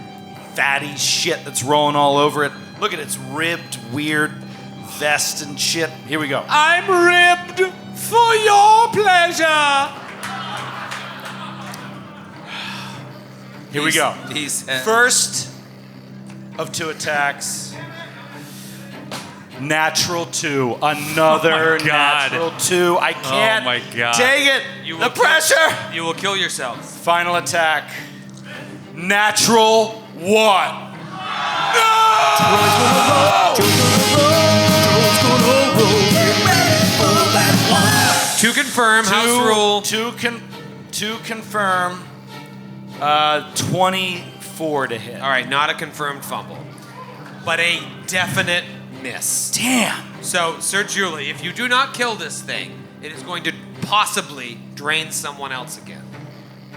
fatty shit that's rolling all over it. Look at its ribbed, weird vest and shit. Here we go. I'm ribbed for your pleasure. Here we go. He's First of 2 attacks. Natural 2. Another Oh my God. natural 2. I can't Oh my God. take it. You The will pressure. You will kill yourself. Final attack. Natural 1. To confirm, house rule. To confirm. 24 to hit. All right, not a confirmed fumble, but a definite miss. Damn. So, Sir Julie, if you do not kill this thing, it is going to possibly drain someone else again.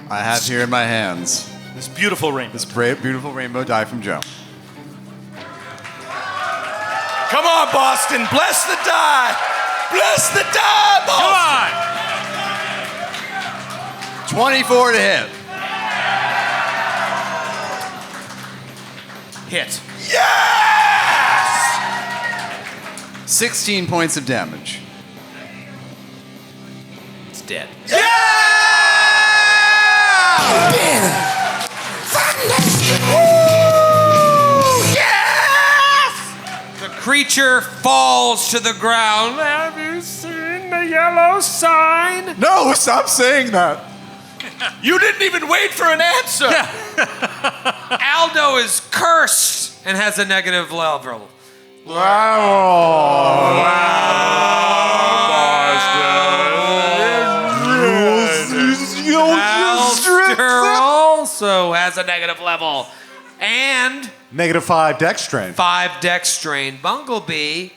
I have here in my hands This beautiful ring. this beautiful rainbow die from Joe. Come on, Boston. Bless the die. Bless the die, Boston. Come on. 24 to hit. Hit. Yes! 16 points of damage. It's dead. Yeah! The creature falls to the ground. Have you seen the yellow sign? No, stop saying that. You didn't even wait for an answer. Aldo is cursed and has a negative level. Alistair also has a negative level. And -5 dex strain. 5 dex strain. Bunglebee,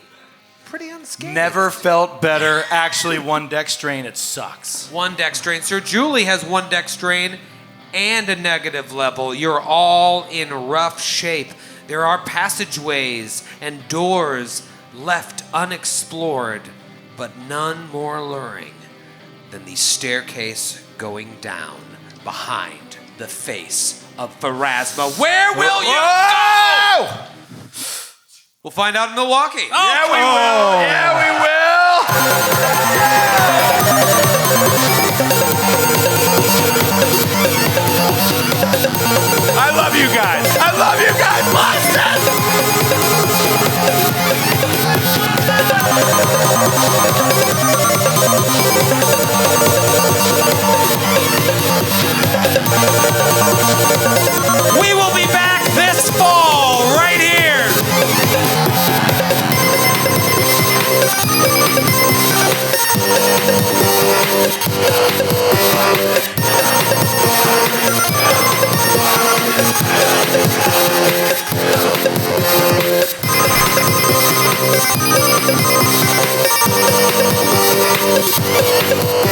pretty unscathed. Never felt better. Actually, 1 dex strain. It sucks. 1 dex strain. Sir Julie has 1 dex strain and a negative level. You're all in rough shape. There are passageways and doors left unexplored, but none more alluring than the staircase going down behind the face of Pharasma. Where will you go? We'll find out in Milwaukee. Yeah, we will. Yeah, we will. I love you guys. I love you guys. Boston! We will be back this fall, right here. Thank you.